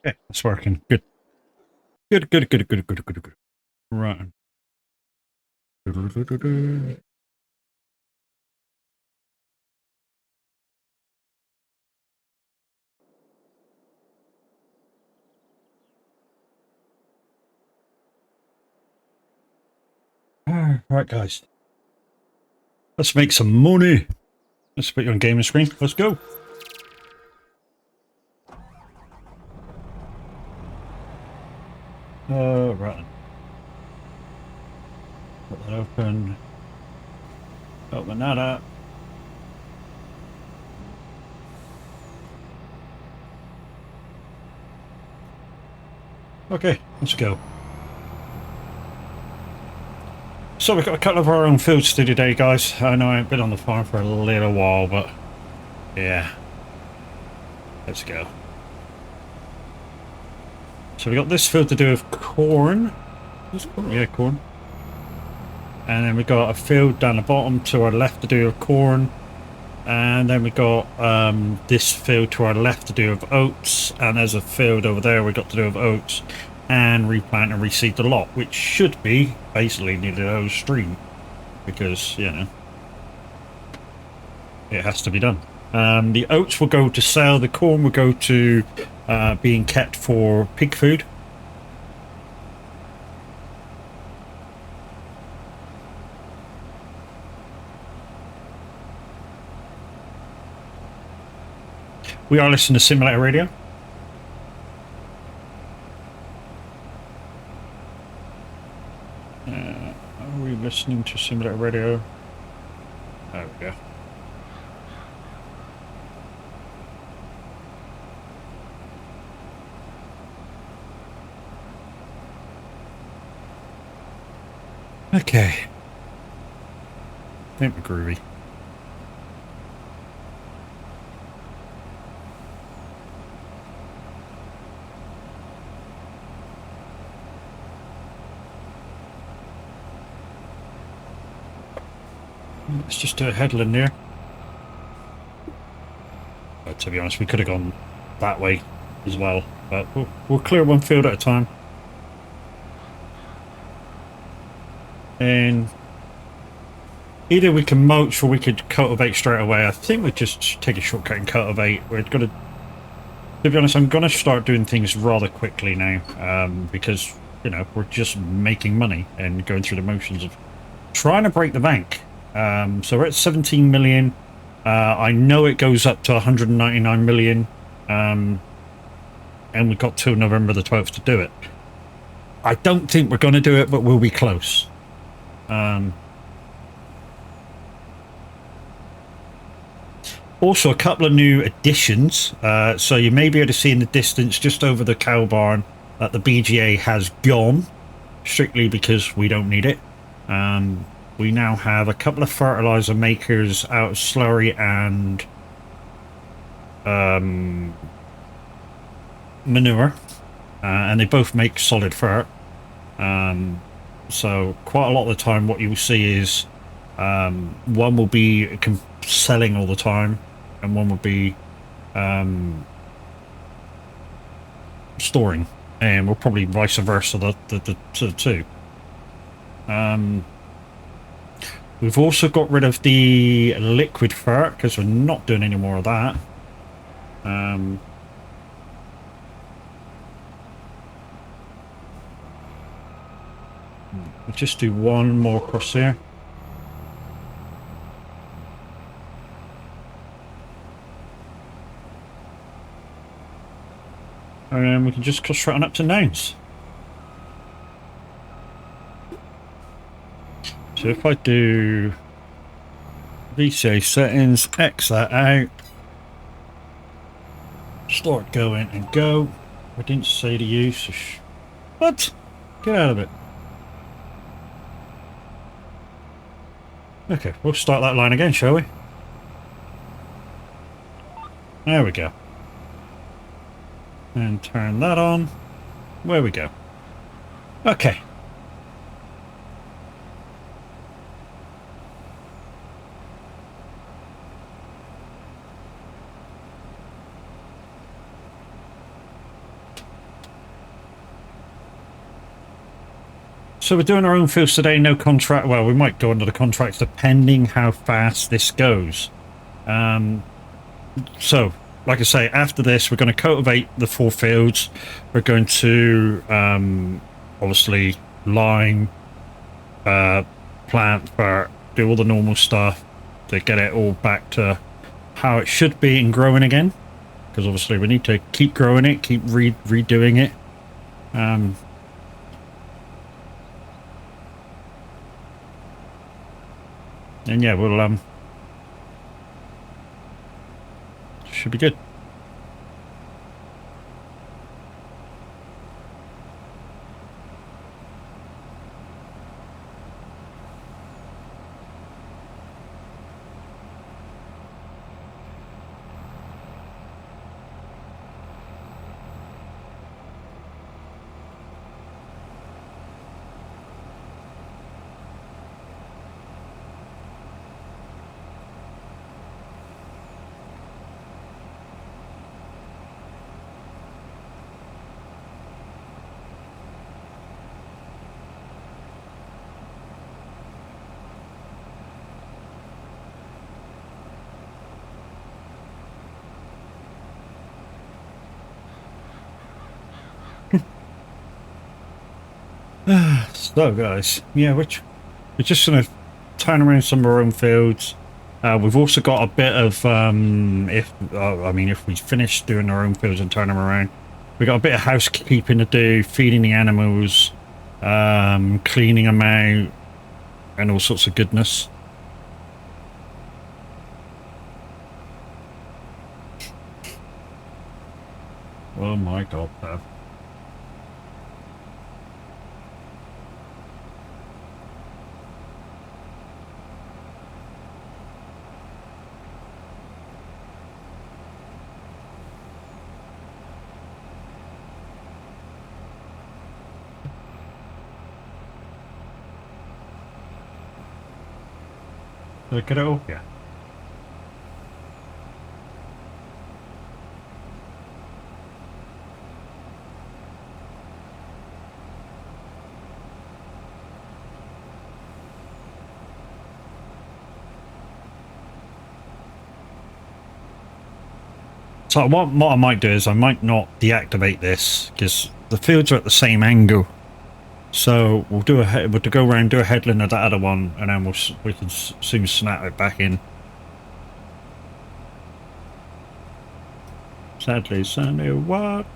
Okay, it's working. Good. Good, good, good, good, good, good, good. Right. Right, guys. Let's make some money. Let's put you on gaming screen. Let's go. Right. Put that open. Open that up. Okay, let's go. So we've got a couple of our own fields to do today, guys. I know I haven't been on the farm for a little while, but yeah. Let's go. So we got this field to do with corn. Yeah, corn. And then we got a field down the bottom to our left to do with corn. And then we got this field to our left to do with oats. And there's a field over there we got to do with oats. And replant and reseed the lot, which should be basically near the whole stream. Because, you know, it has to be done. The oats will go to sell. The corn will go to being kept for pig food. We are listening to Simulator Radio. Are we listening to Simulator Radio? There we go. Okay. I think we're groovy. Let's just do a headland there. But to be honest, we could have gone that way as well. But we'll clear one field at a time. And either we can mulch or we could cultivate straight away. I think we'd just take a shortcut and cultivate. We're going to be honest, I'm going to start doing things rather quickly now. Because, you know, we're just making money and going through the motions of trying to break the bank. So we're at 17 million. I know it goes up to 199 million. And we've got till November the 12th to do it. I don't think we're going to do it, but we'll be close. Also, a couple of new additions. So you may be able to see in the distance, just over the cow barn, that the BGA has gone, strictly because we don't need it. We now have a couple of fertilizer makers out of slurry and manure, and they both make solid fert. So quite a lot of the time what you'll see is one will be selling all the time and one will be storing, and we'll probably vice versa the two. We've also got rid of the liquid fert because we're not doing any more of that. We'll just do one more across here. And we can just cross right on up to nouns. So if I do VCA settings, X that out, start going and go. I didn't say to you, so what? Get out of it. Okay, we'll start that line again, shall we? There we go. And turn that on. Where we go. Okay. So we're doing our own fields today, no contract. Well, we might go under the contracts depending how fast this goes. So, like I say, after this, we're going to cultivate the 4 fields. We're going to, obviously, lime, plant, do all the normal stuff to get it all back to how it should be and growing again. Because obviously we need to keep growing it, keep redoing it. And yeah, we'll should be good. So guys, yeah, we're just gonna turn around some of our own fields. We've also got a bit of I mean, if we finish doing our own fields and turn them around, we got a bit of housekeeping to do, feeding the animals, cleaning them out, and all sorts of goodness. Oh my god, Bev. Did I get it all? Yeah. So what I might do is I might not deactivate this because the fields are at the same angle. So we'll go around, do a headland of that other one, and then we can soon snap it back in. Sadly, Sunday, what?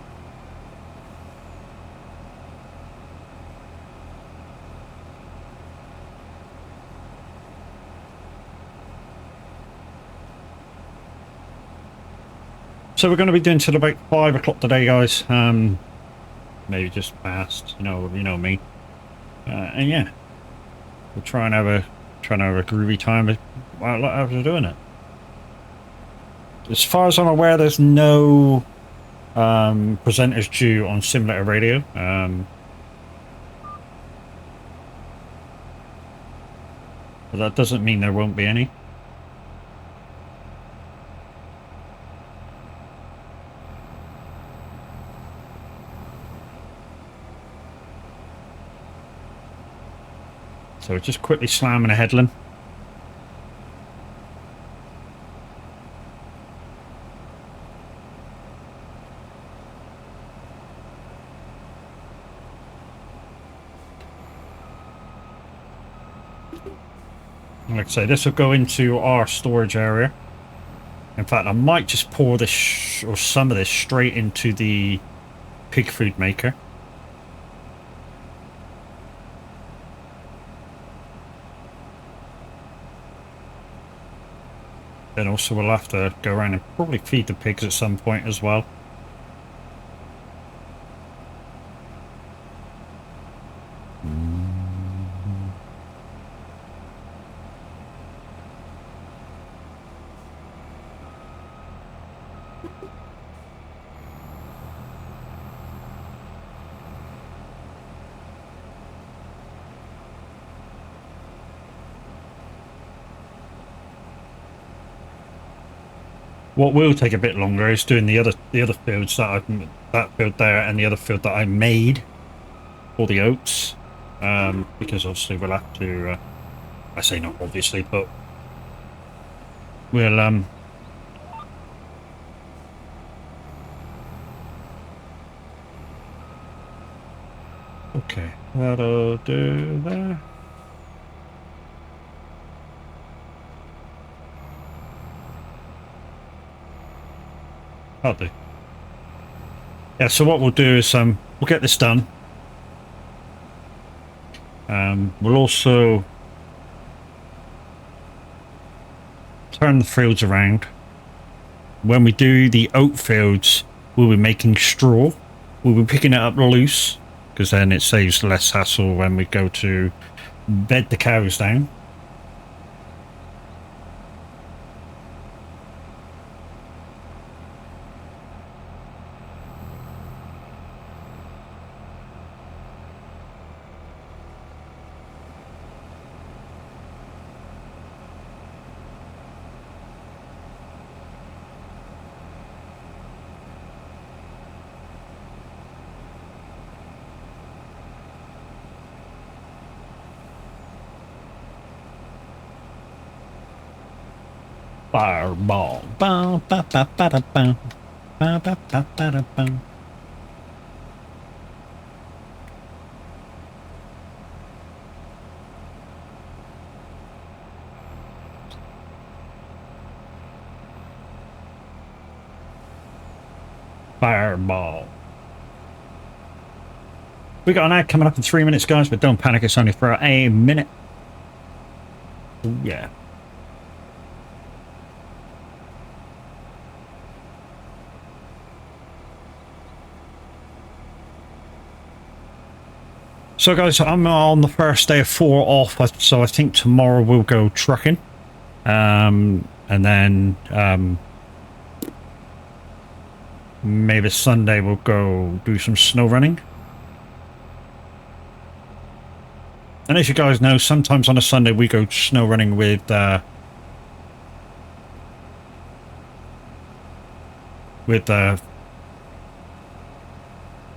So we're going to be doing till about 5 o'clock today, guys. Maybe just past, you know me. And yeah, we'll try and have a groovy time while after doing it. As far as I'm aware, there's no presenters due on Simulator Radio. But that doesn't mean there won't be any. So just quickly slamming a headland. Like I say, this will go into our storage area. In fact, I might just pour this or some of this straight into the pig food maker. Then also we'll have to go around and probably feed the pigs at some point as well. What will take a bit longer is doing the other fields that field there and the other field that I made for the oats. because obviously we'll have to, I say not obviously, but we'll, okay, that'll do there. That'll do. Yeah, so what we'll do is, we'll get this done. We'll also turn the fields around. When we do the oat fields, we'll be making straw. We'll be picking it up loose, because then it saves less hassle when we go to bed the cows down. Fireball. Ba, ba, ba, ba, da, ba. Ba, ba, ba, ba, da, ba. Fireball. We got an ad coming up in 3 minutes, guys, but don't panic, it's only for a minute. Ooh, yeah. So guys, I'm on the first day of 4 off, so I think tomorrow we'll go trucking. And then maybe Sunday we'll go do some snow running. And as you guys know, sometimes on a Sunday we go snow running with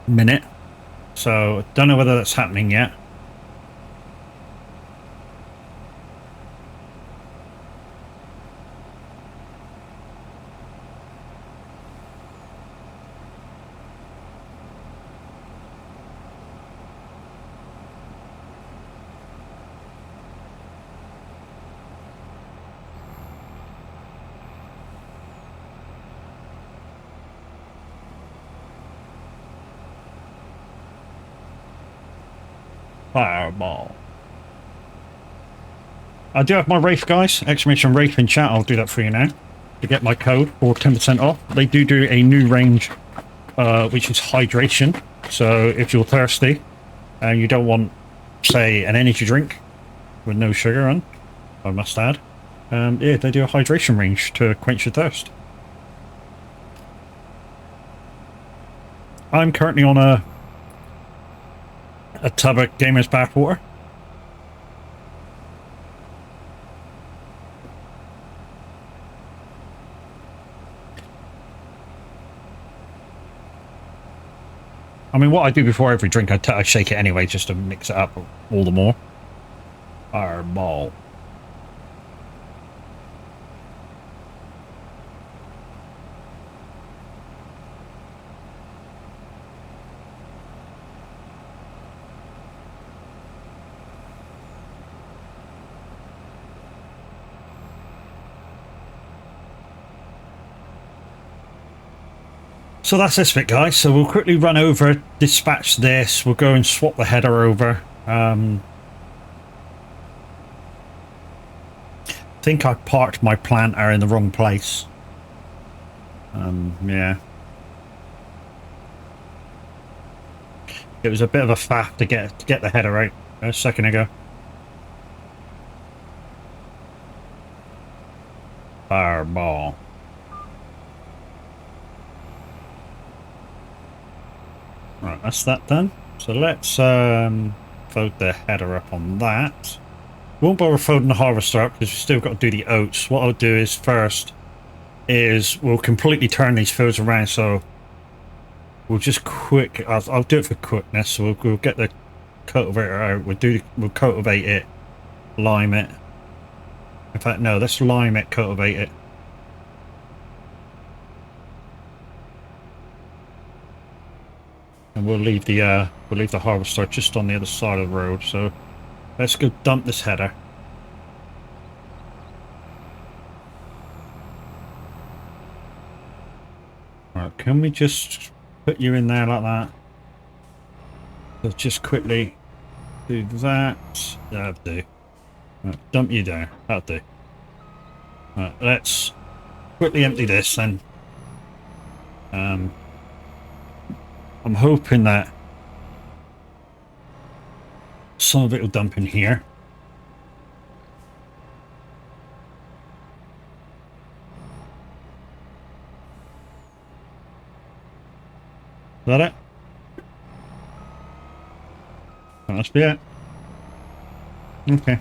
Minute. So don't know whether that's happening yet. Fireball. I do have my wraith, guys. Exclamation wraith in chat. I'll do that for you now to get my code for 10% off. They do a new range, which is hydration. So if you're thirsty and you don't want, say, an energy drink with no sugar on, I must add, yeah, they do a hydration range to quench your thirst. I'm currently on a tub of Gamer's Bathwater. I mean, what I do before every drink, I shake it anyway, just to mix it up all the more. Fireball. So that's this bit, guys. So we'll quickly run over, dispatch this. We'll go and swap the header over. I think I parked my planter in the wrong place. Yeah. It was a bit of a faff to get the header out a second ago. Fireball. Right, that's that done. So let's fold the header up on that. Won't bother folding the harvester up because we've still got to do the oats. What I'll do is first is we'll completely turn these fields around, so we'll just I'll do it for quickness. So we'll get the cultivate it out. We'll cultivate it, lime it. In fact, no, let's lime it, cultivate it. And we'll leave the harvester just on the other side of the road. So let's go dump this header. Right, can we just put you in there like that? Let's just quickly do that. That'll do. Right, dump you there. That'll do. Right, let's quickly empty this then. I'm hoping that some of it will dump in here. Is that it? That must be it. Okay.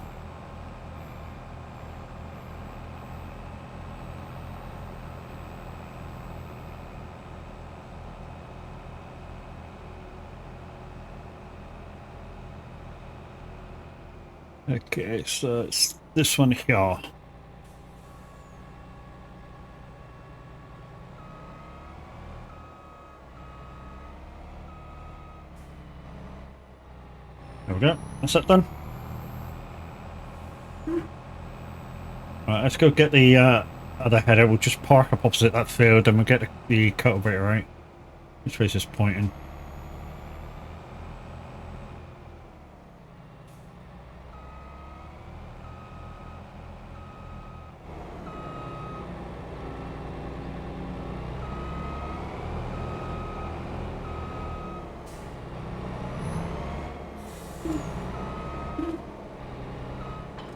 Okay, so it's this one here. There we go. That's that done. Right, let's go get the other header. We'll just park up opposite that field and we'll get the cultivator out. Which way is this pointing?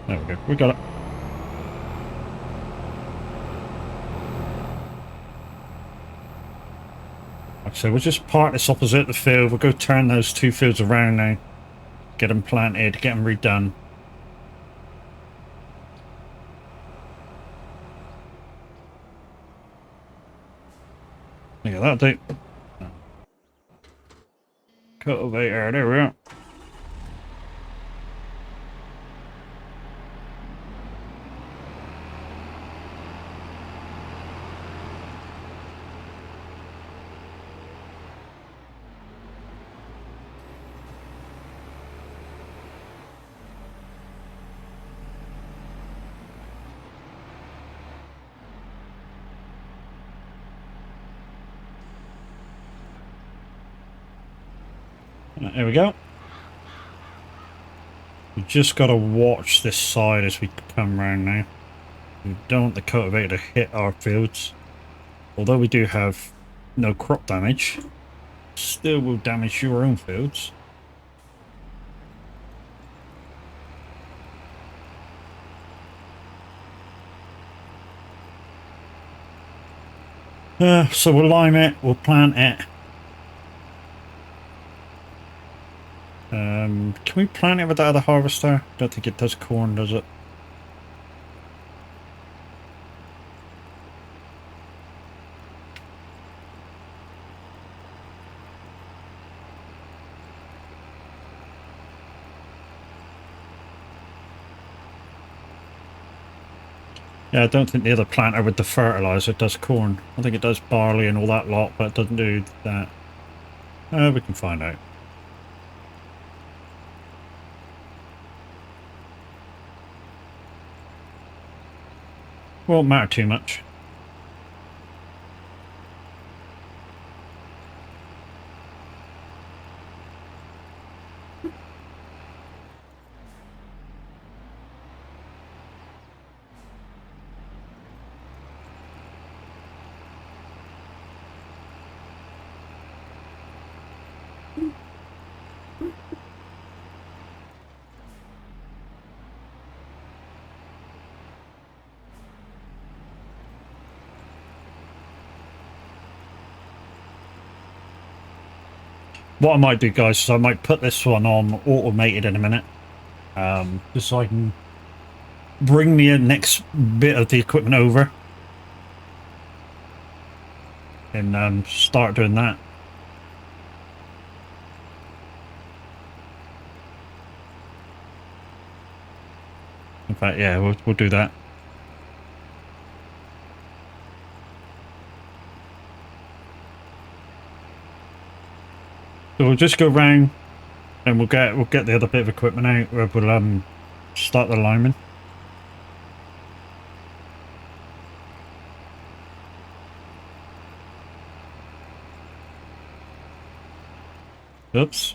There we go. We got it. So we'll just park this opposite the field. We'll go turn those two fields around now. Get them planted, get them redone. Yeah, that'll do. Cultivator, there we are. There we go. We just got to watch this side as we come round now. We don't want the cultivator to hit our fields. Although we do have no crop damage, still will damage your own fields. So we'll lime it, we'll plant it. Can we plant it with that other harvester? Don't think it does corn, does it? Yeah, I don't think the other planter with the fertilizer does corn. I think it does barley and all that lot, but it doesn't do that. We can find out. Won't matter too much. What I might do, guys, is I might put this one on automated in a minute. Just so I can bring the next bit of the equipment over. And start doing that. In fact, yeah, we'll do that. So we'll just go round and we'll get the other bit of equipment out. We'll start the lineman. Oops.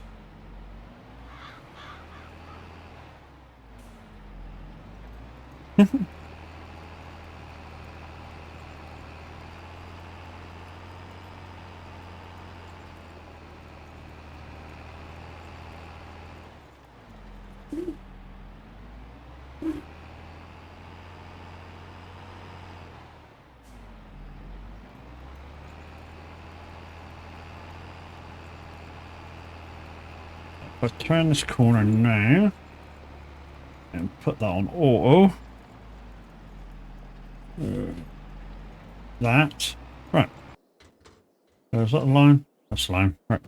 I'll turn this corner now and put that on auto. That. Right. Is that a line? That's a line. Right.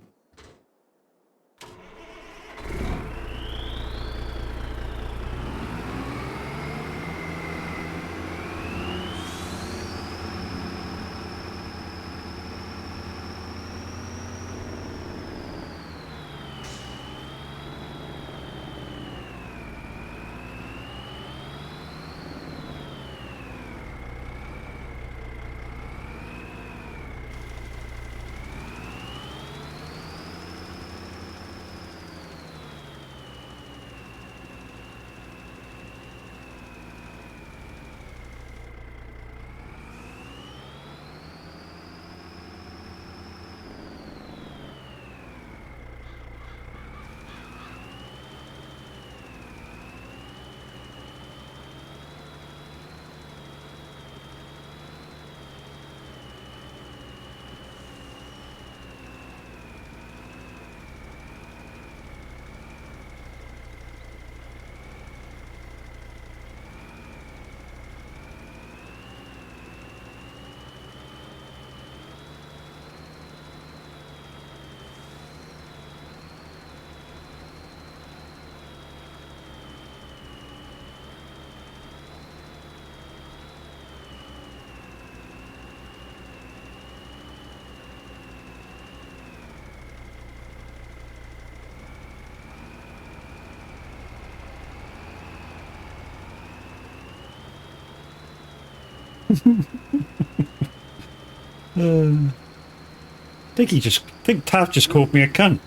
think Tav just called me a cunt.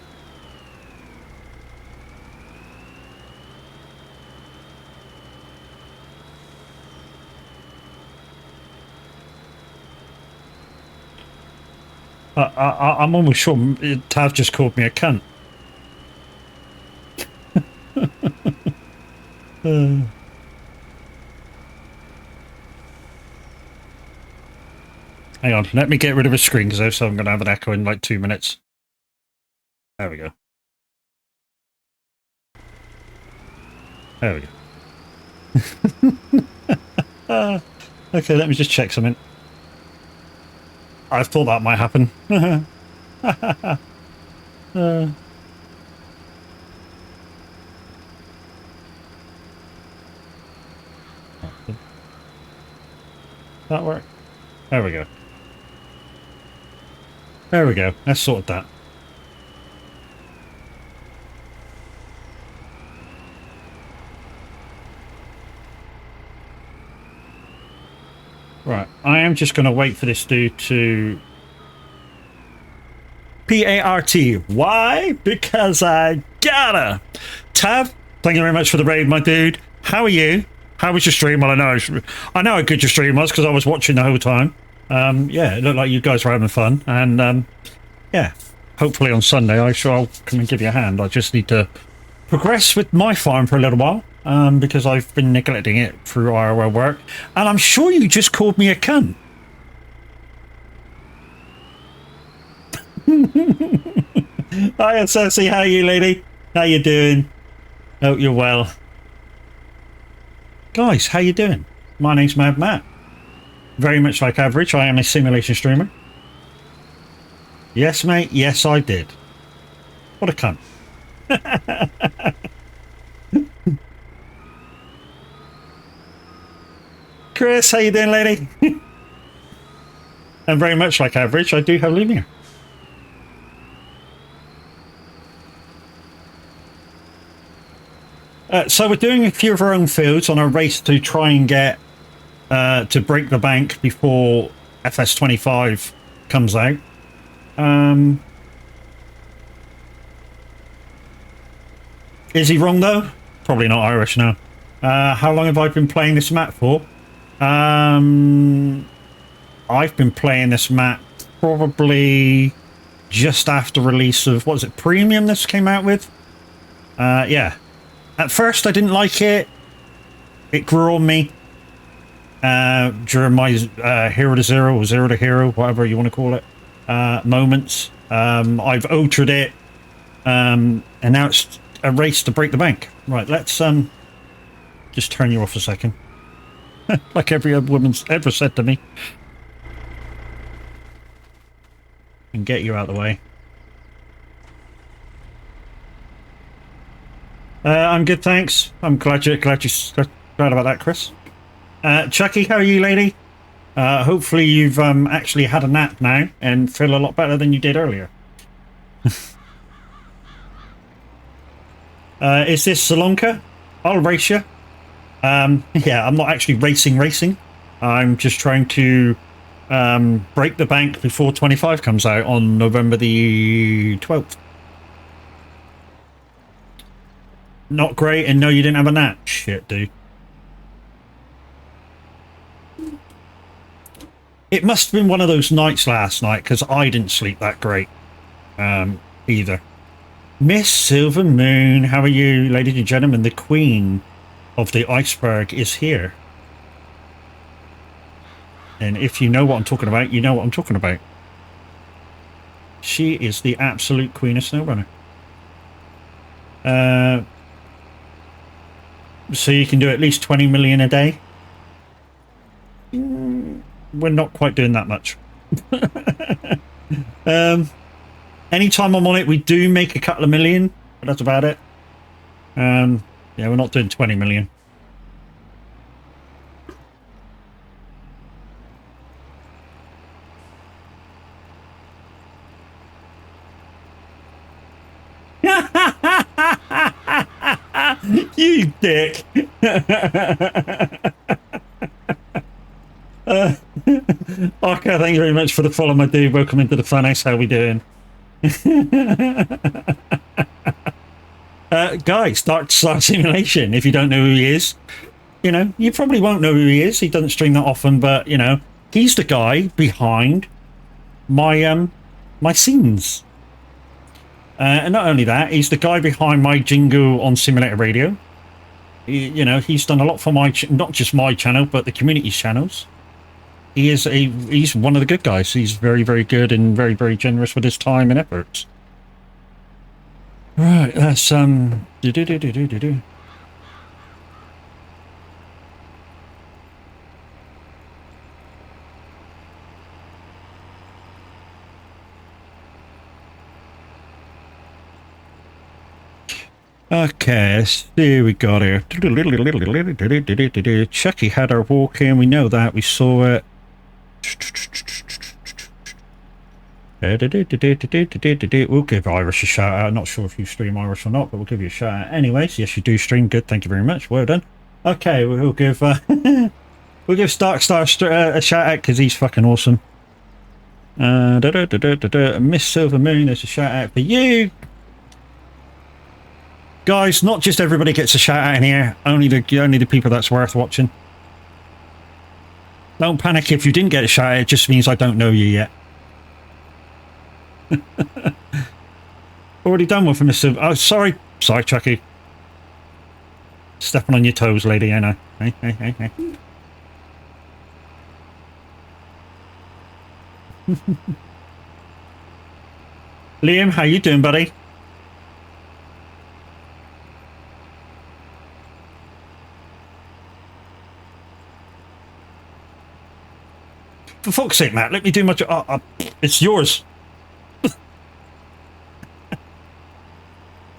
I'm almost sure Tav just called me a cunt. Hang on, let me get rid of a screen because if so, I'm going to have an echo in like 2 minutes. There we go. There we go. Okay, let me just check something. I thought that might happen. That work? There we go. There we go. Let's sort that. Right. I am just going to wait for this dude to... P-A-R-T. Why? Because I gotta. Tav, thank you very much for the raid, my dude. How are you? How was your stream? Well, I know how good your stream was because I was watching the whole time. Yeah, it looked like you guys were having fun. And, yeah, hopefully on Sunday I'll come and give you a hand. I just need to progress with my farm for a little while because I've been neglecting it through our work. And I'm sure you just called me a cunt. Hi, Cersei. How are you, lady? How you doing? Hope you're well. Guys, how you doing? My name's Mad Matt. Very much like average, I am a simulation streamer. Yes, mate. Yes, I did. What a cunt. Chris, how you doing, lady? And very much like average, I do have Lumia. So we're doing a few of our own fields on our race to try and get to break the bank before FS25 comes out. Is he wrong though? Probably not Irish now. How long have I been playing this map for? I've been playing this map probably just after release of, what was it, Premium this came out with? Yeah. At first I didn't like it. It grew on me. During my Hero to Zero or Zero to Hero, whatever you want to call it, moments. I've ultraed it. And now it's a race to break the bank. Right, let's just turn you off a second. Like every other woman's ever said to me. And get you out of the way. I'm good, thanks. I'm glad you're glad about that, Chris. Chucky, how are you, lady? Hopefully you've actually had a nap now and feel a lot better than you did earlier. Is this Salonka? I'll race you. Yeah, I'm not actually racing. I'm just trying to break the bank before 25 comes out on November the 12th. Not great, and no, you didn't have a nap. Shit, dude. It must have been one of those nights last night, because I didn't sleep that great either. Miss Silver Moon, how are you, ladies and gentlemen? The queen of the iceberg is here. And if you know what I'm talking about, you know what I'm talking about. She is the absolute queen of SnowRunner. So you can do at least 20 million a day? We're not quite doing that much. Anytime I'm on it, we do make a couple of million, but that's about it. Yeah, we're not doing 20 million. You dick. Okay, thank you very much for the follow, my dude. Welcome into the funhouse. How we doing? Guys, Dark Star Simulation. If you don't know who he is, you know, you probably won't know who he is. He doesn't stream that often, but you know, he's the guy behind my my scenes. And not only that, he's the guy behind my jingle on Simulator Radio. You know, he's done a lot for my not just my channel, but the community's channels. He's one of the good guys. He's very, very good and very, very generous with his time and efforts. Right, that's okay, let's see what we got here. Chucky had our walk in, we know that, we saw it. We'll give Irish a shout out. Not sure if you stream Irish or not, but we'll give you a shout out anyways. Yes, you do stream. Good, thank you very much. Well done. Okay, we'll give we'll give Starkstar a shout out because he's fucking awesome. Miss Silver Moon, there's a shout out for you. Guys, not just everybody gets a shout out in here. Only the people that's worth watching. Don't panic if you didn't get a shout out. It just means I don't know you yet. Already done one for Mr. Oh, sorry, Chucky. Stepping on your toes, lady. I know. Hey. Liam, how you doing, buddy? For fuck's sake, Matt, let me do my job. It's yours.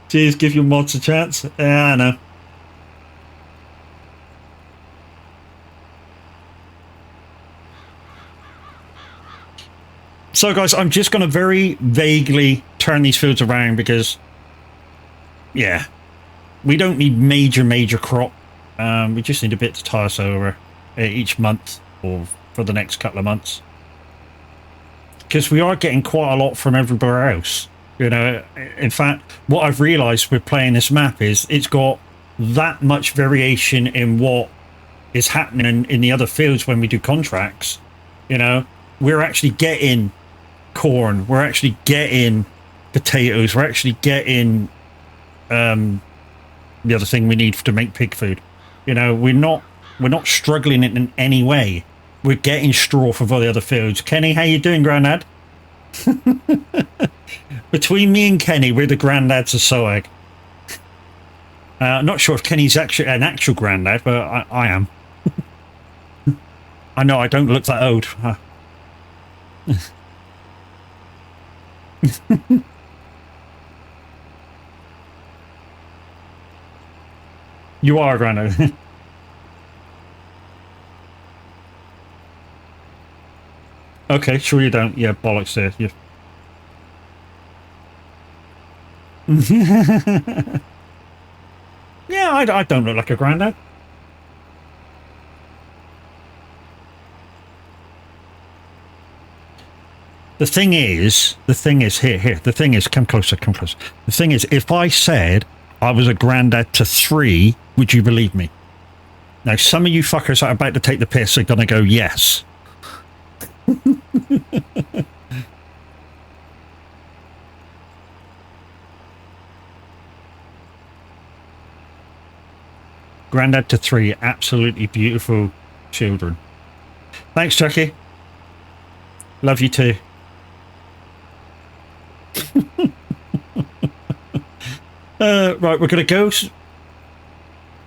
Jeez, give your mods a chance. Yeah, I know. So guys, I'm just going to very vaguely turn these fields around because, yeah, we don't need major crop. We just need a bit to tie us over each month or for the next couple of months. Because we are getting quite a lot from everywhere else. You know, in fact, what I've realised with playing this map is it's got that much variation in what is happening in the other fields when we do contracts. You know, we're actually getting corn, we're actually getting potatoes, we're actually getting the other thing we need to make pig food. You know, we're not struggling in any way. We're getting straw from all the other fields. Kenny, how you doing, Grandad? Between me and Kenny, we're the granddads of soag. Not sure if Kenny's actually an actual granddad, but I am. I know I don't look that old. You are a granddad. Okay, sure you don't. Yeah, bollocks there. Yeah. Yeah, I don't look like a granddad. The thing is, here, the thing is, come closer. The thing is, if I said I was a granddad to 3, would you believe me? Now, some of you fuckers that are about to take the piss are going to go, yes. Granddad to 3, absolutely beautiful children. Thanks, Chucky. Love you too. Right, we're going to go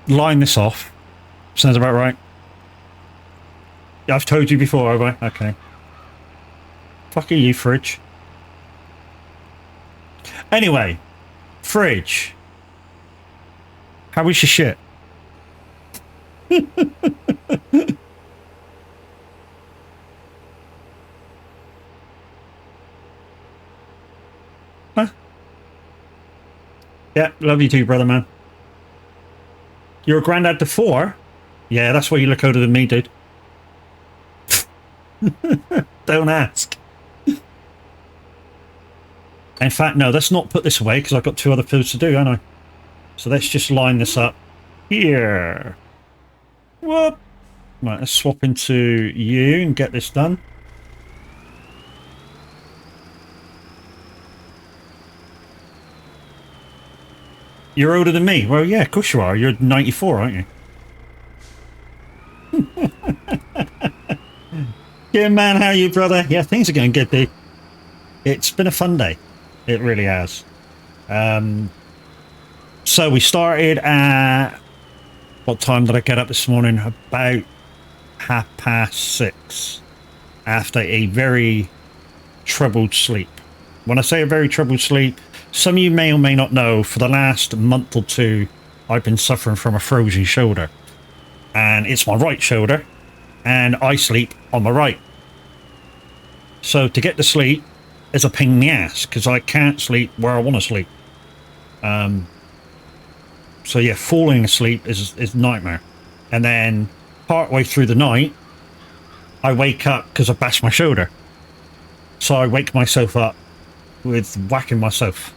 line this off. Sounds about right. I've told you before, have I? Okay. Fuck you, Fridge. Anyway, Fridge. How was your shit? Huh? Yeah, love you too, brother, man. You're a granddad to 4? Yeah, that's why you look older than me, dude. Don't ask. In fact, no, let's not put this away because I've got 2 other fields to do, haven't I? So let's just line this up here. Whoop. Right, let's swap into you and get this done. You're older than me? Well, yeah, of course you are. You're 94, aren't you? Yeah, man, how are you, brother? Yeah, things are going good, dude. It's been a fun day. It really has. So we started at... What time did I get up this morning? About 6:30. After a very troubled sleep. When I say a very troubled sleep, some of you may or may not know, for the last month or 2, I've been suffering from a frozen shoulder. And it's my right shoulder, and I sleep on my right. So to get to sleep is a pain in the ass, because I can't sleep where I want to sleep. So yeah, falling asleep is nightmare. And then partway through the night, I wake up because I bashed my shoulder. So I wake myself up with whacking myself.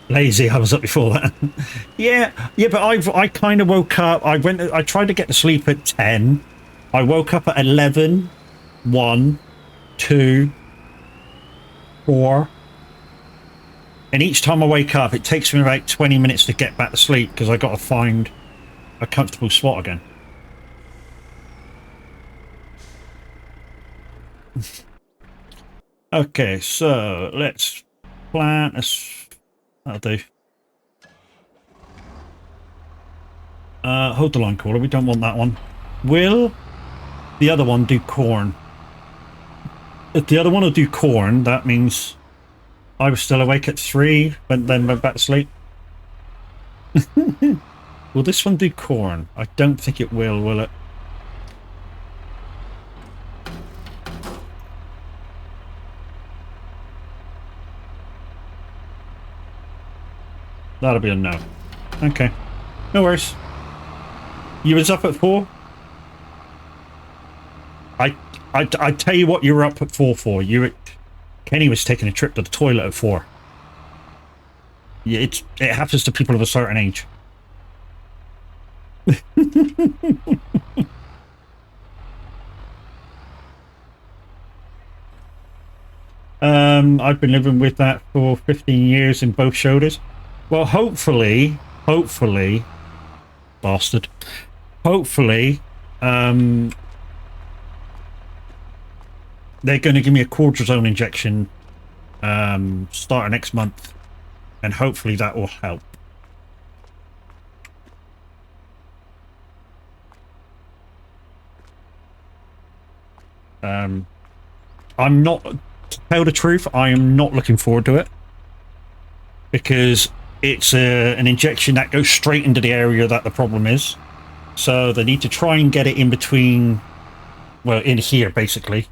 Lazy, I was up before that. yeah, but I kind of woke up. I tried to get to sleep at 10. I woke up at 11, 1, 2, 4. And each time I wake up, it takes me about 20 minutes to get back to sleep because I got to find a comfortable spot again. Okay, so let's plant. That'll do. Hold the line, caller. We don't want that one. Will the other one do corn? If the other one will do corn, that means I was still awake at 3, but then went back to sleep. Will this one do corn? I don't think it will it? That'll be a no. Okay. No worries. You was up at 4? I tell you what you were up at 4 for. Kenny was taking a trip to the toilet at 4. Yeah, it happens to people of a certain age. I've been living with that for 15 years in both shoulders. Well, hopefully, bastard. Hopefully, they're going to give me a cortisone injection starting next month, and hopefully that will help. I'm not, to tell the truth, I am not looking forward to it, because it's an injection that goes straight into the area that the problem is. So they need to try and get it in between, well, in here basically.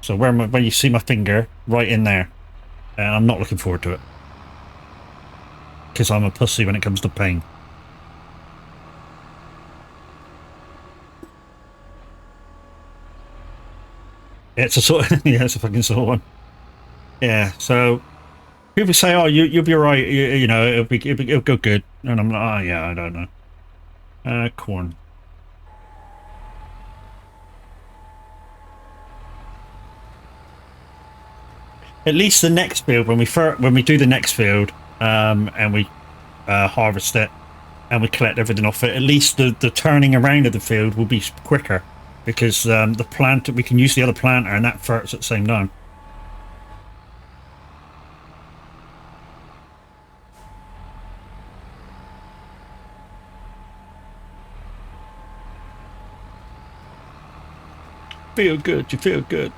So where you see my finger, right in there. And I'm not looking forward to it, because I'm a pussy when it comes to pain. It's a sort of, yeah, it's a fucking sort of one. Yeah, so people say, oh, you'll be alright, you know, it'll go good. And I'm like, oh yeah, I don't know. Corn. At least the next field, when we do the next field, and we harvest it, and we collect everything off it, at least the turning around of the field will be quicker, because the plant, we can use the other planter, and that ferts at the same time. Feel good, you feel good.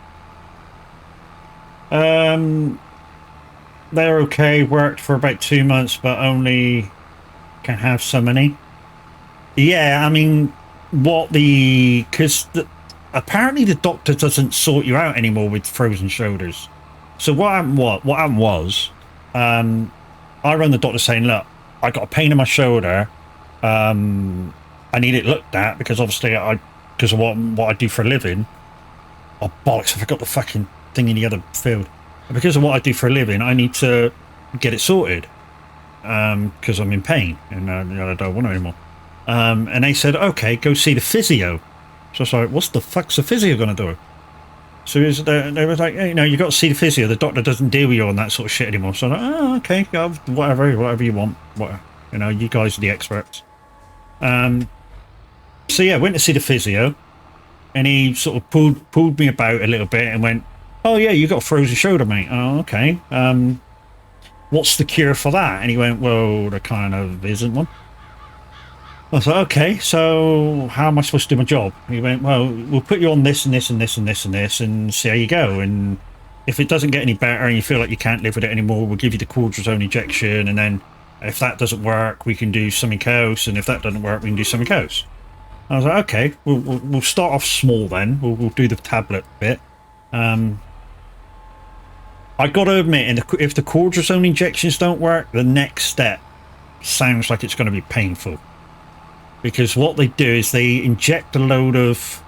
They're okay, worked for about 2 months, but only can have so many. Yeah, I mean, because apparently the doctor doesn't sort you out anymore with frozen shoulders. So what happened was, I rang the doctor saying, look, I got a pain in my shoulder, I need it looked at, because obviously because of what I do for a living. Oh bollocks, I forgot the fucking thing in the other field. Because of what I do for a living, I need to get it sorted, because I'm in pain and I don't want it anymore. And they said, okay, go see the physio. So I was like, what's the fuck's the physio going to do? So they were like, hey, you know, you got to see the physio. The doctor doesn't deal with you on that sort of shit anymore. So I'm like, oh, okay, whatever you want. Whatever. You know, you guys are the experts. So yeah, went to see the physio, and he sort of pulled me about a little bit and went, oh yeah, you got a frozen shoulder, mate. Oh, okay. What's the cure for that? And he went, well, there kind of isn't one. I was like, okay, so how am I supposed to do my job? And he went, well, we'll put you on this and this and this and this and this and see how you go. And if it doesn't get any better and you feel like you can't live with it anymore, we'll give you the cortisone injection. And then if that doesn't work, we can do something else. And if that doesn't work, we can do something else. I was like, okay, we'll start off small then. We'll do the tablet bit. I got to admit, if the cortisone injections don't work, the next step sounds like it's going to be painful. Because what they do is they inject a load of,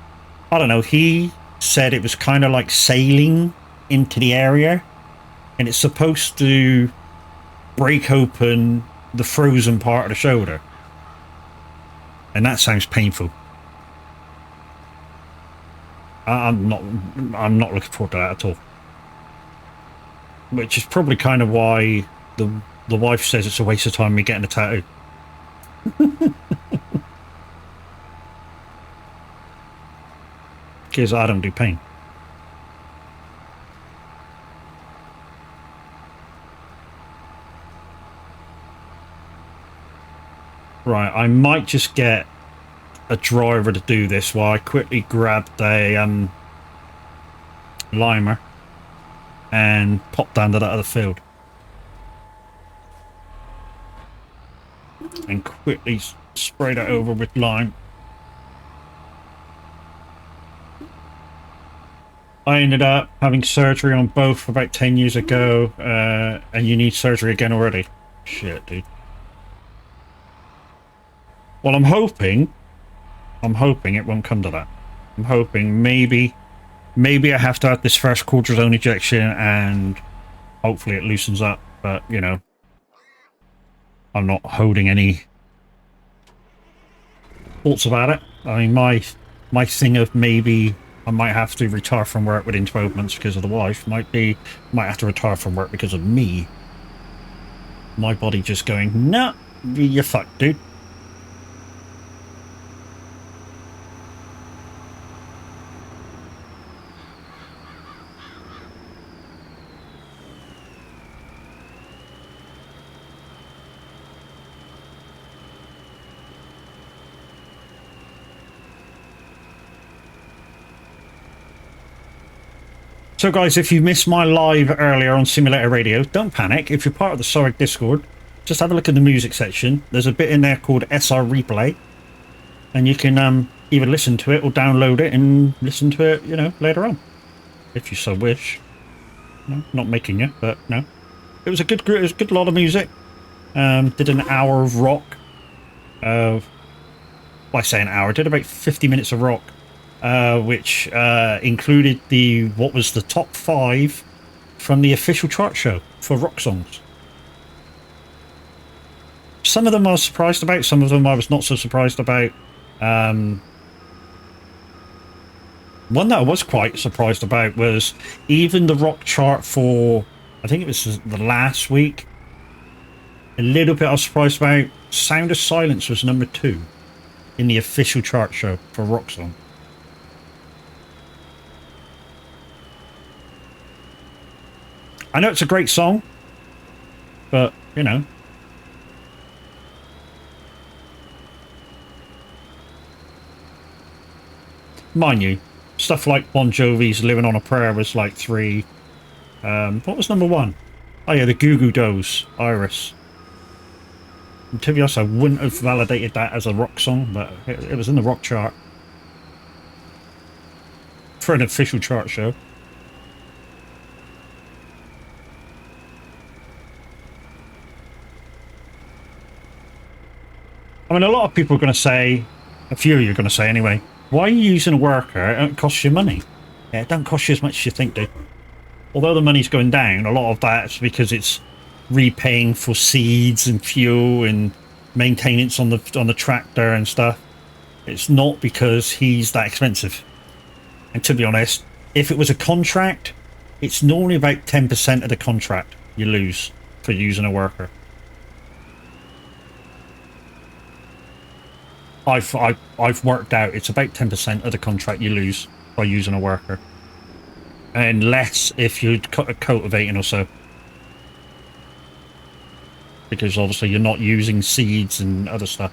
I don't know, he said it was kind of like saline into the area. And it's supposed to break open the frozen part of the shoulder. And that sounds painful. I'm not looking forward to that at all. Which is probably kind of why the wife says it's a waste of time me getting a tattoo. Because I don't do pain. Right, I might just get a driver to do this while I quickly grab the limer and pop down to that other field. And quickly spray that over with lime. I ended up having surgery on both about 10 years ago, and you need surgery again already. Shit, dude. Well, I'm hoping it won't come to that. I'm hoping maybe I have to have this first quarter zone ejection and hopefully it loosens up, but, you know, I'm not holding any thoughts about it. I mean, my thing of maybe I might have to retire from work within 12 months because of the wife might have to retire from work because of me. My body just going, nah, you're fucked, dude. So guys, if you missed my live earlier on Simulator Radio, don't panic. If you're part of the soag Discord, just have a look at the music section. There's a bit in there called SR Replay, and you can either listen to it or download it and listen to it, you know, later on, if you so wish. No, not making you, but no. It was a good group. It was a good lot of music. Did an hour of rock. Well, I say an hour. Did about 50 minutes of rock. Which included what was the top 5 from the official chart show for rock songs. Some of them I was surprised about, some of them I was not so surprised about. One that I was quite surprised about was even the rock chart for, I think it was the last week, a little bit I was surprised about. Sound of Silence was number 2 in the official chart show for rock song. I know it's a great song, but, you know. Mind you, stuff like Bon Jovi's Living on a Prayer was like 3. What was number 1? Oh yeah, the Goo Goo Dolls, Iris. And to be honest, I wouldn't have validated that as a rock song, but it was in the rock chart. For an official chart show. I mean, a lot of people are going to say, a few of you are going to say anyway, why are you using a worker? It costs you money. Yeah, it don't cost you as much as you think, dude. Although the money's going down, a lot of that's because it's repaying for seeds and fuel and maintenance on the tractor and stuff. It's not because he's that expensive. And to be honest, if it was a contract, it's normally about 10% of the contract you lose for using a worker. I've worked out it's about 10% of the contract you lose by using a worker, and less if you're cultivating or so, because obviously you're not using seeds and other stuff.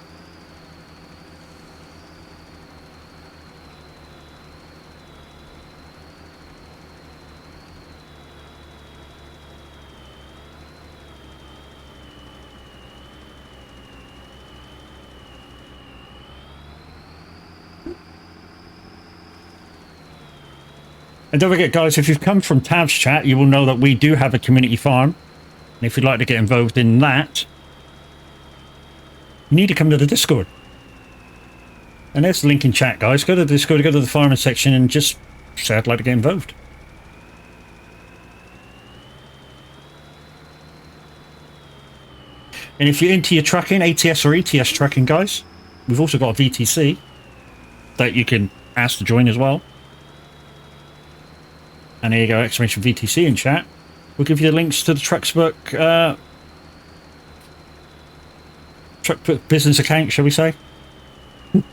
And don't forget, guys, if you've come from Tav's chat, you will know that we do have a community farm. And if you'd like to get involved in that, you need to come to the Discord. And there's the link in chat, guys. Go to the Discord, go to the farming section, and just say I'd like to get involved. And if you're into your trucking, ATS or ETS trucking, guys, we've also got a VTC that you can ask to join as well. And there you go, exclamation VTC in chat. We'll give you the links to the Trucksbook business account, shall we say? And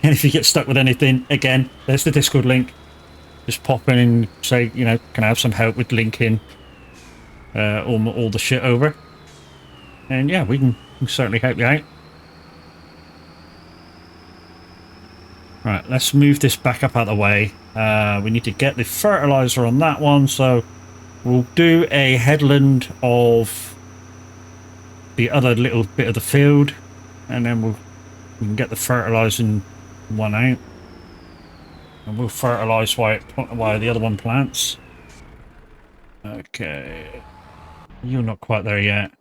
if you get stuck with anything, again, there's the Discord link. Just pop in and say, you know, can I have some help with linking all the shit over? And yeah, we can certainly help you out. Right, let's move this back up out of the way. We need to get the fertilizer on that one, so we'll do a headland of the other little bit of the field, and then we can get the fertilizing one out, and we'll fertilize while the other one plants. Okay, you're not quite there yet.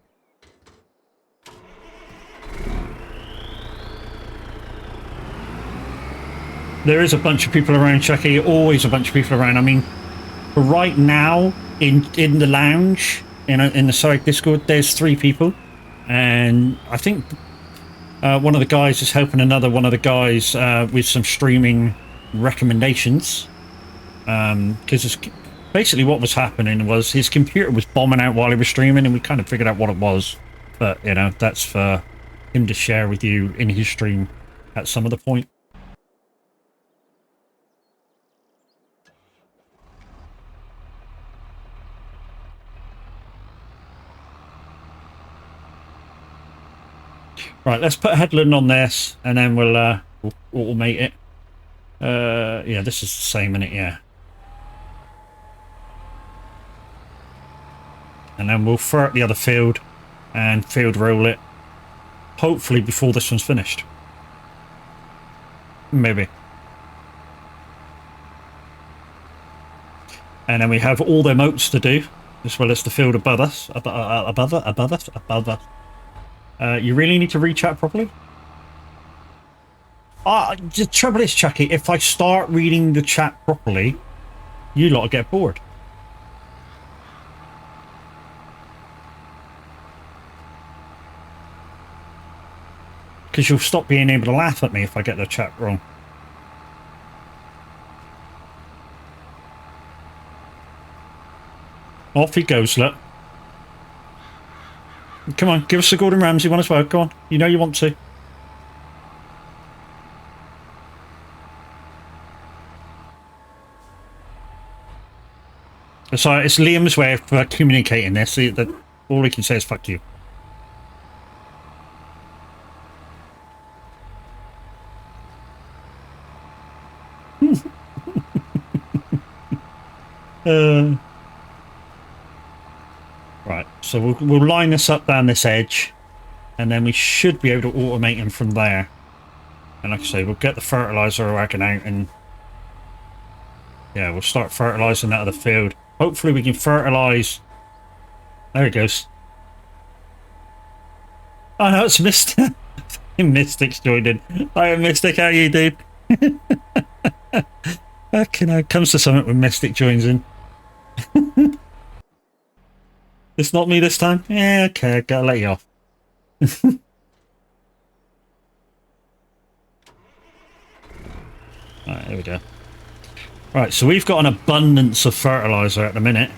There is a bunch of people around, Chucky. Always a bunch of people around. I mean, right now in the lounge, in the soag Discord, there's 3 people, and I think one of the guys is helping another one of the guys with some streaming recommendations. Because basically what was happening was his computer was bombing out while he was streaming, and we kind of figured out what it was. But you know, that's for him to share with you in his stream at some other point. Right, let's put a headland on this, and then we'll automate it. Yeah, this is the same, isn't it? Yeah. And then we'll throw out the other field and field roll it, hopefully before this one's finished. Maybe. And then we have all their moats to do, as well as the field above us. Above us. You really need to read chat properly? The trouble is, Chucky, if I start reading the chat properly, you lot will get bored. Because you'll stop being able to laugh at me if I get the chat wrong. Off he goes, look. Come on, give us a Gordon Ramsay one as well. Go on, you know you want to. So it's Liam's way of communicating this. That all he can say is "fuck you." Right, so we'll line this up down this edge, and then we should be able to automate him from there. And like I say, we'll get the fertilizer wagon out, and yeah, we'll start fertilizing that other field. Hopefully we can fertilize. There it goes. Oh no, it's Mystic. Mystic's joined in. Hi, Mystic, how you doing? Okay, now it comes to something when Mystic joins in. It's not me this time? Yeah, okay, I gotta let you off. Alright, there we go. Right, so we've got an abundance of fertilizer at the minute.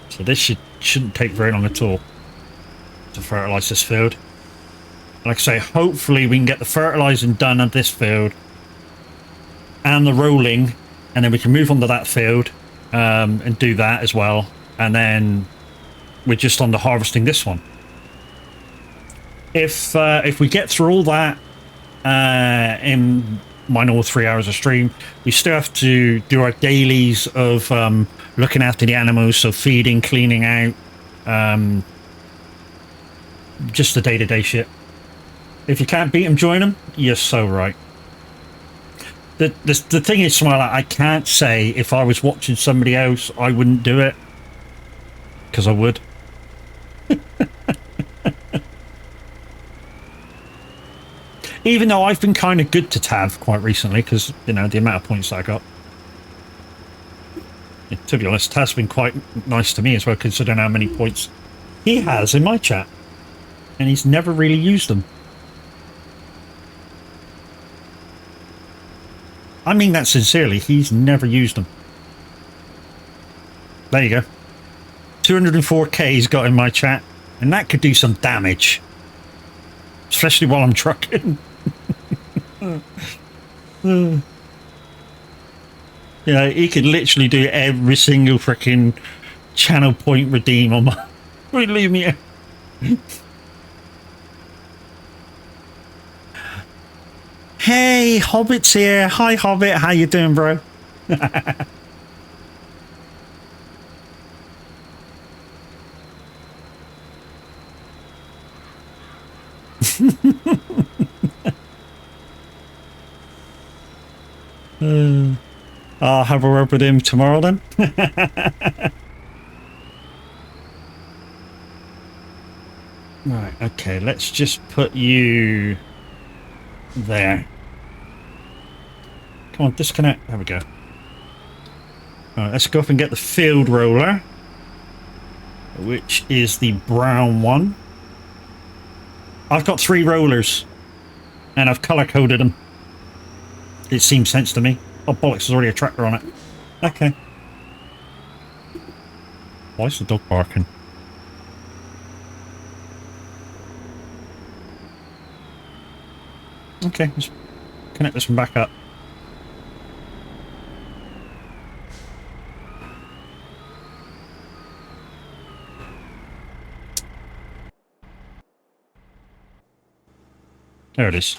So this shouldn't take very long at all to fertilize this field. Like I say, hopefully we can get the fertilizing done on this field and the rolling, and then we can move on to that field and do that as well. And then we're just on to harvesting this one. If we get through all that in my normal 3 hours of stream, we still have to do our dailies of looking after the animals, so feeding, cleaning out, just the day-to-day shit. If you can't beat them, join them. You're so right. The thing is, Smile, I can't say if I was watching somebody else I wouldn't do it, because I would. Even though I've been kind of good to Tav quite recently, because, you know, the amount of points that I got. Yeah, to be honest, Tav's been quite nice to me as well, considering how many points he has in my chat. And he's never really used them. I mean that sincerely, he's never used them. There you go. 204k he's got in my chat, and that could do some damage. Especially while I'm trucking. You know, he could literally do every single freaking channel point redeem on my... Leave me out. Hey, Hobbit's here. Hi, Hobbit. How you doing, bro? I'll have a word with him tomorrow then. Right, okay, let's just put you there. Come on, disconnect. There we go. Alright, let's go up and get the field roller, which is the brown one. I've got 3 rollers, and I've colour-coded them. It seems sense to me. Oh, bollocks, there's already a tractor on it. Okay. Why is the dog barking? Okay, let's connect this one back up. There it is.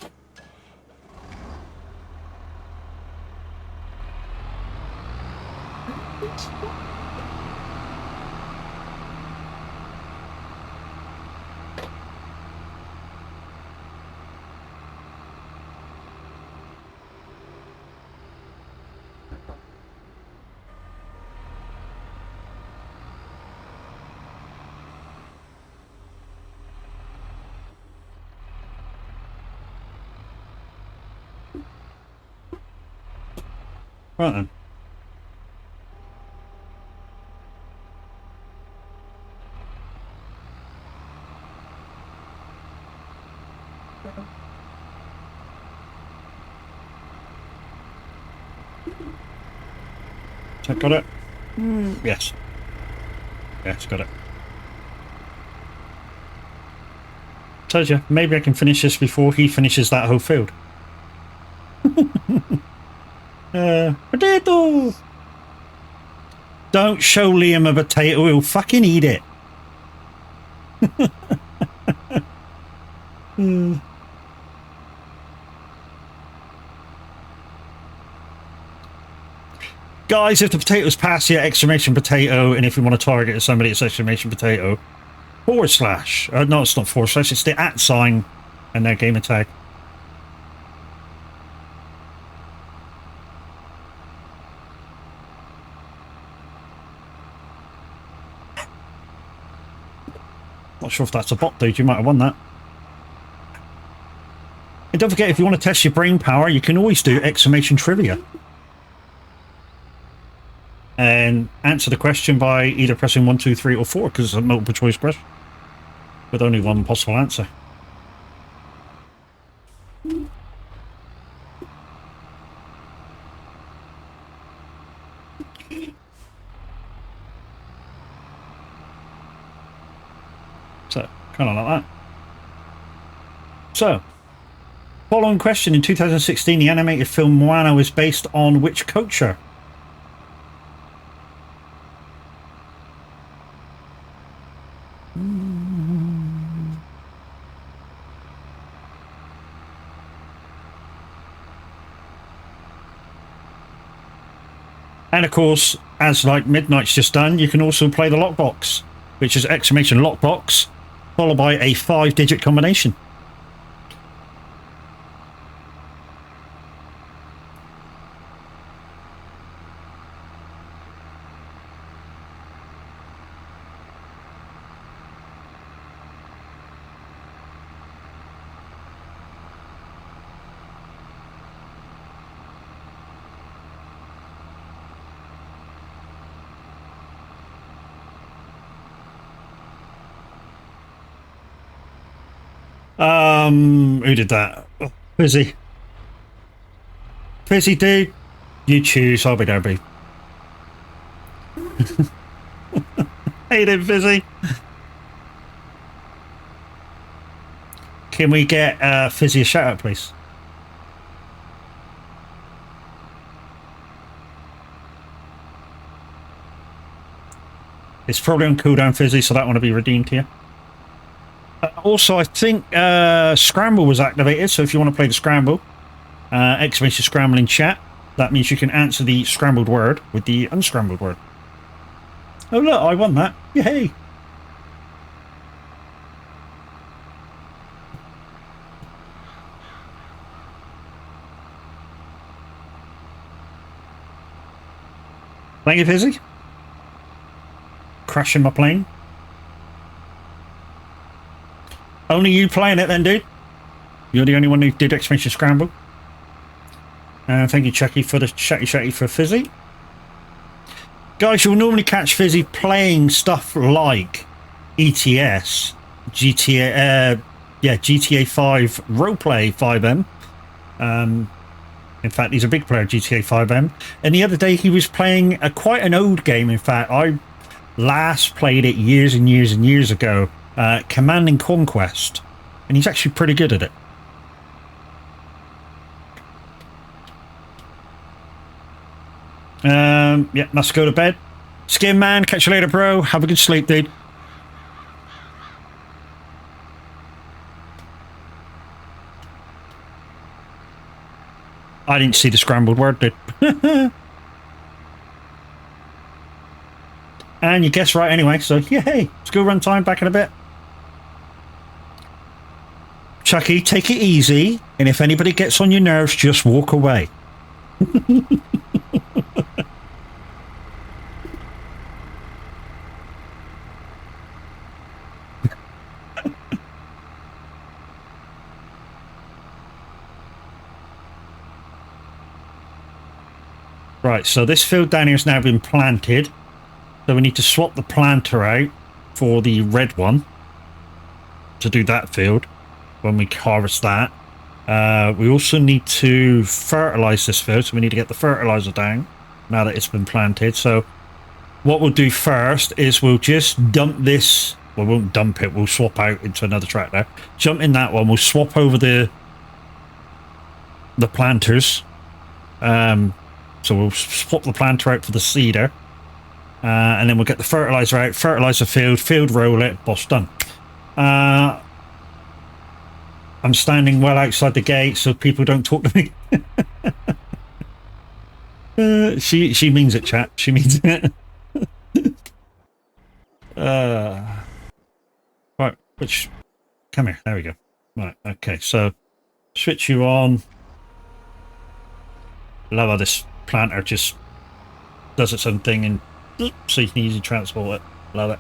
Right then. Has that got it? Yes. Yes, got it. Told you, maybe I can finish this before he finishes that whole field. Potato! Don't show Liam a potato, he'll fucking eat it. Guys, if the potatoes pass you, exclamation potato, and if you want to target somebody, it's exclamation potato. / no, it's not / it's the @ sign and their gamer tag. Not sure if that's a bot, dude. You might have won that. And don't forget, if you want to test your brain power, you can always do exclamation trivia. And answer the question by either pressing 1, 2, 3, or 4, because it's a multiple choice question with only one possible answer. So, kind of like that. So, following question: in 2016, the animated film Moana was based on which culture? And of course, as like Midnight's just done, you can also play the lockbox, which is exclamation lockbox, followed by a 5-digit combination. Who did that? Oh, Fizzy. Fizzy, dude. You choose. I'll be there, babe. Hey there, Fizzy. Can we get Fizzy a shout out, please? It's probably on cooldown, Fizzy, so that one will be redeemed here. Also, I think Scramble was activated, so if you want to play the Scramble, exclamation Scramble in chat, that means you can answer the scrambled word with the unscrambled word. Oh look, I won that. Yay! Thank you, Fizzy. Crashing my plane. Only you playing it then, dude? You're the only one who did exclamation scramble. Thank you, Chucky, for the chatty for Fizzy. Guys, you'll normally catch Fizzy playing stuff like ETS, GTA, GTA 5 roleplay 5M. In fact, he's a big player of GTA 5M. And the other day he was playing quite an old game. In fact, I last played it years and years and years ago, Command and Conquest. And he's actually pretty good at it. Yeah, must go to bed. Skin man, catch you later, bro. Have a good sleep, dude. I didn't see the scrambled word, dude. And you guessed right anyway, so yay. School run time back in a bit. Chucky, take it easy, and if anybody gets on your nerves, just walk away. Right, so this field down here has now been planted. So we need to swap the planter out for the red one to do that field when we harvest that. We also need to fertilize this field, so we need to get the fertilizer down now that it's been planted. So what we'll do first is we'll just dump this. We won't dump it, we'll swap out into another tractor. Jump in that one, we'll swap over the planters. So we'll swap the planter out for the seeder. And then we'll get the fertilizer out, fertilizer field roll it, boss done. I'm standing well outside the gate so people don't talk to me. She means it, chat. She means it. Right, come here, there we go. Right, okay, so switch you on. Love how this planter just does its own thing and so you can easily transport it. Love it.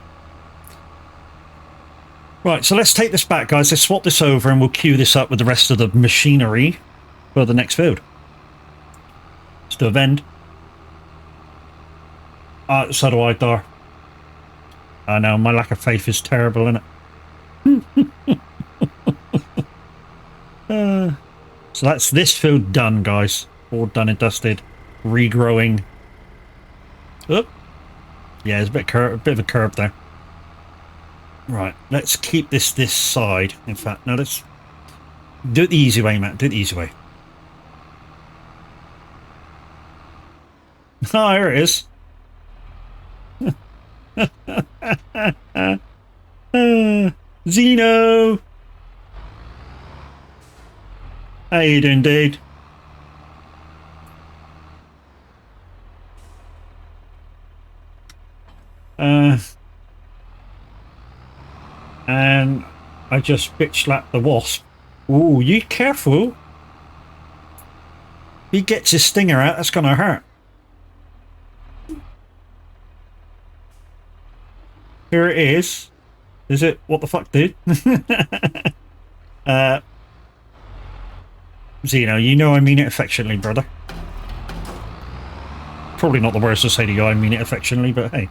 Right, so let's take this back, guys. Let's swap this over and we'll queue this up with the rest of the machinery for the next field. Let's do a vend. So do I, Dar. I know, my lack of faith is terrible, isn't it? So that's this field done, guys. All done and dusted. Regrowing. Oop. Yeah, there's a bit of a curve there. Right, let's keep this side. In fact, no, let's do it the easy way, Matt. Do it the easy way. Oh, here it is. Zeno! How you doing, dude? And I just bitch slapped the wasp. Ooh, you careful. He gets his stinger out, that's gonna hurt. Here it is. Is it? What the fuck, dude? Zeno, you know I mean it affectionately, brother. Probably not the words to say to you, I mean it affectionately, but hey.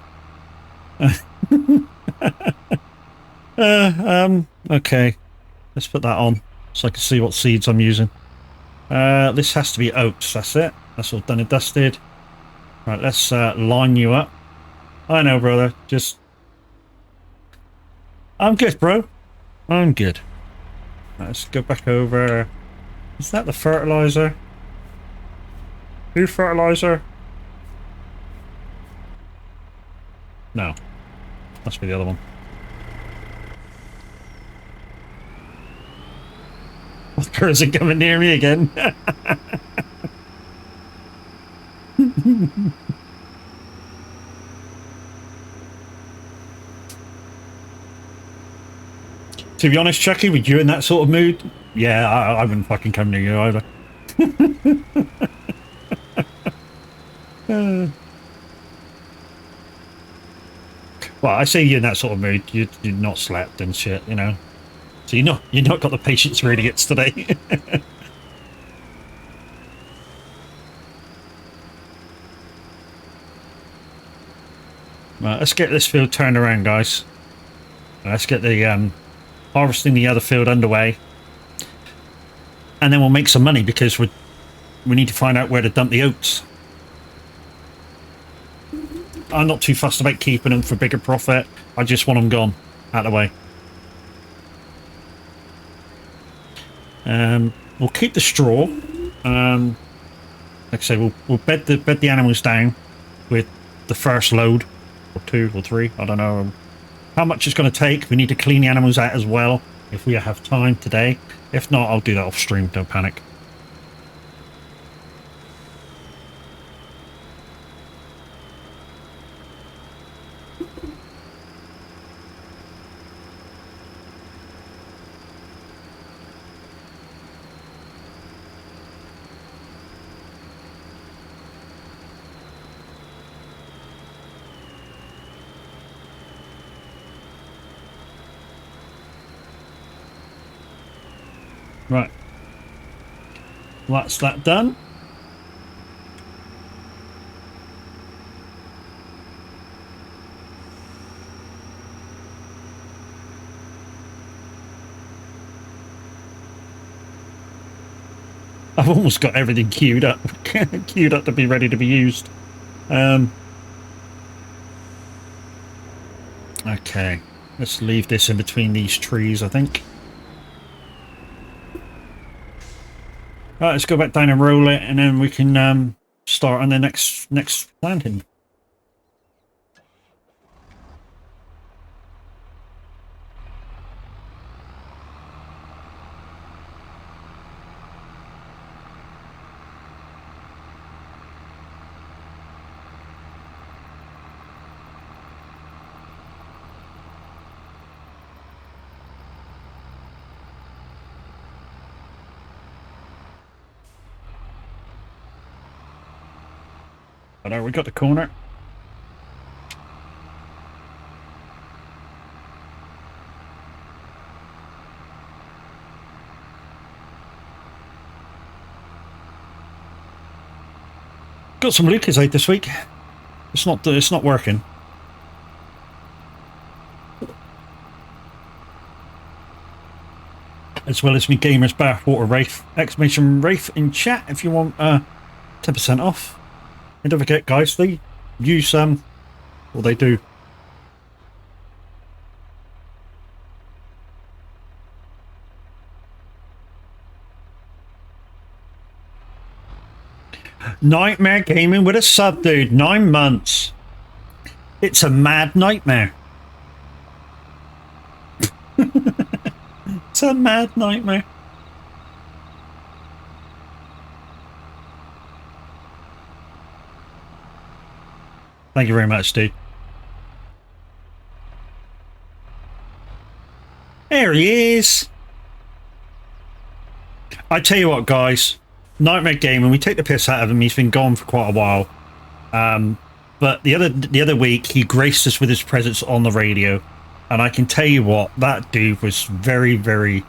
Okay. Let's put that on so I can see what seeds I'm using. This has to be oats, that's it. That's all done and dusted. Right, let's line you up. I know, brother. Just... I'm good, bro. I'm good. Right, let's go back over. Is that the fertilizer? Who fertilizer? No. Must be the other one. The birds are coming near me again. To be honest, Chucky, with you in that sort of mood, yeah, I wouldn't fucking come near you either. Well, I say you're in that sort of mood, you're not slept and shit, you know. So you're not got the patience for idiots today. Right, let's get this field turned around, guys. Let's get the harvesting the other field underway, and then we'll make some money because we need to find out where to dump the oats. I'm not too fussed about keeping them for bigger profit. I just want them gone, out of the way. We'll keep the straw. Like I say, we'll bed the animals down with the first load, or 2 or 3. I don't know how much it's going to take. We need to clean the animals out as well if we have time today. If not, I'll do that off stream. Don't panic. Right, that's that done. I've almost got everything queued up, queued up to be ready to be used. Okay, let's leave this in between these trees, I think. Right, let's go back down and roll it, and then we can start on the next planting. But we got the corner. Got some Lucas out this week. It's not working. As well as me Gamers Bathwater Wraith. Exclamation Wraith in chat if you want 10% off. And don't forget, guys, they use well, they do. Nightmare Gaming with a sub, dude. 9 months. It's a mad nightmare. It's a mad nightmare. Thank you very much, dude. There he is. I tell you what, guys. Nightmare Gaming, we take the piss out of him. He's been gone for quite a while. But the other week, he graced us with his presence on the radio. And I can tell you what, that dude was very, very...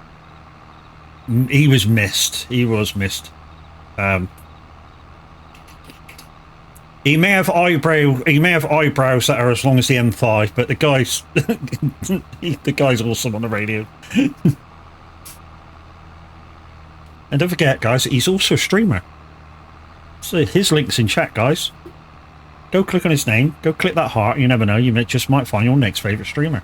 He was missed. He was missed. He may have eyebrows that are as long as the M5, but the guy's the guy's awesome on the radio. And don't forget, guys, he's also a streamer. So his link's in chat, guys. Go click on his name. Go click that heart. You never know. You just might find your next favourite streamer.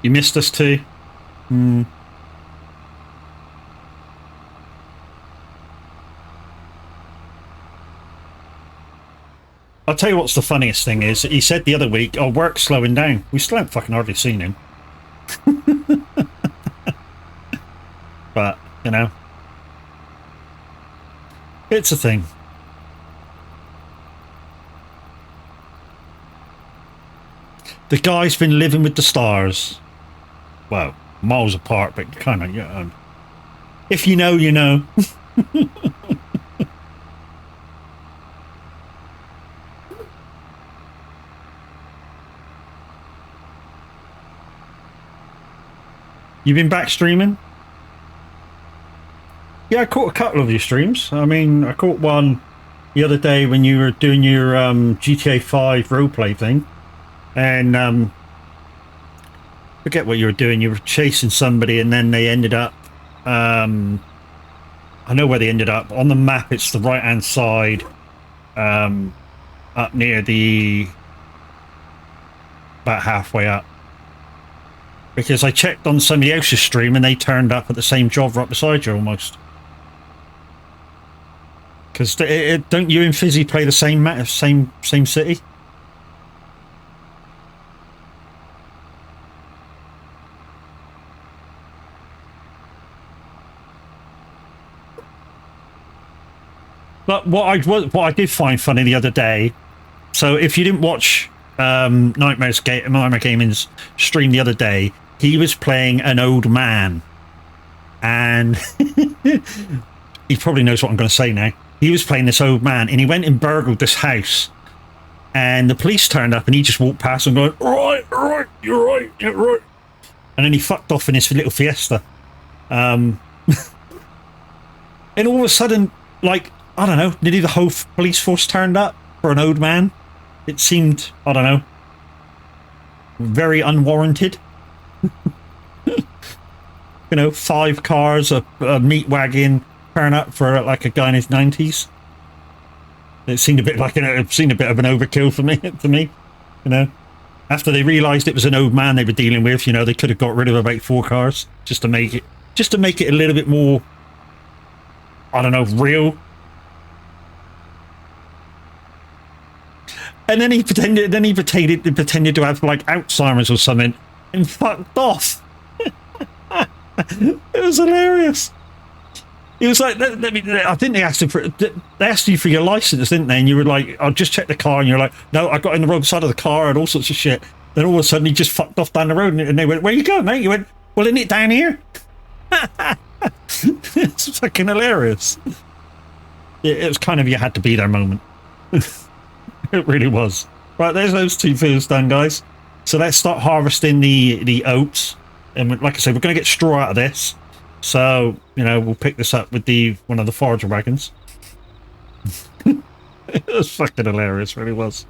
You missed us too? I'll tell you what's the funniest thing is, he said the other week, oh, work's slowing down. We still haven't fucking hardly seen him. But, you know, it's a thing. The guy's been living with the stars. Well, miles apart, but kind of, yeah. If you know, you know. You've been back streaming? Yeah, I caught a couple of your streams. I mean, I caught one the other day when you were doing your GTA 5 roleplay thing. And forget what you were doing. You were chasing somebody and then they ended up... I know where they ended up. On the map, it's the right-hand side. Up near the... about halfway up. Because I checked on somebody else's stream and they turned up at the same job right beside you almost. Because don't you and Fizzy play the same same city? But what I did find funny the other day, so if you didn't watch Nightmare Gaming's stream the other day, he was playing an old man, and he probably knows what I'm going to say now. He was playing this old man, and he went and burgled this house, and the police turned up, and he just walked past and going, right, you're right, and then he fucked off in his little Fiesta, and all of a sudden, like, I don't know, nearly the whole police force turned up for an old man. It seemed, I don't know, very unwarranted. You know, 5 cars, a meat wagon, turn up for like a guy in his 90s. It seemed a bit like it seemed a bit of an overkill for me. To me, you know, after they realised it was an old man they were dealing with, you know, they could have got rid of about 4 cars just to make it a little bit more, I don't know, real. And then he pretended to have like Alzheimer's or something and fucked off. It was hilarious. He was like, I think they asked you for your license, didn't they? And you were like, I'll just check the car, and you're like, no, I got in the wrong side of the car and all sorts of shit. Then all of a sudden he just fucked off down the road, and they went, where you going, mate? You went, well, isn't it down here? It's fucking hilarious. It was kind of you had to be there moment. It really was. Right, there's those 2 fields done, guys. So let's start harvesting the oats. And like I said, we're going to get straw out of this. So, you know, we'll pick this up with one of the forager wagons. It was fucking hilarious, it really was.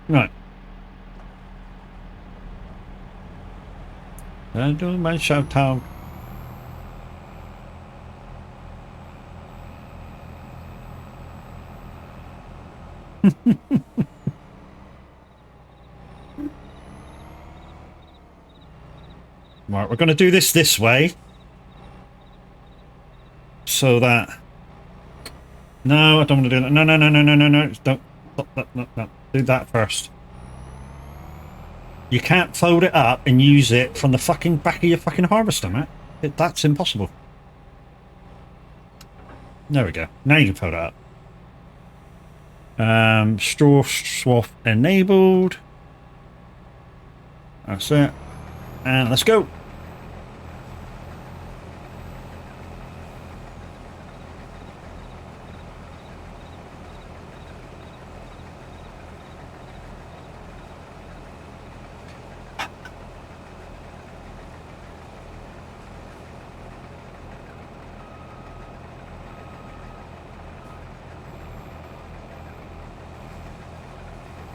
Right. I'm doing my shout out. Right, we're going to do this way. So that... No, I don't want to do that. No. Don't. Stop, no. Do that first. You can't fold it up and use it from the fucking back of your fucking harvester, mate. That's impossible. There we go. Now you can fold it up. Straw swath enabled. That's it. And let's go.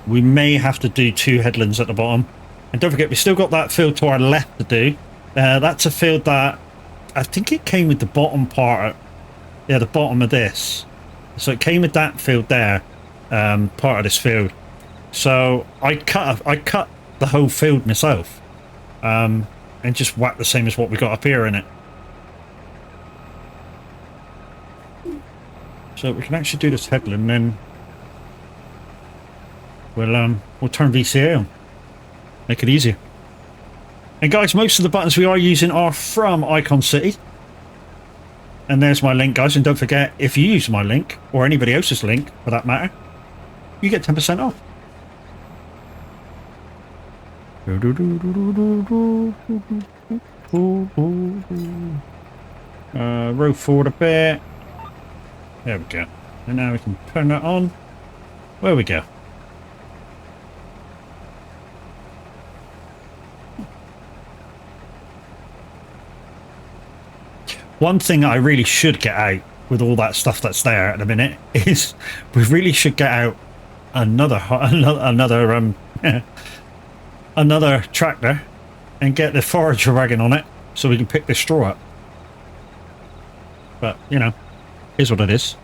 We may have to do 2 headlands at the bottom. And don't forget, we've still got that field to our left to do. That's a field that... I think it came with the bottom part. Yeah, the bottom of this. So it came with that field there. Part of this field. So I cut the whole field myself. And just whacked the same as what we got up here in it. So we can actually do this headland, then... We'll turn VCA on. Make it easier. And guys, most of the buttons we are using are from Icon City. And there's my link, guys. And don't forget, if you use my link, or anybody else's link for that matter, you get 10% off. Row forward a bit. There we go. And now we can turn that on. Where we go. One thing I really should get out with all that stuff that's there at the minute is we really should get out another another tractor and get the forager wagon on it so we can pick the straw up. But you know, here's what it is.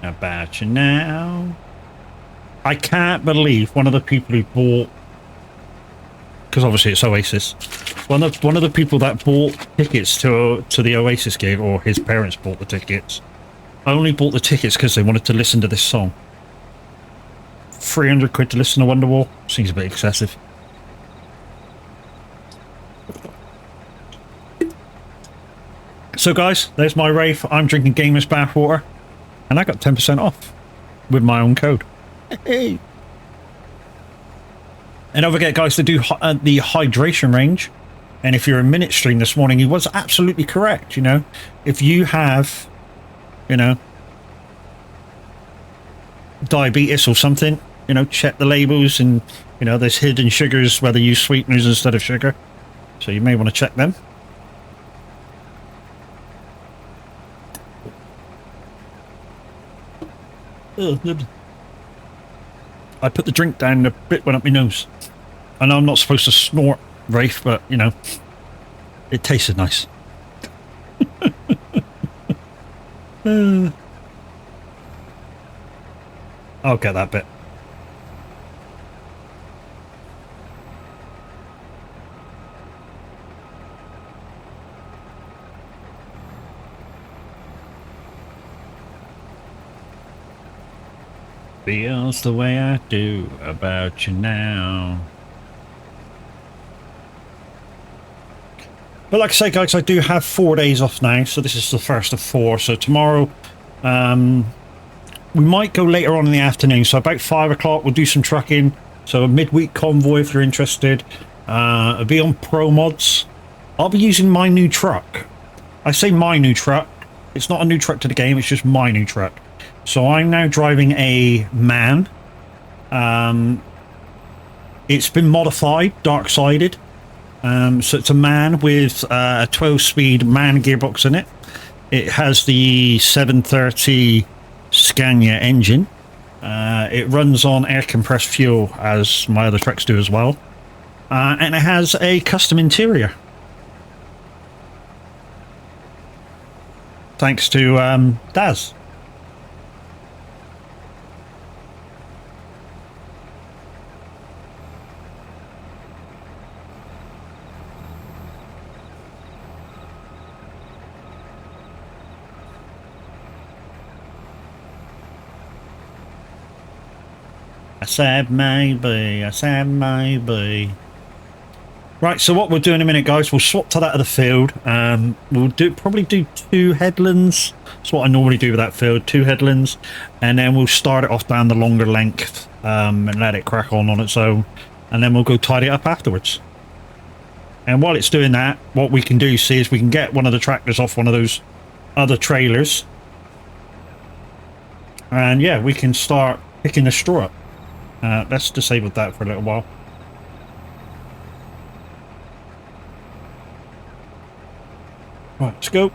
About you now. I can't believe one of the people who bought, because obviously it's Oasis, one of the people that bought tickets to the Oasis gig, or his parents bought the tickets, only bought the tickets because they wanted to listen to this song. 300 quid to listen to Wonderwall seems a bit excessive. So guys, there's my wraith. I'm drinking Gamers Bathwater, and I got 10% off with my own code. Hey. And don't forget, guys, to do the hydration range. And if you're a minute stream this morning, he was absolutely correct. You know, if you have, you know, diabetes or something, you know, check the labels, and you know, there's hidden sugars where they use sweeteners instead of sugar, so you may want to check them. I put the drink down, a bit went up my nose. I know I'm not supposed to snort, Wraith, but you know, it tasted nice. I'll get that bit. Feels the way I do about you now. But like I say, guys, I do have 4 days off now, so this is the first of 4. So tomorrow, we might go later on in the afternoon. So about 5 o'clock, we'll do some trucking. So a midweek convoy if you're interested. It'll be on Pro Mods. I'll be using my new truck. I say my new truck. It's not a new truck to the game, it's just my new truck. So I'm now driving a MAN. It's been modified, dark-sided. So it's a MAN with a 12-speed MAN gearbox in it. It has the 730 Scania engine. It runs on air-compressed fuel, as my other trucks do as well. And it has a custom interior. Thanks to Daz. I said maybe, I said maybe. Right, so what we'll do in a minute, guys, we'll swap to that of the field. We'll probably do 2 headlands. That's what I normally do with that field, 2 headlands. And then we'll start it off down the longer length and let it crack on its own. And then we'll go tidy it up afterwards. And while it's doing that, what we can do, see, is we can get one of the tractors off one of those other trailers. And yeah, we can start picking the straw up. Let's disable that for a little while. Right, let's go.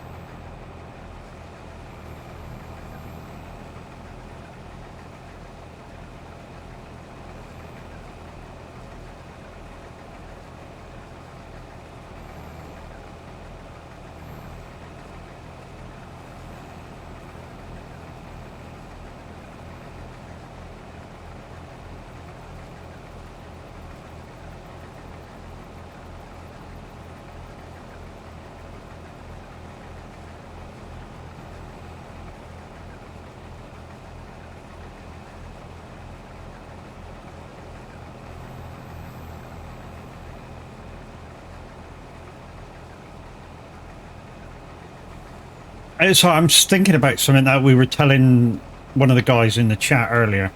So I'm just thinking about something that we were telling one of the guys in the chat earlier,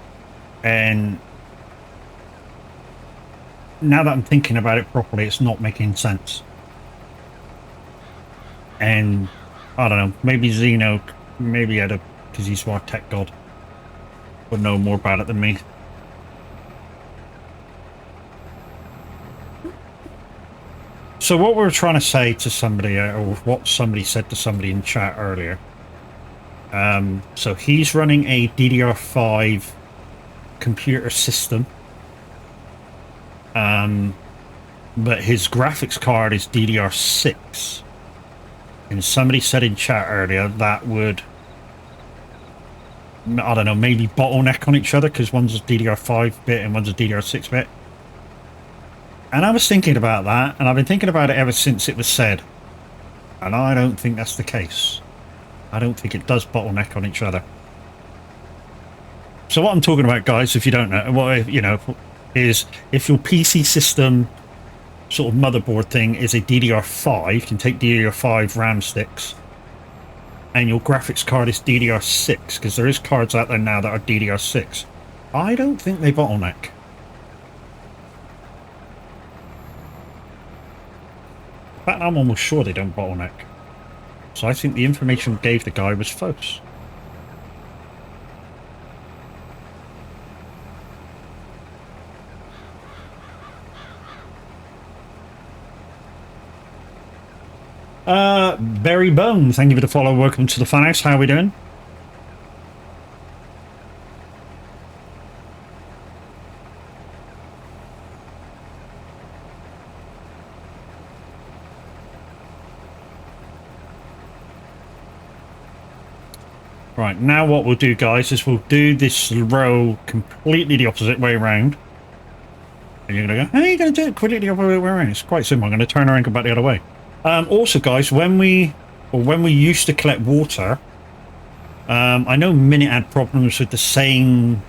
and now that I'm thinking about it properly, it's not making sense. And I don't know, maybe Zeno, maybe had a, because he's our tech god, would know more about it than me. So what we were trying to say to somebody, or what somebody said to somebody in chat earlier, so he's running a DDR5 computer system, but his graphics card is DDR6, and somebody said in chat earlier that would, I don't know, maybe bottleneck on each other because one's a DDR5 bit and one's a DDR6 bit. And I was thinking about that, and I've been thinking about it ever since it was said, and I don't think that's the case. I don't think it does bottleneck on each other. So what I'm talking about, guys, if you don't know, what you know, is if your PC system sort of motherboard thing is a DDR5, can take DDR5 RAM sticks, and your graphics card is DDR6, because there is cards out there now that are DDR6. I don't think they bottleneck. In fact, I'm almost sure they don't bottleneck. So I think the information we gave the guy was false. Barry Bone, thank you for the follow. Welcome to the Funhouse. How are we doing? Right, now what we'll do, guys, is we'll do this row completely the opposite way around. And you're going to go, how are you going to do it completely the opposite way around? It's quite simple. I'm going to turn around and go back the other way. Also, guys, when we used to collect water, I know Minute had problems with the same...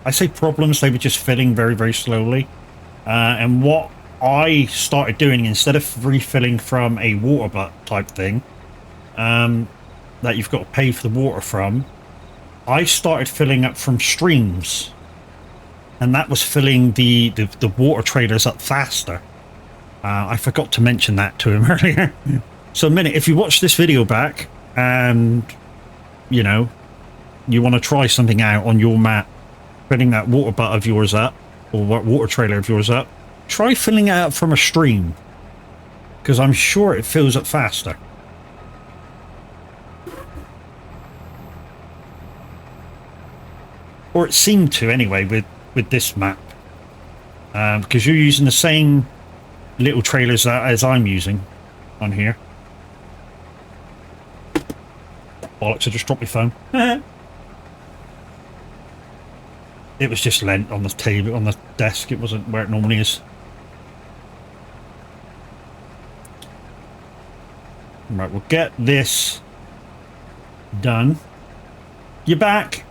I say problems, they were just filling very, very slowly. And what I started doing, instead of refilling from a water butt type thing, that you've got to pay for the water from, I started filling up from streams, and that was filling the water trailers up faster. I forgot to mention that to him earlier. So Minute, if you watch this video back and you know you want to try something out on your map, filling that water butt of yours up, or water trailer of yours up, try filling it up from a stream, because I'm sure it fills up faster. Or it seemed to, anyway, with this map. Because you're using the same little trailers as I'm using on here. Bollocks, I just dropped my phone. It was just lent on the table, on the desk. It wasn't where it normally is. Right, we'll get this done. You're back.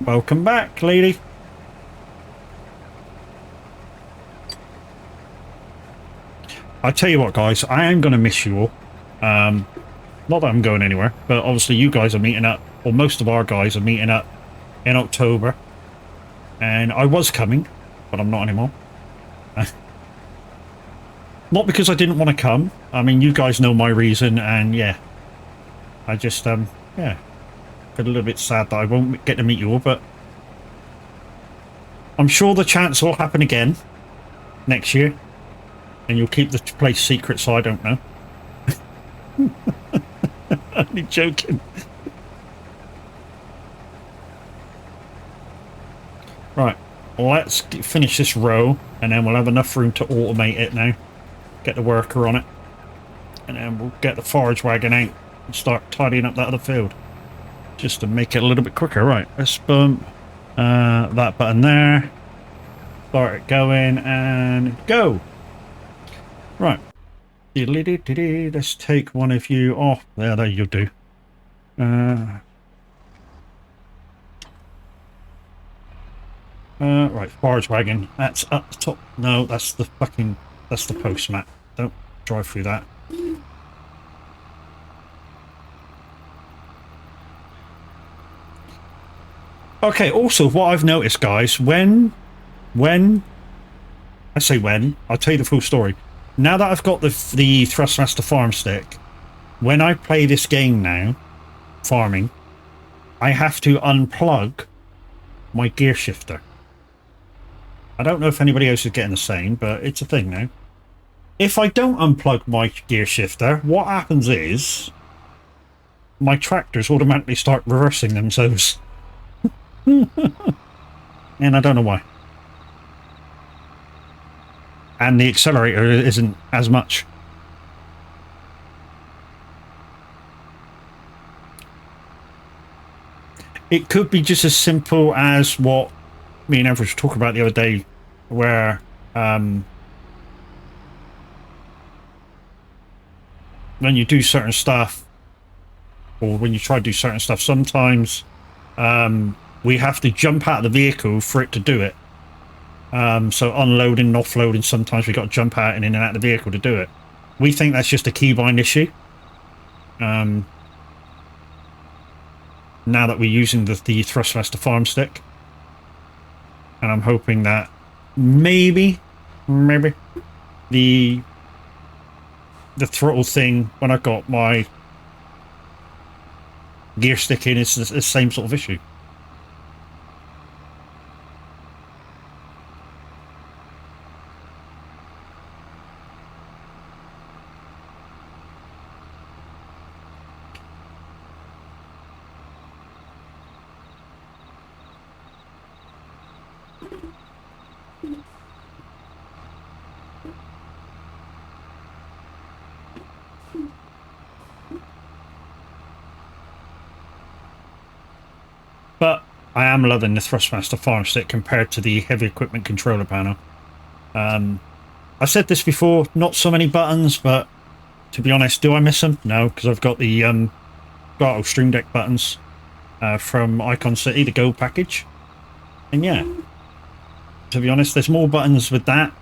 Welcome back, lady. I tell you what, guys, I am going to miss you all. Not that I'm going anywhere, but obviously you guys are meeting up, or most of our guys are meeting up in October. And I was coming, but I'm not anymore. Not because I didn't want to come. I mean, you guys know my reason, and yeah. I just, yeah. Feel a little bit sad that I won't get to meet you all, but I'm sure the chance will happen again next year. And you'll keep the place secret, so I don't know. Only joking. Right, let's finish this row, and then we'll have enough room to automate it now. Get the worker on it. And then we'll get the forage wagon out and start tidying up that other field. Just to make it a little bit quicker. Right, let's bump that button there. Start it going, and go! Right. Let's take one of you off. There you'll do. Right, forage wagon. That's up the top. No, that's the fucking... That's the post, Matt. Don't drive through that. Okay, also, what I've noticed, guys, when I say when. I'll tell you the full story. Now that I've got the Thrustmaster farm stick, when I play this game now, farming, I have to unplug my gear shifter. I don't know if anybody else is getting the same, but it's a thing now. If I don't unplug my gear shifter, what happens is my tractors automatically start reversing themselves. And I don't know why. And the accelerator isn't as much. It could be just as simple as what me and Everett were talking about the other day, where when you do certain stuff, or when you try to do certain stuff, sometimes we have to jump out of the vehicle for it to do it. So unloading and offloading, sometimes we got to jump out and in and out of the vehicle to do it. We think that's just a keybind issue. Now that we're using the Thrustmaster farm stick, and I'm hoping that maybe the throttle thing when I got my gear stick in is the same sort of issue. But I am loving the Thrustmaster farm stick compared to the heavy equipment controller panel. I said this before, not so many buttons, but to be honest, do I miss them? No, because I've got the Gartle Stream Deck buttons from Icon City, the Go package. And yeah, to be honest, there's more buttons with that.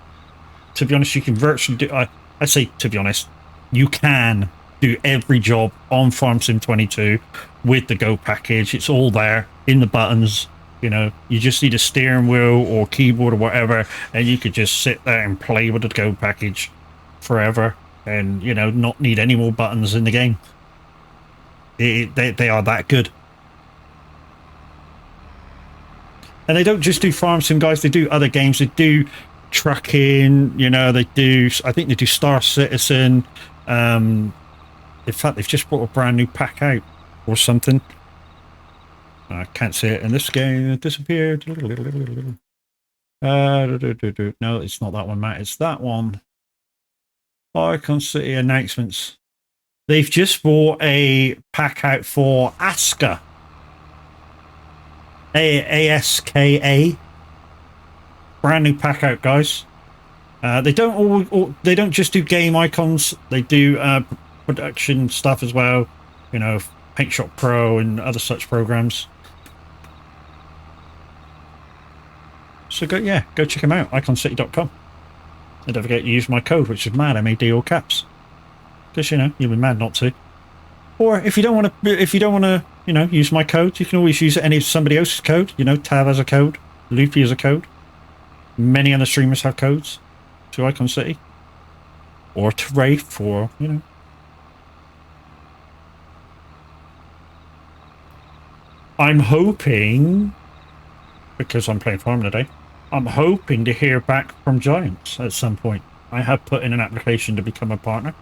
To be honest, you can virtually do... I say, to be honest, you can do every job on Farm Sim 22 with the Go package. It's all there in the buttons. You know, you just need a steering wheel or keyboard or whatever, and you could just sit there and play with the Go package forever, and you know, not need any more buttons in the game. They are that good. And they don't just do Farm Sim, guys. They do other games. They do trucking. You know, they do. I think they do Star Citizen. In fact, they've just brought a brand new pack out or something. I can't see it in this game. It disappeared. No, it's not that one, Matt. It's that one. Icon City announcements. They've just brought a pack out for ASCA. ASKA. Brand new pack out, guys. They don't just do game icons. They do production stuff as well. You know, Paint Shop Pro and other such programs. So go check them out. IconCity.com. And don't forget to use my code, which is MAD, M-A-D, all caps. Because you know you'll be mad not to. Or if you don't want to, you know, use my code, you can always use any somebody else's code. You know, Tav has a code, Loopy has a code. Many other streamers have codes to Icon City or to wraith, or you know. I'm hoping, because I'm playing Farm today, I'm hoping to hear back from Giants at some point. I have put in an application to become a partner.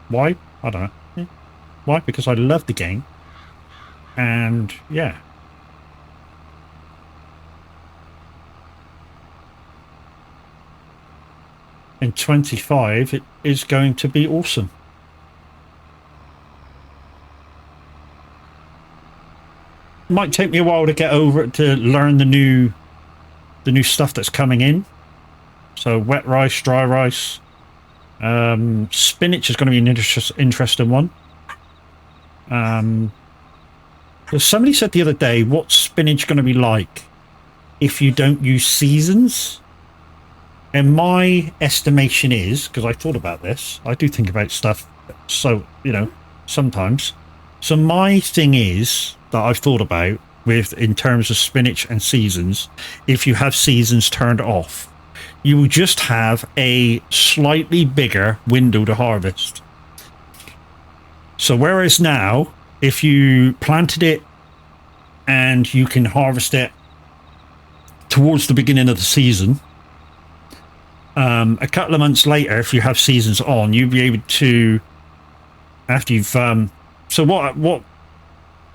Why? I don't know. Yeah. Why? Because I love the game. And, yeah. In 25, it is going to be awesome. It might take me a while to get over it, to learn the new stuff that's coming in. So wet rice, dry rice, spinach is going to be an interesting one. Somebody said the other day, what's spinach going to be like if you don't use seasons? And my estimation is, because I thought about this, I do think about stuff, so you know, sometimes. So my thing is that I've thought about with in terms of spinach and seasons, if you have seasons turned off, you will just have a slightly bigger window to harvest. So whereas now, if you planted it and you can harvest it towards the beginning of the season, a couple of months later, if you have seasons on, you'll be able to, after you've so what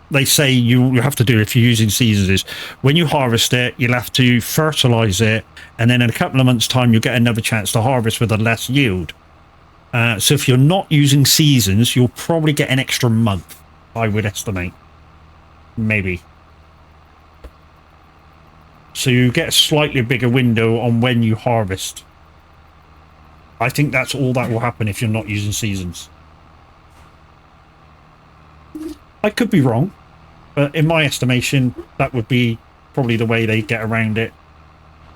they say you have to do if you're using seasons is when you harvest it, you'll have to fertilize it, and then in a couple of months time you'll get another chance to harvest with a less yield. So if you're not using seasons, you'll probably get an extra month, I would estimate. Maybe. So you get a slightly bigger window on when you harvest. I think that's all that will happen if you're not using seasons. I could be wrong, but in my estimation, that would be probably the way they get around it.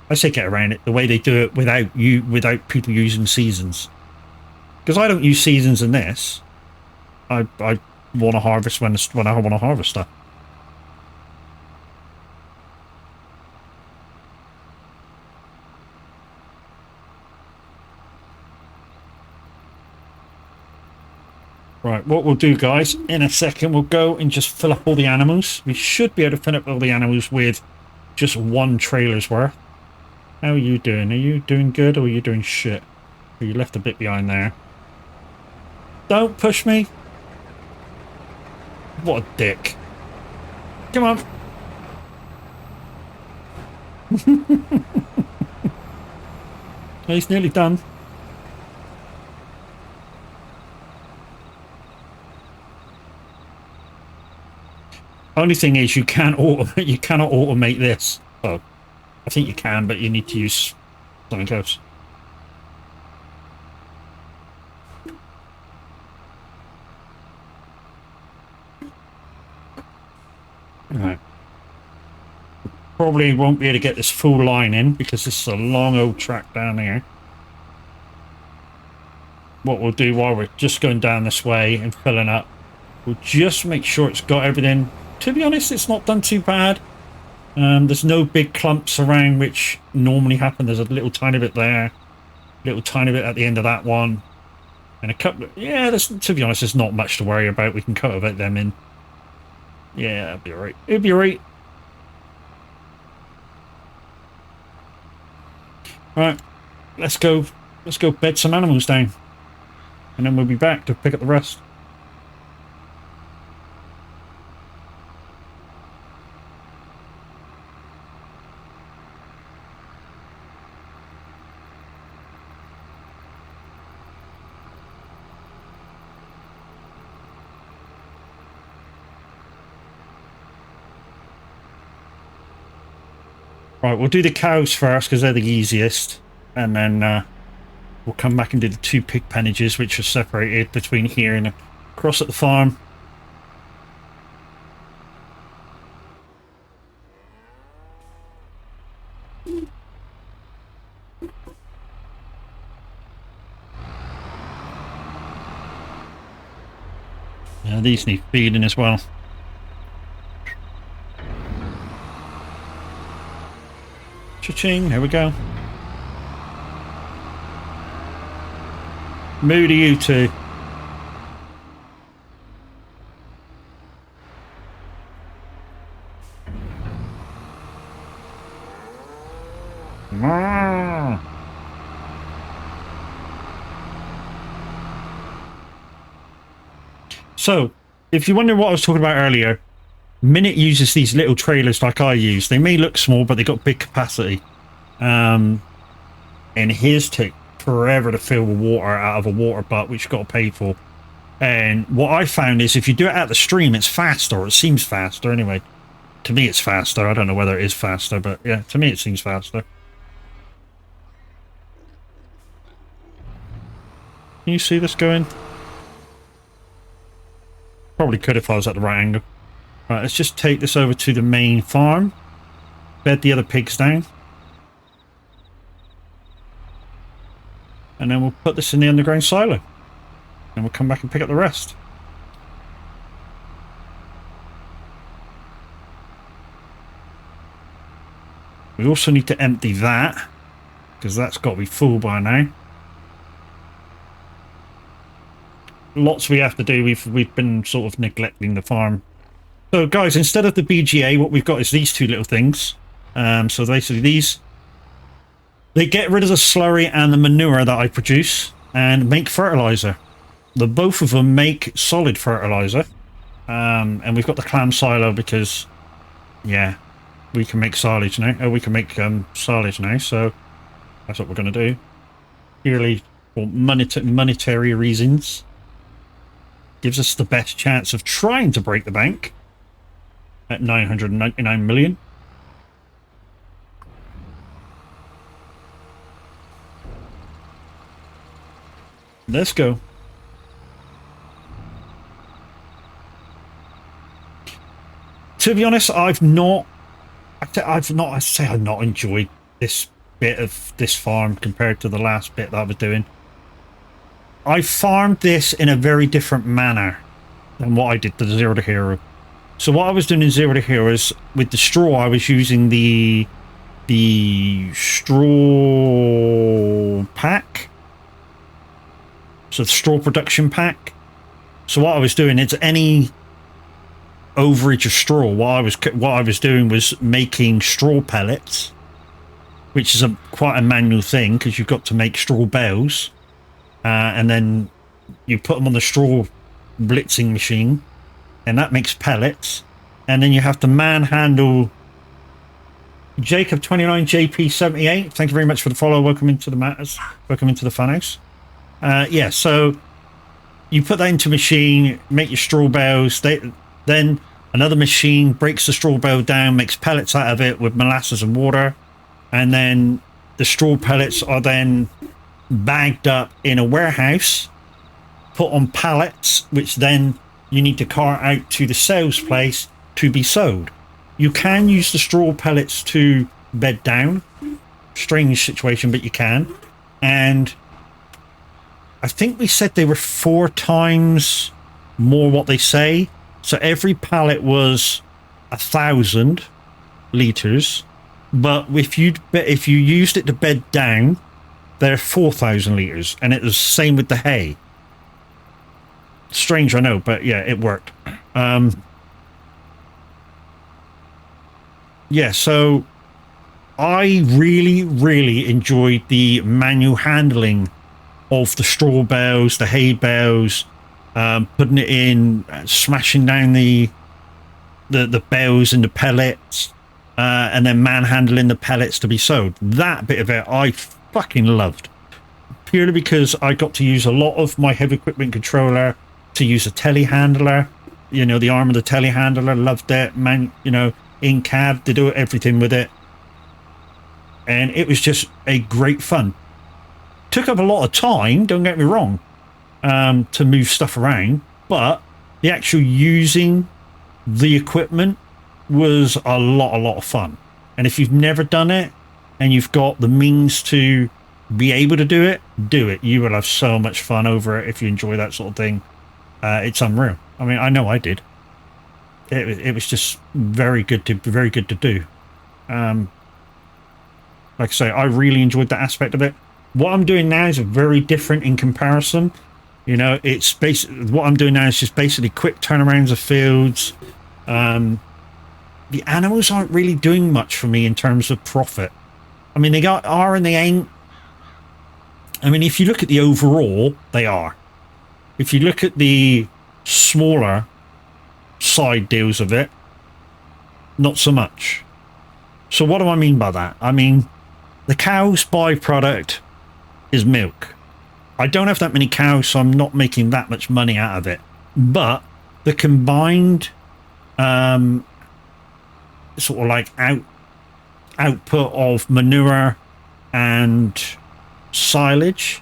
I say get around it, the way they do it without people using seasons. Because I don't use seasons in this. I want to harvest when I want to harvest stuff. Right, what we'll do, guys, in a second, we'll go and just fill up all the animals. We should be able to fill up all the animals with just one trailer's worth. How are you doing? Are you doing good or are you doing shit? You left a bit behind there. Don't push me. What a dick. Come on. He's nearly done. Only thing is you cannot automate this. Oh, I think you can, but you need to use something else. Right. Probably won't be able to get this full line in because this is a long old track down here. What we'll do while we're just going down this way and filling up, we'll just make sure it's got everything. To be honest, it's not done too bad. There's no big clumps around which normally happen. There's a little tiny bit there, little tiny bit at the end of that one, and a couple. Yeah, to be honest, there's not much to worry about. We can cultivate them in. Yeah, it'll be alright. It'll be alright. Right, let's go. Let's go bed some animals down, and then we'll be back to pick up the rest. Right, we'll do the cows first because they're the easiest, and then we'll come back and do the two pig pennages which are separated between here and across at the farm. Yeah, these need feeding as well. Cha-ching, there we go. Moo to you two. So, if you wonder what I was talking about earlier, Minute uses these little trailers like I use. They may look small, but they got big capacity. And his take forever to fill the water out of a water butt, which you got to pay for. And what I found is if you do it at the stream, it's faster, or it seems faster anyway. To me, it's faster. I don't know whether it is faster, but yeah, to me, it seems faster. Can you see this going? Probably could if I was at the right angle. Right, let's just take this over to the main farm. Bed the other pigs down. And then we'll put this in the underground silo. And we'll come back and pick up the rest. We also need to empty that. because that's got to be full by now. Lots we have to do. We've been sort of neglecting the farm. So guys, instead of the BGA, what we've got is these two little things. So basically these, they get rid of the slurry and the manure that I produce and make fertilizer. The both of them make solid fertilizer. And we've got the clam silo because, yeah, we can make silage now. We can make silage now. So that's what we're going to do. Purely for monetary reasons. Gives us the best chance of trying to break the bank at 999 million. Let's go. To be honest, I've not enjoyed this bit of this farm compared to the last bit that I was doing. I farmed this in a very different manner than what I did to Zero to Hero. So what I was doing in Zero to Hero is with the straw, I was using the straw pack. So the straw production pack. So what I was doing is any overage of straw. What I was doing was making straw pellets, which is quite a manual thing because you've got to make straw bales, and then you put them on the straw blitzing machine, and that makes pellets, and then you have to manhandle. Jacob 29 JP 78. Thank you very much for the follow. Welcome into the matters. Welcome into the funhouse. Yeah, so you put that into a machine, make your straw bales. Then another machine breaks the straw bale down, makes pellets out of it with molasses and water, and then the straw pellets are then bagged up in a warehouse, put on pallets, which then you need to cart out to the sales place to be sold. You can use the straw pellets to bed down. Strange situation, but you can. And I think we said they were 4 times more what they say. So every pallet was 1,000 liters, but if you used it to bed down, they're 4,000 liters, and it was the same with the hay. Strange, I know, but yeah, it worked. Yeah, so I really enjoyed the manual handling of the straw bales, the hay bales, putting it in, smashing down the bales and the pellets, and then manhandling the pellets to be sold. That bit of it I fucking loved, purely because I got to use a lot of my heavy equipment controller to use a telehandler. You know, the arm of the telehandler, loved it. Man, you know, in cab to do everything with it, and it was just a great fun. Took up a lot of time, don't get me wrong, to move stuff around, but the actual using the equipment was a lot of fun. And if you've never done it and you've got the means to be able to do it, you will have so much fun over it if you enjoy that sort of thing. It's unreal. I mean, I know I did. It was just very good to do. Like I say, I really enjoyed that aspect of it. What I'm doing now is very different in comparison. You know, it's basically what I'm doing now is just basically quick turnarounds of fields. The animals aren't really doing much for me in terms of profit. I mean, they are and they ain't. I mean, if you look at the overall, they are. If you look at the smaller side deals of it, not so much. So what do I mean by that? I mean, the cow's byproduct is milk. I don't have that many cows, so I'm not making that much money out of it. But the combined sort of like output of manure and silage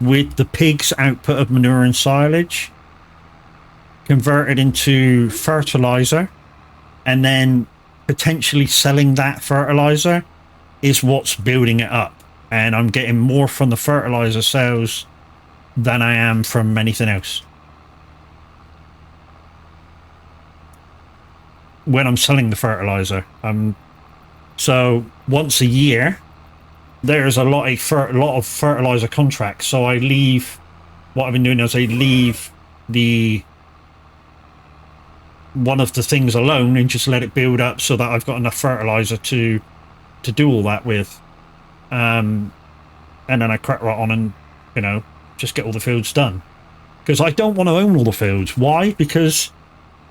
with the pig's output of manure and silage converted into fertilizer, and then potentially selling that fertilizer is what's building it up. And I'm getting more from the fertilizer sales than I am from anything else. When I'm selling the fertilizer. So once a year, there's a lot of fertilizer contracts. So I leave, what I've been doing is I leave one of the things alone and just let it build up so that I've got enough fertilizer to do all that with. And then I crack right on and, you know, just get all the fields done. Because I don't want to own all the fields. Why? Because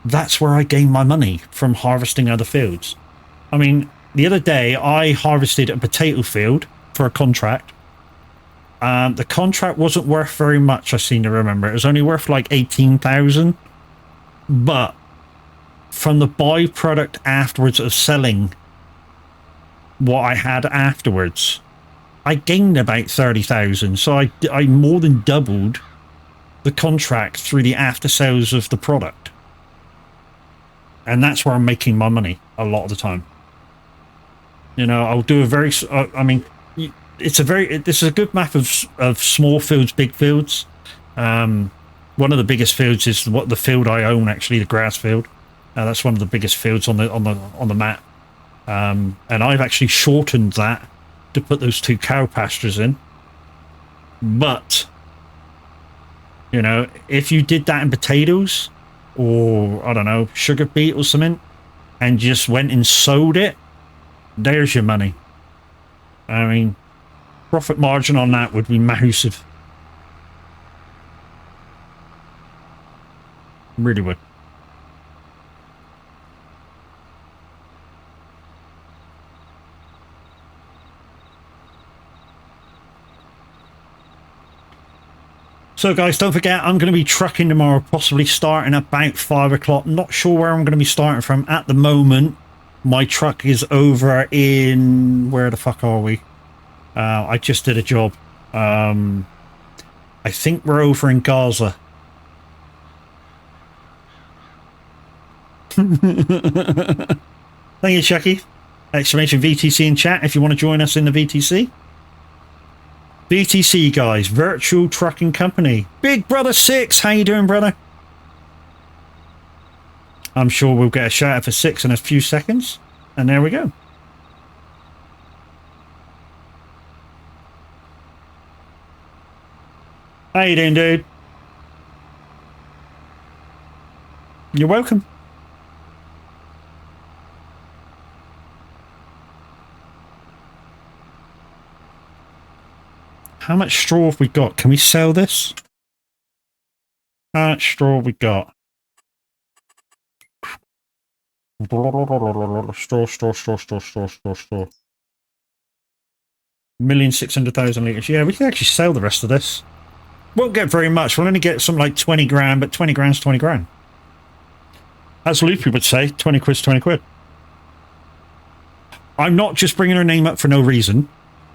that's where I gain my money, from harvesting other fields. I mean, the other day I harvested a potato field for a contract. The contract wasn't worth very much, I seem to remember. It was only worth like 18,000. But from the byproduct afterwards of selling what I had afterwards, I gained about 30,000. So I more than doubled the contract through the after sales of the product. And that's where I'm making my money a lot of the time. You know, I'll do a very, I mean, this is a good map of small fields, big fields. One of the biggest fields is the field I own, actually, the grass field. That's one of the biggest fields on the map. And I've actually shortened that to put those 2 cow pastures in. But, you know, if you did that in potatoes, or I don't know, sugar beet or something, and just went and sold it, there's your money. I mean, profit margin on that would be massive. Really would. So guys, don't forget, I'm going to be trucking tomorrow, possibly starting about 5 o'clock. Not sure where I'm going to be starting from at the moment. My truck is over in... where the fuck are we? I just did a job. I think we're over in Gaza. Thank you, Chucky. Exclamation VTC in chat if you want to join us in the VTC. VTC, guys, virtual trucking company. Big Brother 6, how you doing, brother? I'm sure we'll get a shout out for 6 in a few seconds. And there we go. How you doing, dude? You're welcome. How much straw have we got? Can we sell this? How much straw have we got? Straw. 1,600,000 litres. Yeah, we can actually sell the rest of this. Won't get very much. We'll only get something like 20 grand, but 20 grand's 20 grand. As Loopy would say, 20 quid's 20 quid. I'm not just bringing her name up for no reason.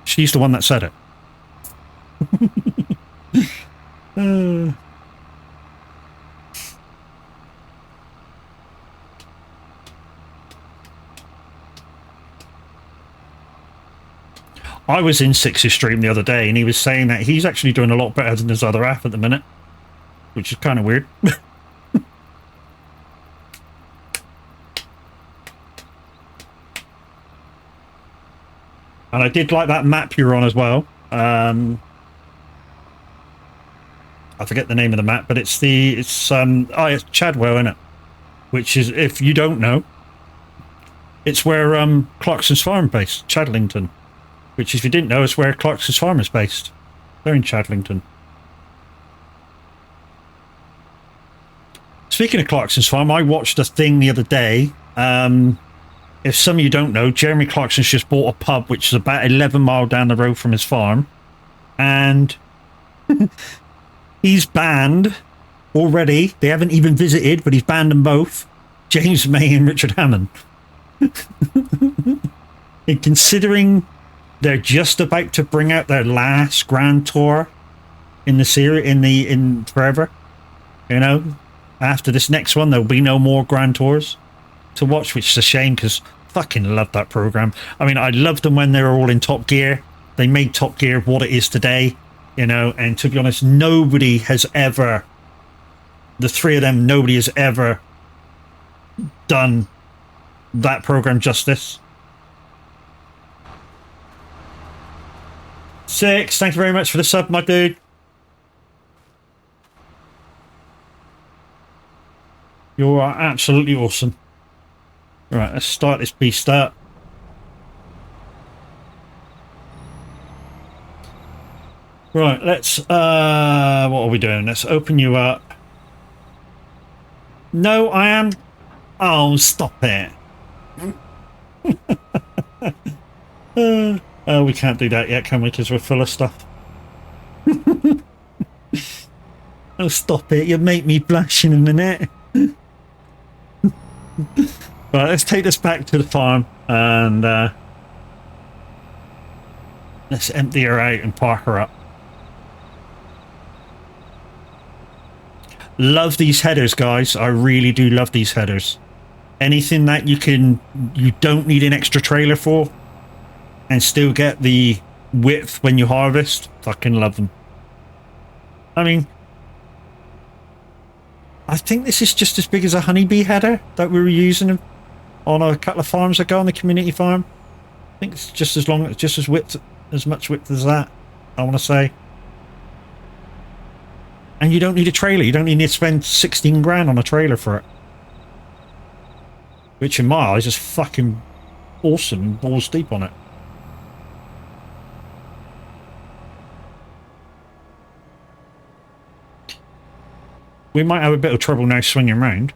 She's the one that said it. I was in Six's stream the other day and he was saying that he's actually doing a lot better than his other half at the minute, which is kind of weird. And I did like that map you're on as well. I forget the name of the map, but it's Chadwell, isn't it? Which is, if you don't know, it's where Clarkson's farm is based, Chadlington. Which, if you didn't know, is where Clarkson's farm is based. They're in Chadlington. Speaking of Clarkson's farm, I watched a thing the other day. If some of you don't know, Jeremy Clarkson's just bought a pub which is about 11 miles down the road from his farm. And he's banned already. They haven't even visited, but he's banned them both. James May and Richard Hammond. And considering they're just about to bring out their last Grand Tour in the series, in forever, you know, after this next one, there'll be no more Grand Tours to watch, which is a shame because fucking love that program. I mean, I loved them when they were all in Top Gear. They made Top Gear what it is today, you know, and to be honest, nobody has ever, the three of them, nobody has ever done that program justice. Six, thank you very much for the sub, my dude. You are absolutely awesome. Right, let's start this beast up. Right, let's, what are we doing? Let's open you up. No, I am... Oh, stop it. Oh, we can't do that yet, can we? Because we're full of stuff. Oh, stop it. You make me blush in a minute. Right, let's take this back to the farm and let's empty her out and park her up. Love these headers, guys. I really do love these headers. Anything that you don't need an extra trailer for and still get the width when you harvest, fucking love them. I mean, I think this is just as big as a honeybee header that we were using on a couple of farms ago on the community farm. I think it's just as long, just as much width as that, I want to say. And you don't need a trailer. You don't need to spend 16 grand on a trailer for it. Which in my eyes is fucking awesome and balls deep on it. We might have a bit of trouble now swinging around.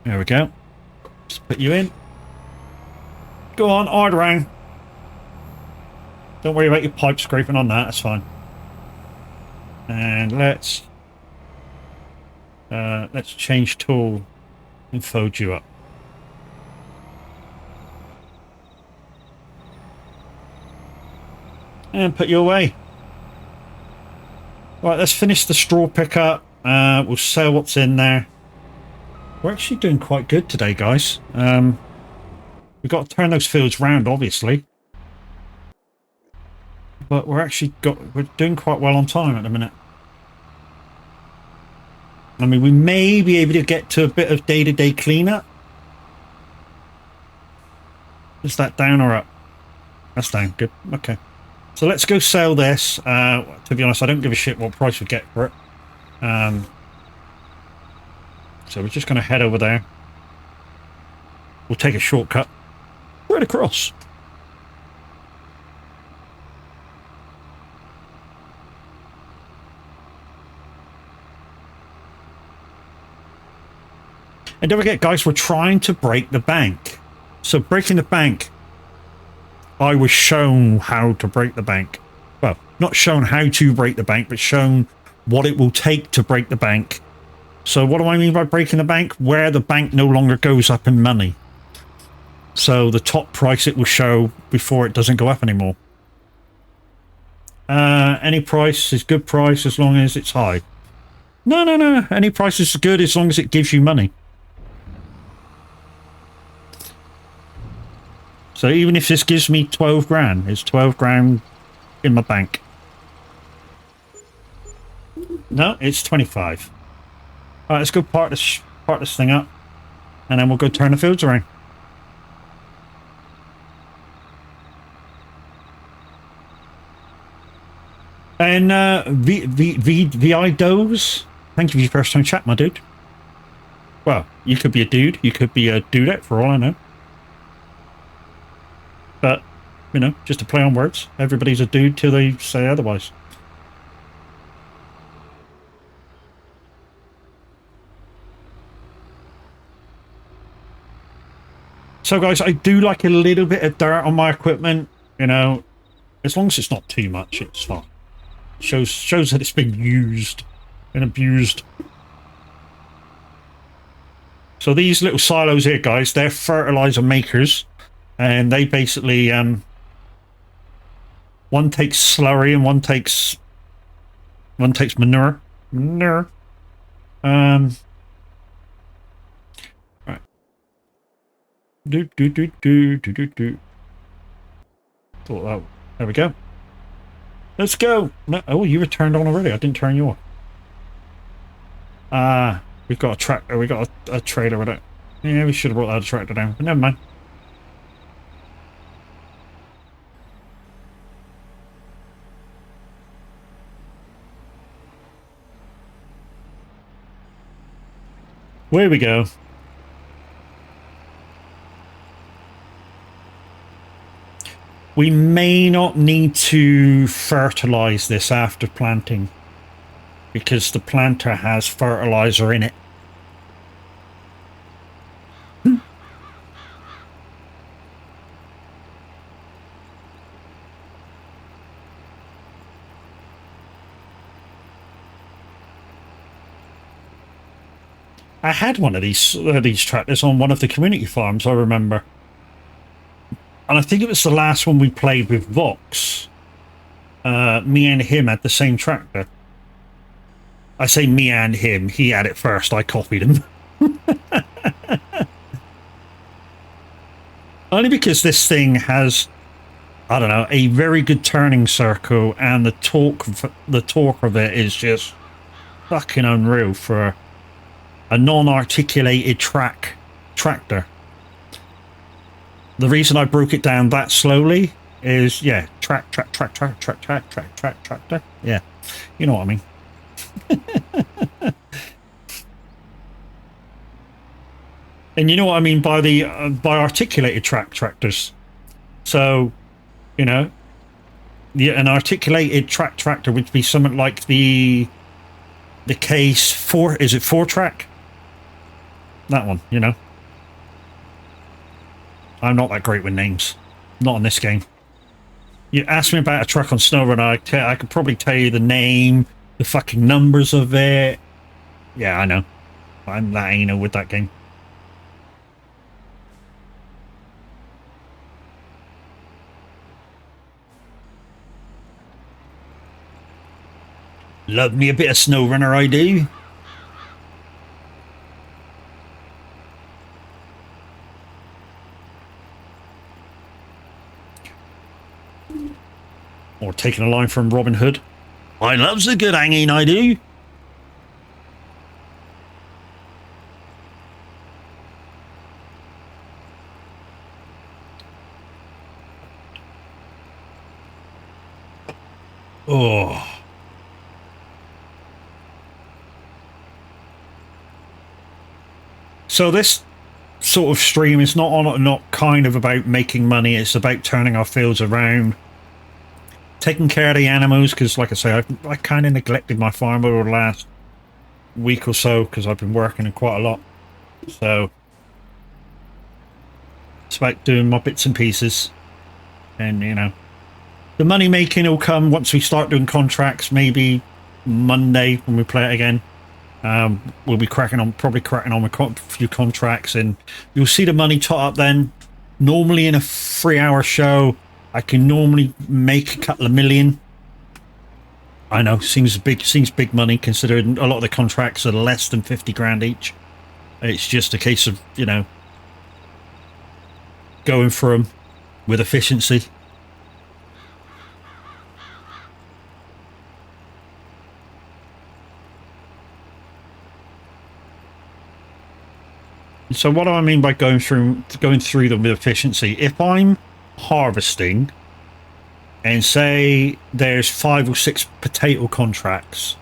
There we go. Just put you in. Go on, hard around. Don't worry about your pipe scraping on that, that's fine. And let's change tool and fold you up. And put you away. Right, let's finish the straw pickup. We'll sell what's in there. We're actually doing quite good today, guys. We've got to turn those fields round, obviously. But we're doing quite well on time at the minute. I mean, we may be able to get to a bit of day-to-day cleanup. Is that down or up? That's down. Good. Okay. So let's go sell this. To be honest, I don't give a shit what price we get for it. So we're just going to head over there. We'll take a shortcut right across. And don't forget, guys, we're trying to break the bank. So breaking the bank, I was shown how to break the bank. Well, not shown how to break the bank, but shown what it will take to break the bank. So what do I mean by breaking the bank? Where the bank no longer goes up in money. So the top price it will show before it doesn't go up anymore. Any price is good price as long as it's high. No. Any price is good as long as it gives you money. So even if this gives me 12 grand, it's 12 grand in my bank. No, it's 25. All right, let's go part this thing up, and then we'll go turn the fields around. And VI Doze, thank you for your first time chat, my dude. Well, you could be a dude, you could be a dudette for all I know. But, you know, just a play on words. Everybody's a dude till they say otherwise. So, guys, I do like a little bit of dirt on my equipment. You know, as long as it's not too much, it's fine. Shows that it's been used and abused. So these little silos here, guys, they're fertilizer makers. And they basically, one takes slurry and one takes manure. Right. Do. Thought that. There we go. Let's go. No, oh, you were turned on already. I didn't turn you off. We've got a tractor. We got a trailer with it. Yeah, we should have brought that tractor down. But never mind. Where we go. We may not need to fertilize this after planting because the planter has fertilizer in it. I had one of these tractors on one of the community farms, I remember. And I think it was the last one we played with Vox. Me and him had the same tractor. I say me and him. He had it first. I copied him. Only because this thing has, I don't know, a very good turning circle, and the torque of it is just fucking unreal for a non-articulated tractor. The reason I broke it down that slowly is, yeah, tractor. Yeah, you know what I mean. And you know what I mean by the by articulated tractors. So, you know, an articulated tractor would be something like the case 4. Is it 4-track? That one, you know. I'm not that great with names. Not in this game. You ask me about a truck on SnowRunner, I could probably tell you the name, the fucking numbers of it. Yeah, I know. I'm that anal with that game. Love me a bit of SnowRunner, I do. Or taking a line from Robin Hood. I loves a good hanging, I do. Oh. So this sort of stream is not kind of about making money. It's about turning our fields around, taking care of the animals, because like I say, I kind of neglected my farm over the last week or so because I've been working quite a lot. So it's about doing my bits and pieces, and you know, the money making will come once we start doing contracts. Maybe Monday when we play it again. We'll be probably cracking on with a few contracts, and you'll see the money tot up then. Normally in a 3-hour show, I can normally make a couple of million. I know, seems big money considering a lot of the contracts are less than 50 grand each. It's just a case of, you know, going for them with efficiency. So what do I mean by going through them with efficiency? If I'm harvesting and say there's 5 or 6 potato contracts,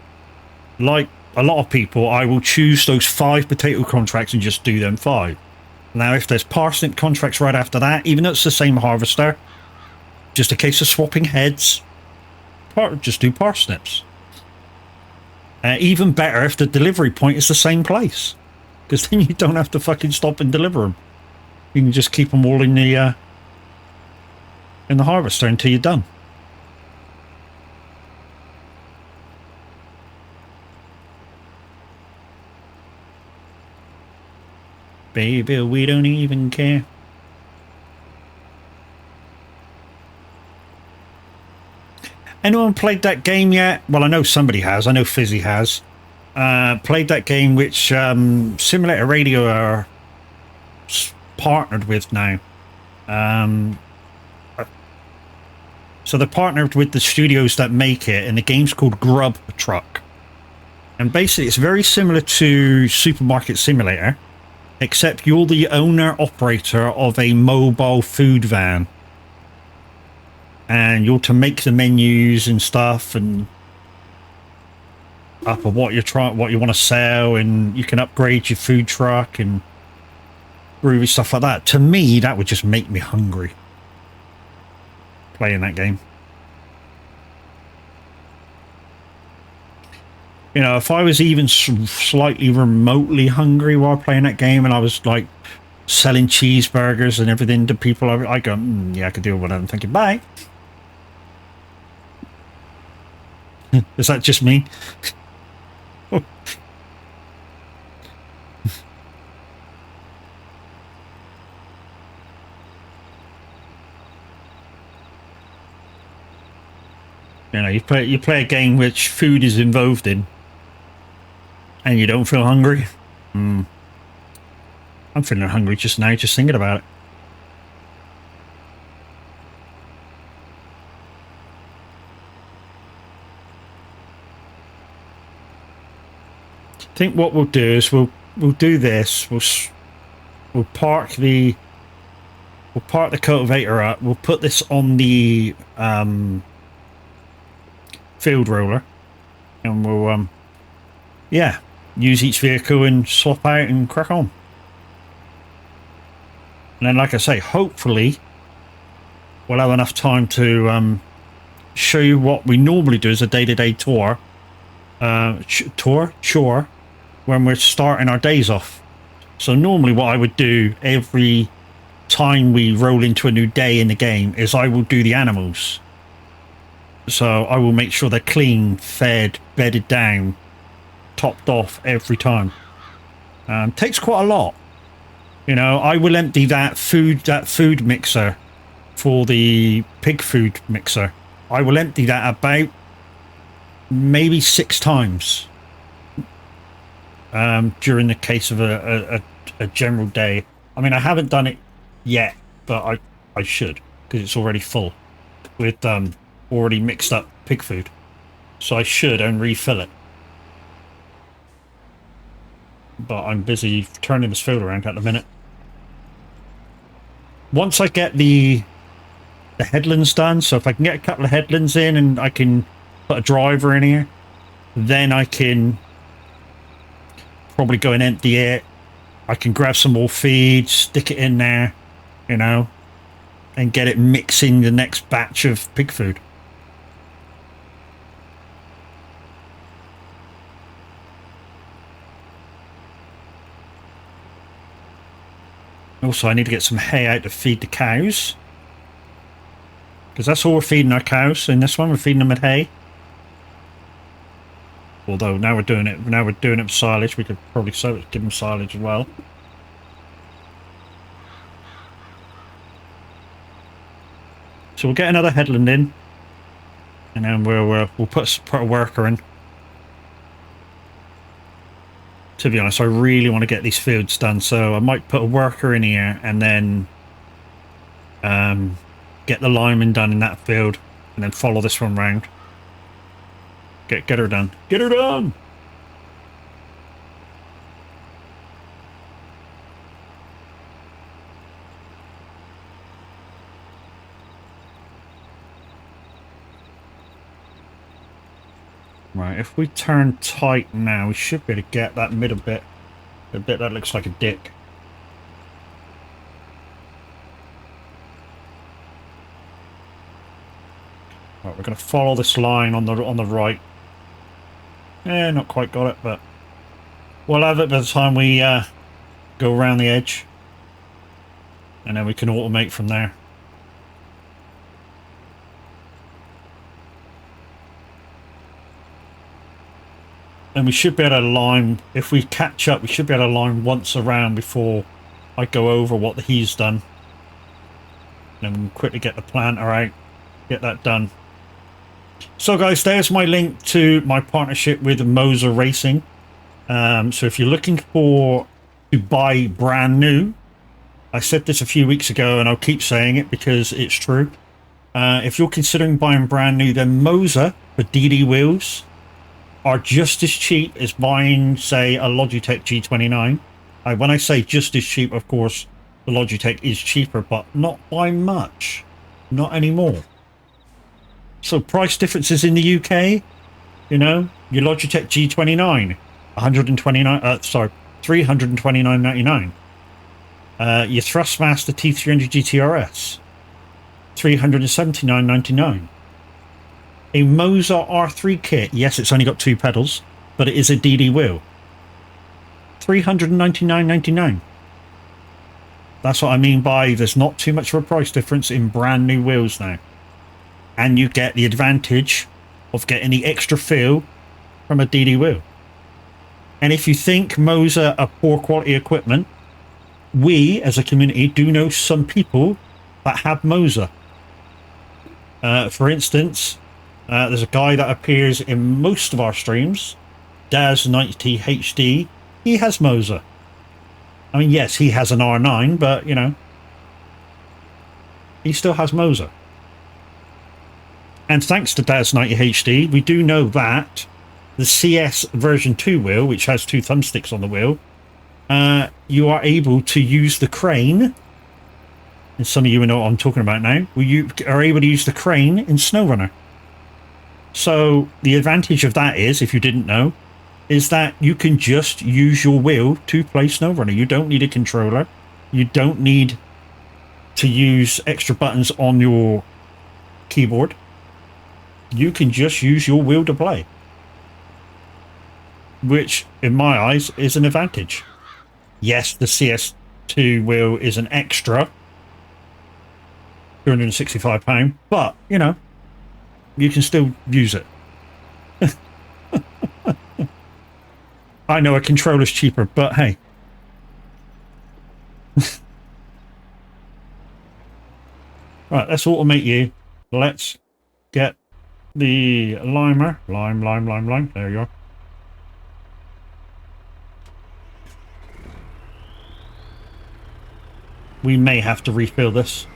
like a lot of people, I will choose those 5 potato contracts and just do them 5. Now if there's parsnip contracts right after that, even though it's the same harvester, just a case of swapping heads, just do parsnips. Even better if the delivery point is the same place, because then you don't have to fucking stop and deliver them. You can just keep them all in the harvester until you're done. Baby, we don't even care. Anyone played that game yet? Well, I know somebody has. I know Fizzy has. Played that game which Simulator Radio are partnered with now. So they're partnered with the studios that make it, and the game's called Grub Truck. And basically it's very similar to Supermarket Simulator, except you're the owner-operator of a mobile food van. And you're to make the menus and stuff, and up of what what you want to sell, and you can upgrade your food truck and groovy stuff like that. To me, that would just make me hungry playing that game. You know, if I was even slightly remotely hungry while playing that game, and I was like selling cheeseburgers and everything to people, I go, yeah, I could deal with that. I'm thinking, bye. Is that just me? You know, you play a game which food is involved in, and you don't feel hungry. I'm feeling hungry just now, just thinking about it. I think what we'll do is we'll do this. We'll park the cultivator up. We'll put this on the field roller, and we'll yeah, use each vehicle and swap out and crack on. And then, like I say, hopefully we'll have enough time to show you what we normally do as a day-to-day chore when we're starting our days off. So normally what I would do every time we roll into a new day in the game is I will do the animals. So I will make sure they're clean, fed, bedded down, topped off every time. Takes quite a lot. You know, I will empty that food mixer for the pig food mixer. I will empty that about maybe 6 times during the case of a general day. I mean, I haven't done it yet, but I should, because it's already full with already mixed up pig food. So I should and refill it. But I'm busy turning this field around at the minute. Once I get the headlands done, so if I can get a couple of headlands in and I can put a driver in here, then I can probably go and empty it. I can grab some more feed, stick it in there, you know, and get it mixing the next batch of pig food. Also, I need to get some hay out to feed the cows, because that's all we're feeding our cows. In this one, we're feeding them with hay. Although now we're doing it with silage. We could probably give them silage as well. So we'll get another headland in, and then we'll put a worker in. To be honest, I really want to get these fields done, so I might put a worker in here and then get the lineman done in that field, and then follow this one round. Get her done. Get her done! Right, if we turn tight now, we should be able to get that middle bit. The bit that looks like a dick. Right, we're going to follow this line on the right. Yeah, not quite got it, but we'll have it by the time we go around the edge. And then we can automate from there. And we should be able to line, if we catch up, we should be able to line once around before I go over what he's done. And then we'll quickly get the planter out, get that done. So guys, there's my link to my partnership with Moser Racing. So if you're looking to buy brand new, I said this a few weeks ago and I'll keep saying it because it's true. If you're considering buying brand new, then Moser for DD wheels are just as cheap as buying, say, a Logitech G29. When I say just as cheap, of course, the Logitech is cheaper, but not by much. Not anymore. So price differences in the UK, You know, your Logitech G29, 129. Sorry, 329.99. Your Thrustmaster T300 GTRS, 379.99. A Moser R3 kit. Yes, it's only got 2 pedals, but it is a DD wheel. 399.99. That's what I mean by there's not too much of a price difference in brand new wheels now. And you get the advantage of getting the extra feel from a DD wheel. And if you think Moser are poor quality equipment, we as a community do know some people that have Moser. For instance, there's a guy that appears in most of our streams, Daz90 HD. He has Moser. I mean, yes, he has an R9, but, you know, he still has Moser. And thanks to Daz90 HD, we do know that the CS version 2 wheel, which has 2 thumbsticks on the wheel, you are able to use the crane, and some of you know what I'm talking about now, you are able to use the crane in SnowRunner. So the advantage of that is, if you didn't know, is that you can just use your wheel to play SnowRunner. You don't need a controller. You don't need to use extra buttons on your keyboard. You can just use your wheel to play, which in my eyes is an advantage. Yes, the CS2 wheel is an extra £265, but you know, you can still use it. I know a controller's cheaper, but hey. Right, let's automate you. Let's get the limer. Lime. There you are. We may have to refill this.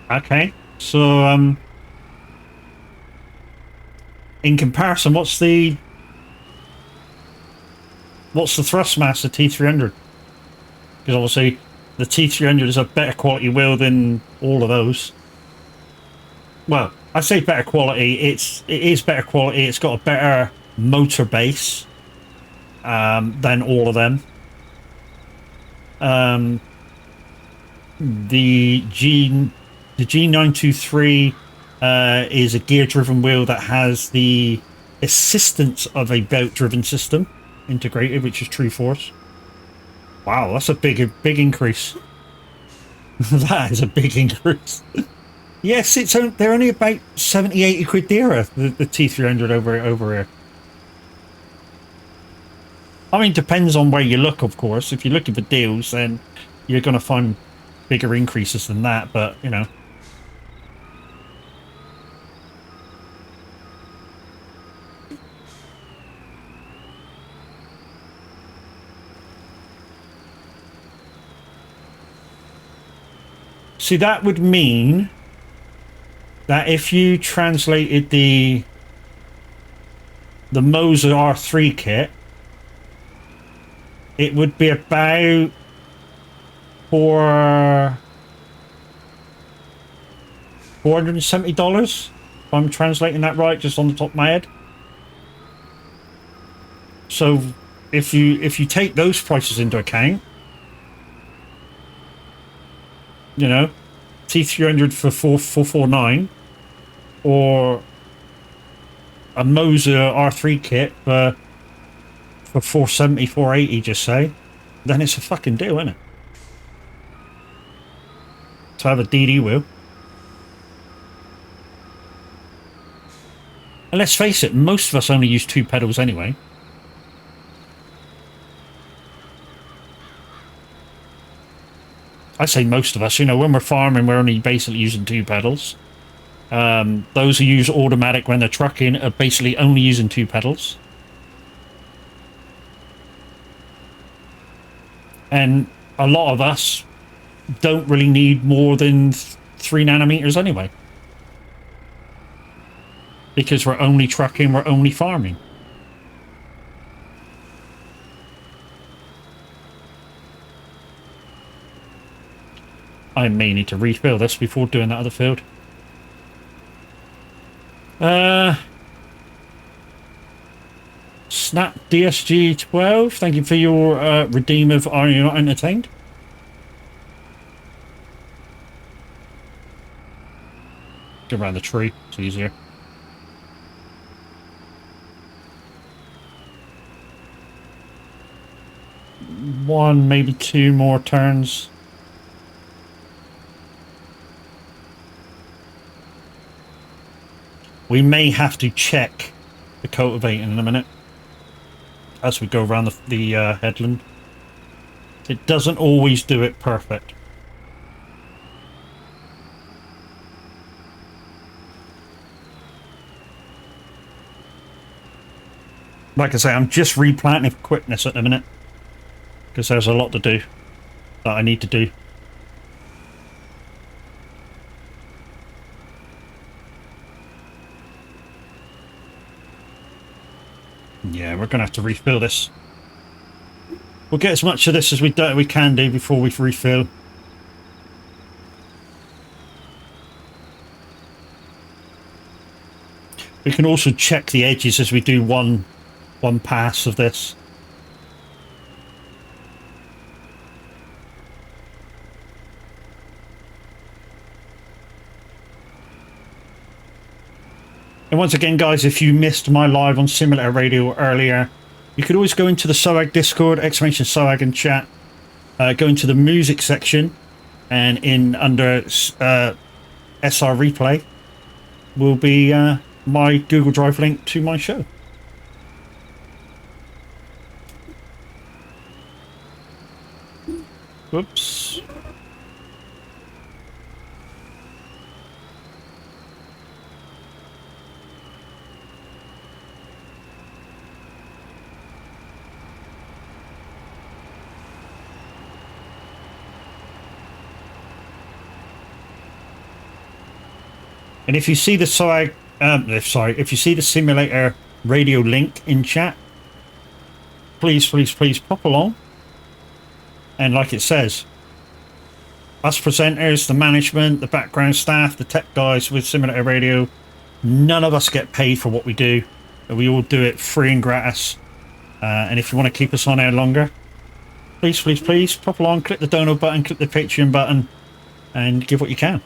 Okay, so in comparison, what's the Thrustmaster T300? Because obviously the T300 is a better quality wheel than all of those. Well, I say better quality. It is better quality. It's got a better motor base than all of them. The G923 is a gear-driven wheel that has the assistance of a belt-driven system integrated, which is True Force. Wow, that's a big increase. That is a big increase. Yes, they're only about 70-80 quid dearer, the T300 over here. I mean, depends on where you look, of course. If you're looking for deals, then you're going to find bigger increases than that, but, you know. See, that would mean that if you translated the Moser R3 kit, it would be about $470, if I'm translating that right, just on the top of my head. So if you take those prices into account, you know, T300 for 449, or a Moser R3 kit for 470, 480, just say, then it's a fucking deal, isn't it? To have a DD wheel. And let's face it, most of us only use 2 pedals anyway. I say most of us, you know, when we're farming, we're only basically using 2 pedals. Those who use automatic when they're trucking are basically only using 2 pedals. And a lot of us don't really need more than 3 nanometers anyway. Because we're only trucking, we're only farming. I may need to refill this before doing that other field. Snap DSG 12, thank you for your redeem of Are You Not Entertained? Go around the tree, it's easier. One, maybe two more turns. We may have to check the cultivating in a minute as we go around the headland. It doesn't always do it perfect. Like I say, I'm just replanting for quickness at the minute because there's a lot to do that I need to do. Yeah, we're going to have to refill this. We'll get as much of this as we can do before we refill. We can also check the edges as we do one pass of this. And once again, guys, if you missed my live on Simulator Radio earlier, you could always go into the soag Discord, !soag and chat, go into the music section, and under SR Replay will be my Google Drive link to my show. Whoops. And if you see the soag, if you see the Simulator Radio link in chat, please pop along. And like it says, us presenters, the management, the background staff, the tech guys with Simulator Radio, none of us get paid for what we do. We all do it free and gratis. And if you want to keep us on air longer, please pop along, click the dono button, click the Patreon button, and give what you can.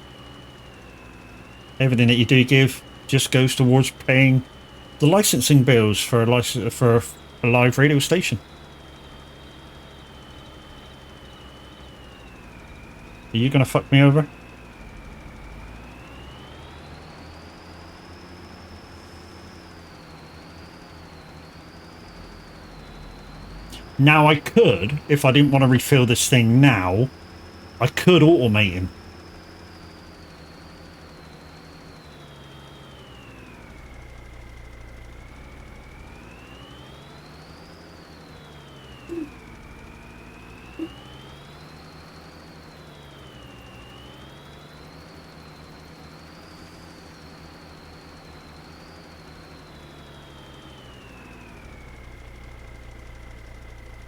Everything that you do give just goes towards paying the licensing bills for a live radio station. Are you going to fuck me over? Now I could, if I didn't want to refill this thing now, I could automate him.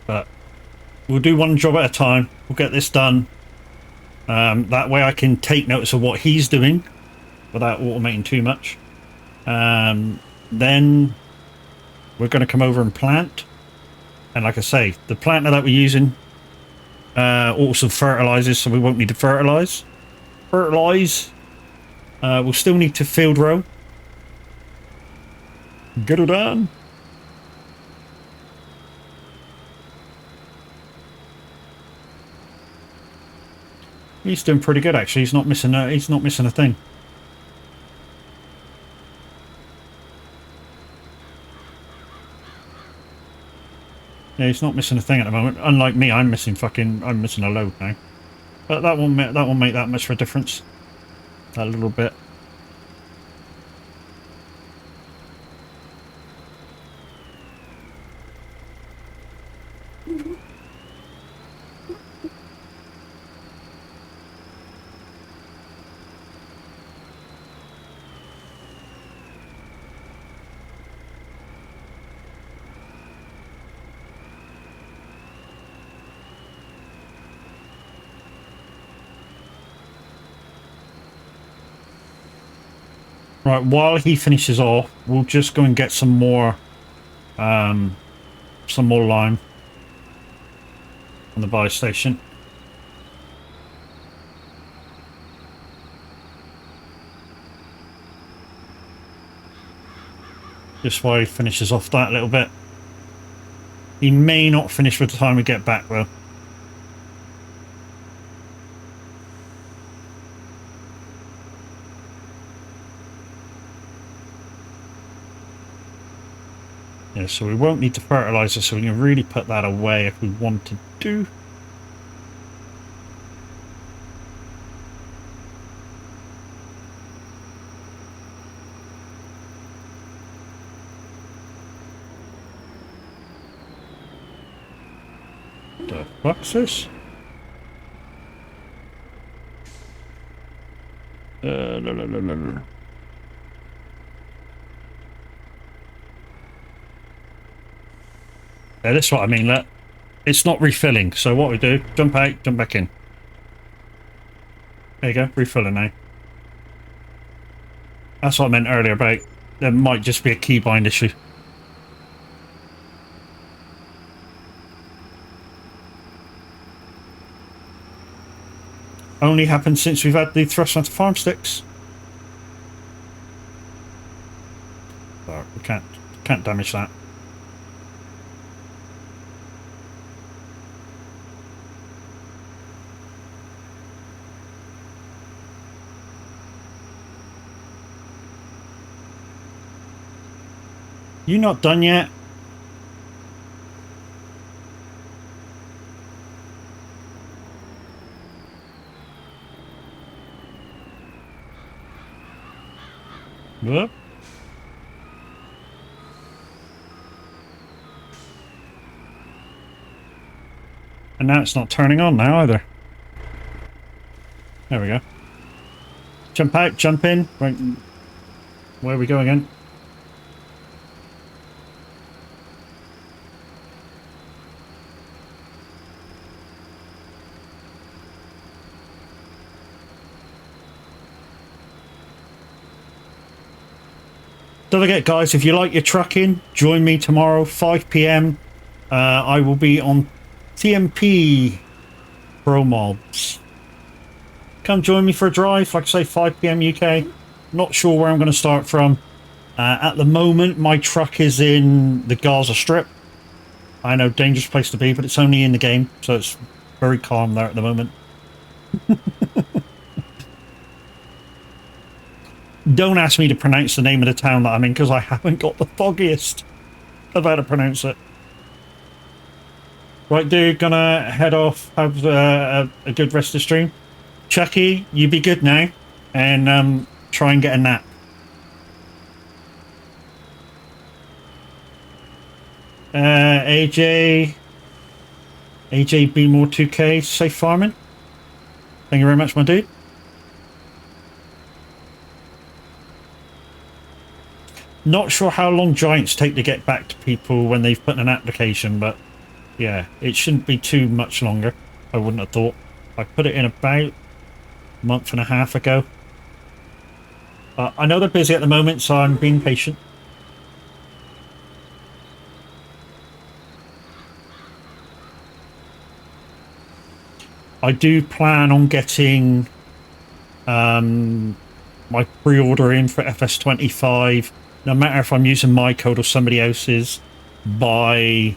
But we'll do one job at a time. We'll get this done. That way I can take notice of what he's doing without automating too much. Then we're going to come over and plant. And like I say, the planter that we're using also fertilizes, so we won't need to fertilize. We'll still need to field row. Get it done. He's doing pretty good actually. He's not missing a thing. Yeah, he's not missing a thing at the moment. Unlike me, I'm missing a load now. But that won't make that much of a difference. That little bit. Right, while he finishes off, we'll just go and get some more lime on the buy station. Just while he finishes off that little bit. He may not finish by the time we get back, though. Yeah, so we won't need the fertilizer, so we can really put that away if we wanted to. The fuck's this? La, la, la, la, la. Yeah, that's what I mean. Look, it's not refilling. So what we do, jump out, jump back in. There you go, refilling now. That's what I meant earlier about there might just be a keybind issue. Only happened since we've had the Thrustmaster farm sticks. So we can't damage that. You not done yet? Whoop. And now it's not turning on now either. There we go. Jump out, jump in. Right. Where are we going again? Don't forget, guys, if you like your trucking, join me tomorrow, 5 p.m. I will be on TMP Pro Mobs. Come join me for a drive, like I say, 5 p.m. UK. Not sure where I'm going to start from. At the moment, my truck is in the Gaza Strip. I know, dangerous place to be, but it's only in the game, so it's very calm there at the moment. Don't ask me to pronounce the name of the town that I'm in, because I haven't got the foggiest of how to pronounce it. Right, dude, gonna head off, have a good rest of the stream. Chucky, you be good now, and try and get a nap. AJ B More 2K, safe farming. Thank you very much, my dude. Not sure how long giants take to get back to people when they've put in an application, but yeah, it shouldn't be too much longer. I wouldn't have thought. I put it in about a month and a half ago. I know they're busy at the moment, so I'm being patient. I do plan on getting my pre-order in for FS25, no matter if I'm using my code or somebody else's, by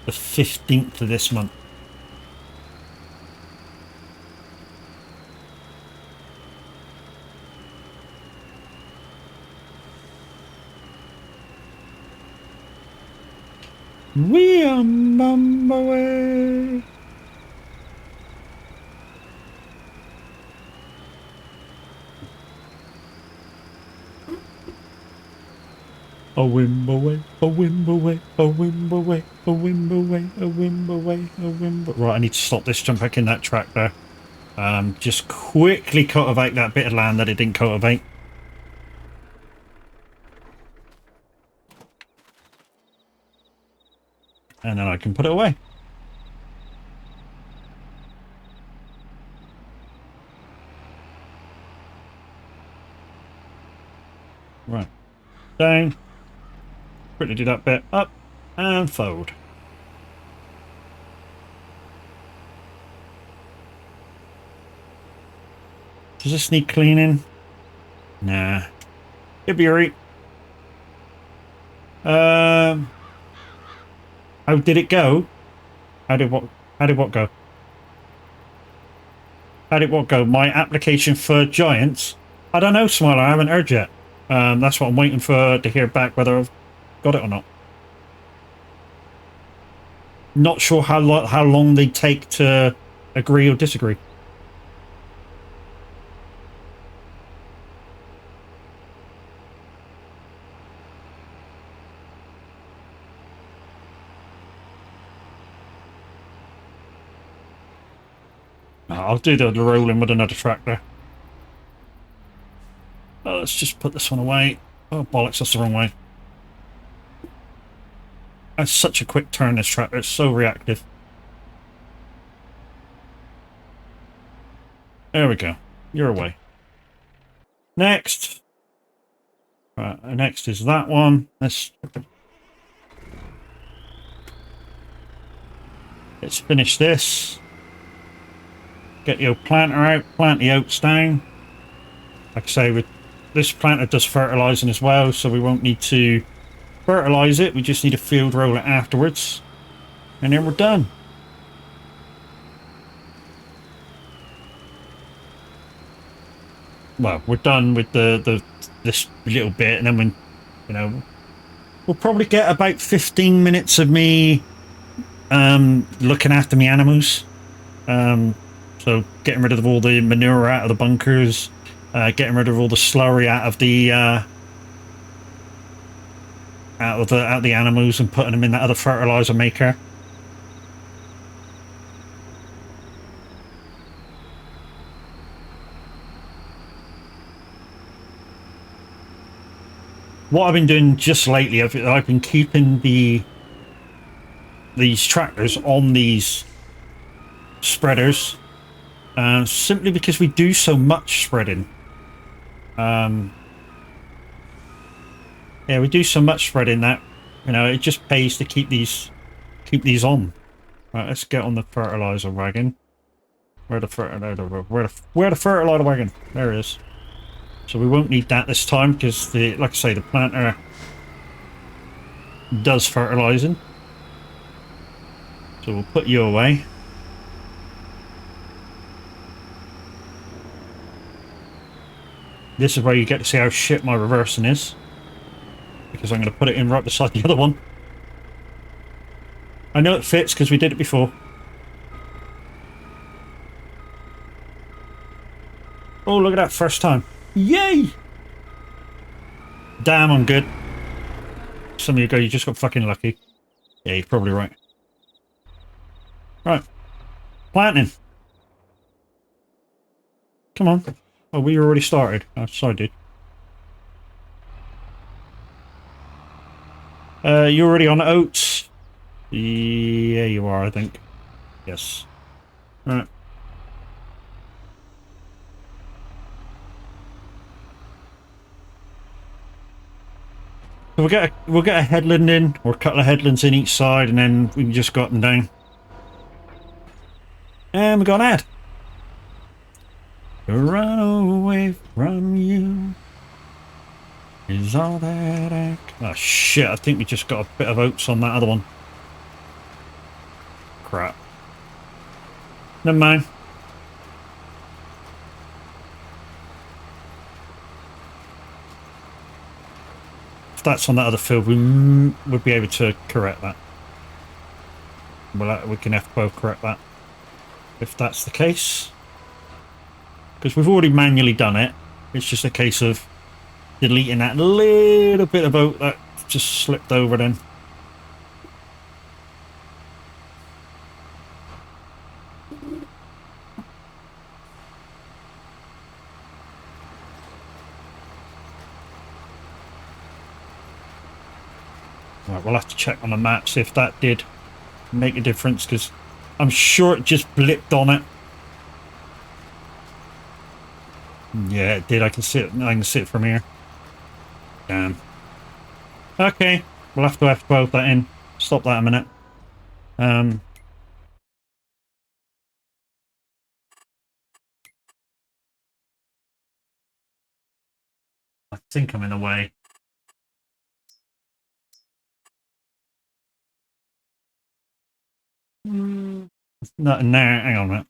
the 15th of this month. We are Mumboy. A Wimbaway, a Wimbaway, a Wimbaway, a Wimbaway, a Wimbaway, a Wimbaway. Right, I need to stop this, jump back in that track there. Just quickly cultivate that bit of land that it didn't cultivate. And then I can put it away. Right. Down. Quickly do that bit. Up. And fold. Does this need cleaning? Nah. It'll be alright. How did it go? How did what go? How did what go? My application for Giants? I don't know, Smiler. I haven't heard yet. That's what I'm waiting for to hear back whether I've got it or not. Not sure how long they take to agree or disagree. I'll do the rolling with another tractor. Oh, let's just put this one away. Oh, bollocks, that's the wrong way. That's such a quick turn, this tractor. It's so reactive. There we go. You're away. Next. Right, next is that one. Let's finish this. Get the old planter out. Plant the oats down. Like I say, with this planter does fertilising as well, so we won't need to fertilise it. We just need to field roll it afterwards. And then we're done. Well, we're done with this little bit, and then we'll probably get about 15 minutes of me looking after me animals. So getting rid of all the manure out of the bunkers, getting rid of all the slurry out of the animals, and putting them in that other fertilizer maker. What I've been doing just lately, I've been keeping these tractors on these spreaders, simply because we do so much spreading. Yeah, we do so much spreading that it just pays to keep these on. Right, let's get on the fertilizer wagon. Where the fertilizer wagon? There it is. So we won't need that this time because like I say, the planter does fertilizing. So we'll put you away. This is where you get to see how shit my reversing is, because I'm going to put it in right beside the other one. I know it fits because we did it before. Oh, look at that, first time. Yay! Damn, I'm good. Some of you go, you just got fucking lucky. Yeah, you're probably right. Right. Planting. Come on. Oh, we already started. Oh, so I did. You already on oats? Yeah, you are, I think. Yes. Alright. So we'll get a headland in, or a couple of headlands in each side, and then we can just go up and down. And we got an ad. Run away from you is all that I... Oh shit, I think we just got a bit of oats on that other one. Crap. Never mind. If that's on that other field, we would be able to correct that. Well, we can both correct that. If that's the case. Because we've already manually done it. It's just a case of deleting that little bit of oat that just slipped over then. Right, we'll have to check on the map, see if that did make a difference, because I'm sure it just blipped on it. Yeah, it did. I can see it from here. Damn. Okay, we'll have to F12 that in. Stop that a minute. I think I'm in the way. No, no, hang on a minute.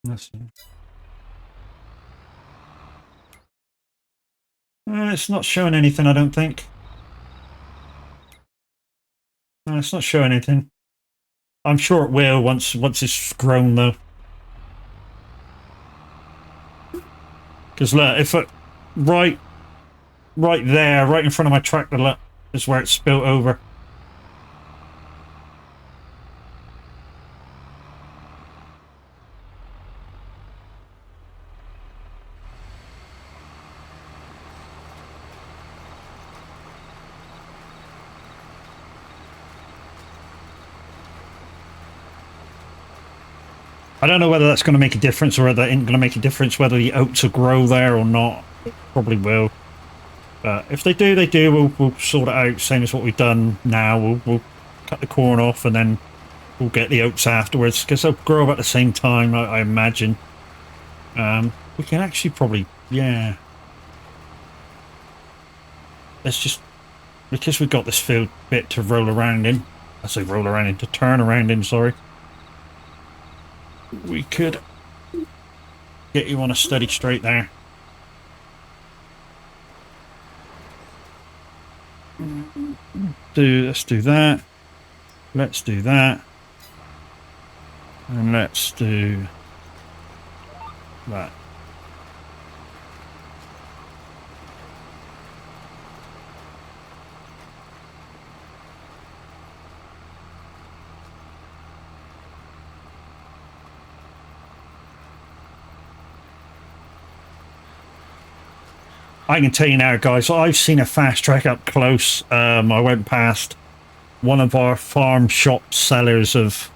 Let's see. It's not showing anything, I don't think. It's not showing anything. I'm sure it will once it's grown, though. Because look, if it right there, right in front of my tractor, look, is where it's spilt over. I don't know whether that's going to make a difference or whether it ain't going to make a difference whether the oats will grow there or not. Probably will. But if they do, they do. We'll sort it out, same as what we've done now. We'll cut the corn off and then we'll get the oats afterwards because they'll grow up at the same time, I imagine. We can actually probably, yeah. Let's just, because we've got this field bit to roll around in. I say roll around in, to turn around in, sorry. We could get you on a steady straight there. Let's do that. Let's do that. And let's do that. I can tell you now, guys, I've seen a fast track up close. I went past one of our farm shop sellers of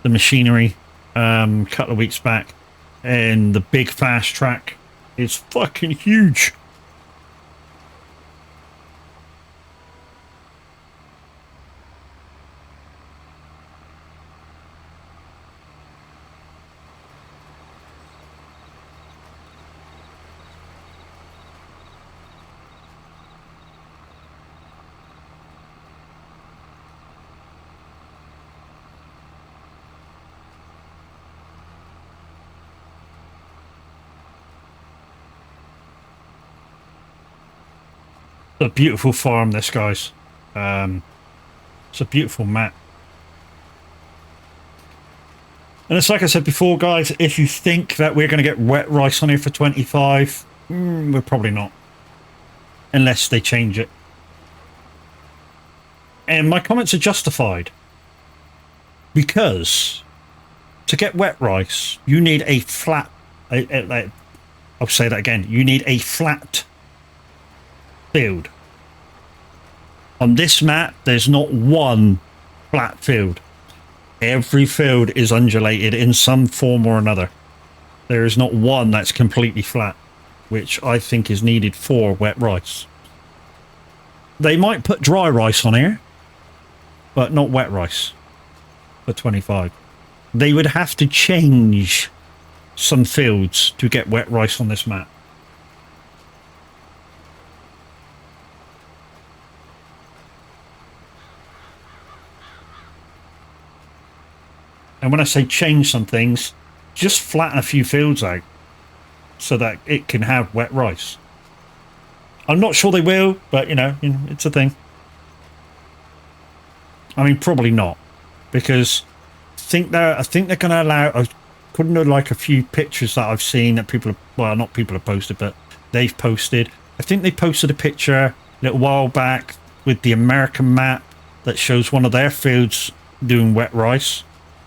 the machinery a couple of weeks back, and the big fast track is fucking huge. A beautiful farm, this, guys. It's a beautiful map. And it's like I said before, guys, if you think that we're going to get wet rice on here for 25, we're probably not. Unless they change it. And my comments are justified. Because to get wet rice, you need a flat... I'll say that again. You need a flat field. On this map, there's not one flat field. Every field is undulated in some form or another. There is not one that's completely flat, which I think is needed for wet rice. They might put dry rice on here, but not wet rice for 25. They would have to change some fields to get wet rice on this map. And when I say change some things, just flatten a few fields out so that it can have wet rice. I'm not sure they will, but you know, it's a thing. I mean, probably not, because I think they're going to allow. I couldn't know, like a few pictures that I've seen that people, well, not people have posted, but they've posted. I think they posted a picture a little while back with the American map that shows one of their fields doing wet rice,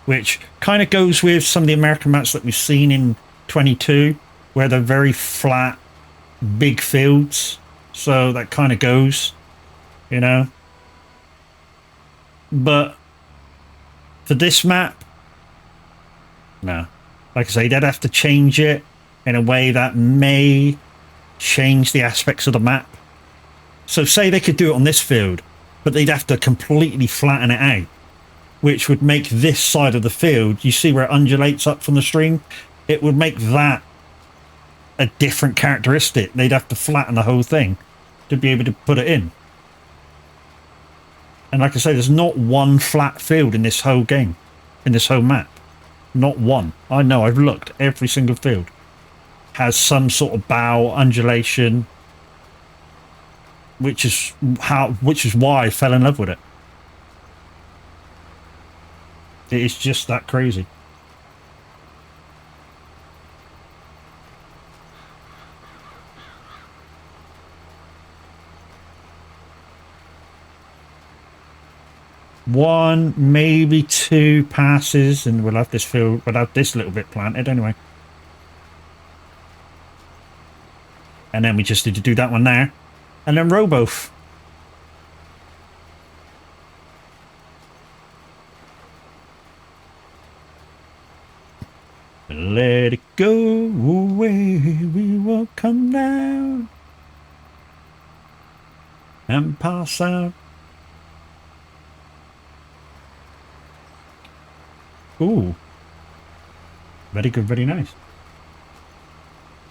which kind of goes with some of the American maps that we've seen in 22, where they're very flat, big fields. So that kind of goes, you know. But for this map, no. Like I say, they'd have to change it in a way that may change the aspects of the map. So say they could do it on this field, but they'd have to completely flatten it out, which would make this side of the field, you see where it undulates up from the stream? It would make that a different characteristic. They'd have to flatten the whole thing to be able to put it in. And like I say, there's not one flat field in this whole game, in this whole map. Not one. I know, I've looked. Every single field has some sort of bow, undulation, which is why I fell in love with it. It is just that crazy. One, maybe two passes, and we'll have this field, we'll have this little bit planted anyway. And then we just need to do that one there. And then row both. Let it go away, we will come down and pass out. Ooh. Very good, very nice.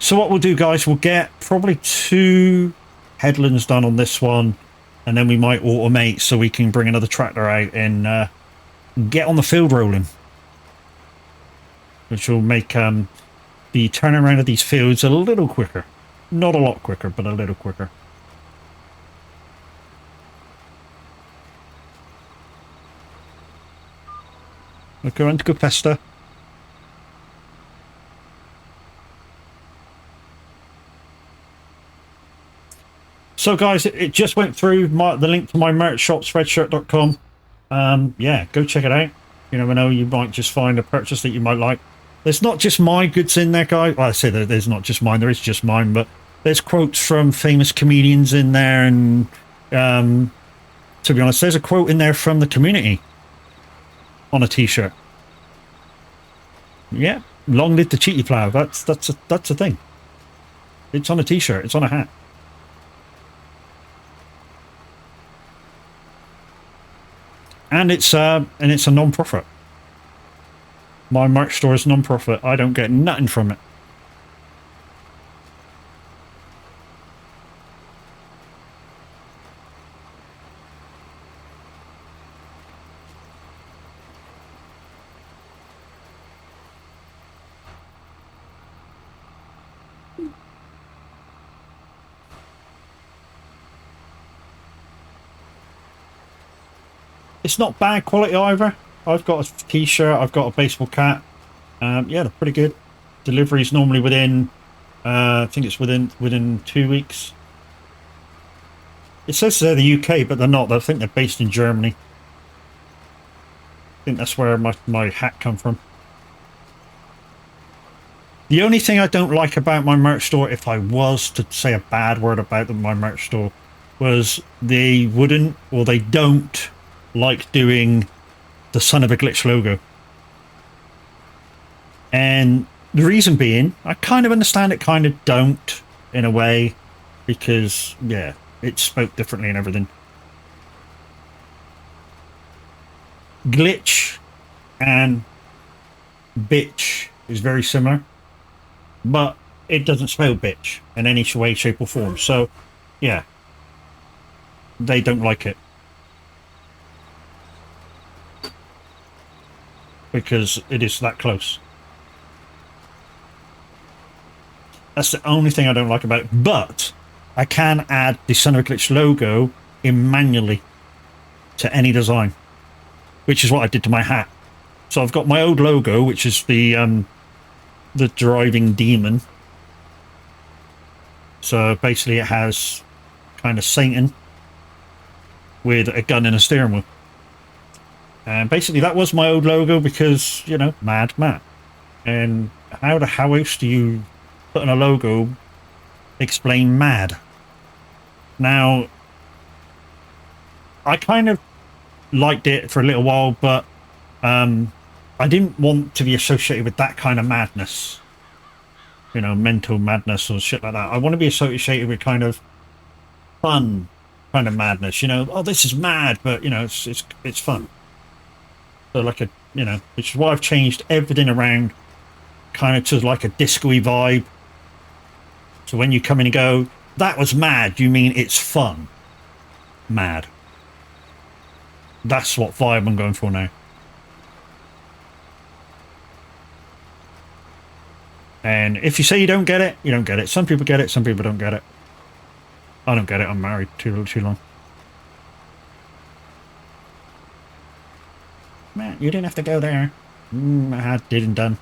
So what we'll do, guys, we'll get probably 2 headlands done on this one, and then we might automate so we can bring another tractor out and get on the field rolling. Which will make the turnaround of these fields a little quicker. Not a lot quicker, but a little quicker. We'll go on to go faster. So guys, it just went through the link to my merch shop, spreadshirt.com. Yeah, go check it out. You never know, you might just find a purchase that you might like. There's not just my goods in there, guys. Well, I say that there's not just mine, there is just mine, but there's quotes from famous comedians in there, and to be honest, there's a quote in there from the community on a t-shirt. Yeah, long live the cheaty plow. That's a thing. It's on a t-shirt, it's on a hat. And it's a non-profit. My merch store is non-profit. I don't get nothing from it. It's not bad quality either. I've got a t-shirt, I've got a baseball cap. Yeah, they're pretty good. Delivery's normally within, I think it's within 2 weeks. It says they're the UK, but they're not. I think they're based in Germany. I think that's where my hat come from. The only thing I don't like about my merch store, if I was to say a bad word about my merch store, was they wouldn't, or they don't like doing the son of a glitch logo. And the reason being, I kind of understand it, kind of don't, in a way, because, yeah, it's spoke differently and everything. Glitch and bitch is very similar, but it doesn't spell bitch in any way, shape or form. So, yeah, they don't like it. Because it is that close. That's the only thing I don't like about it. But I can add the Son of a Glitch logo in manually to any design, which is what I did to my hat. So I've got my old logo, which is the driving demon. So basically it has kind of Satan with a gun and a steering wheel. And basically that was my old logo because, you know, Mad Matt. And how else do you put in a logo explain mad? Now, I kind of liked it for a little while, but I didn't want to be associated with that kind of madness, you know, mental madness or shit like that. I want to be associated with kind of fun kind of madness, you know. Oh, this is mad, but you know, it's fun. So like a, you know, which is why I've changed everything around kind of to like a disco-y vibe. So when you come in and go, that was mad, you mean it's fun. Mad. That's what vibe I'm going for now. And if you say you don't get it, you don't get it. Some people get it, some people don't get it. I don't get it, I'm married too long. Man, you didn't have to go there. I had, did and done.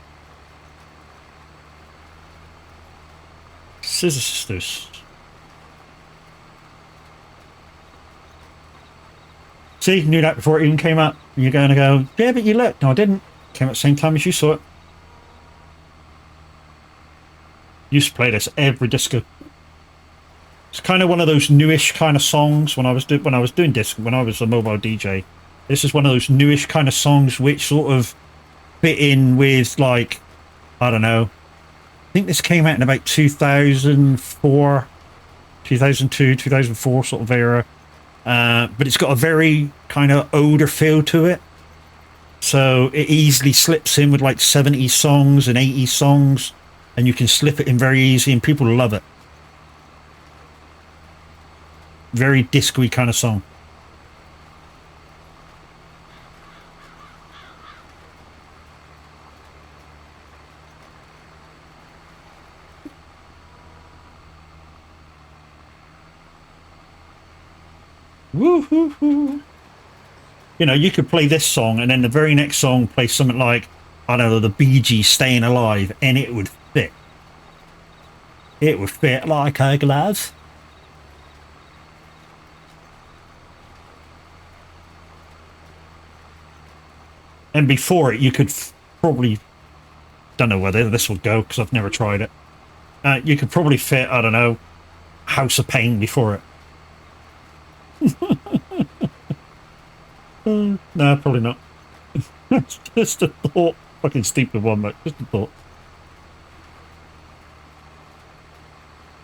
Scissor Sisters. See, knew that before it even came up. You're going to go, yeah, but you looked. No, I didn't. Came at the same time as you saw it. Used to play this every disco. It's kind of one of those newish kind of songs when I was doing disco, when I was a mobile DJ. This is one of those newish kind of songs which sort of fit in with, like, I don't know. I think this came out in about 2004, 2002, 2004 sort of era. But it's got a very kind of older feel to it. So it easily slips in with like 70s songs and 80s songs. And you can slip it in very easy and people love it. Very disco-y kind of song. Woo-hoo-hoo. You know, you could play this song and then the very next song play something like, I don't know, the Bee Gees Staying Alive, and it would fit. It would fit like a glove. And before it, you could probably, don't know whether this will go because I've never tried it. You could probably fit, I don't know, House of Pain before it. No, probably not. Just a thought. Fucking stupid one, but just a thought.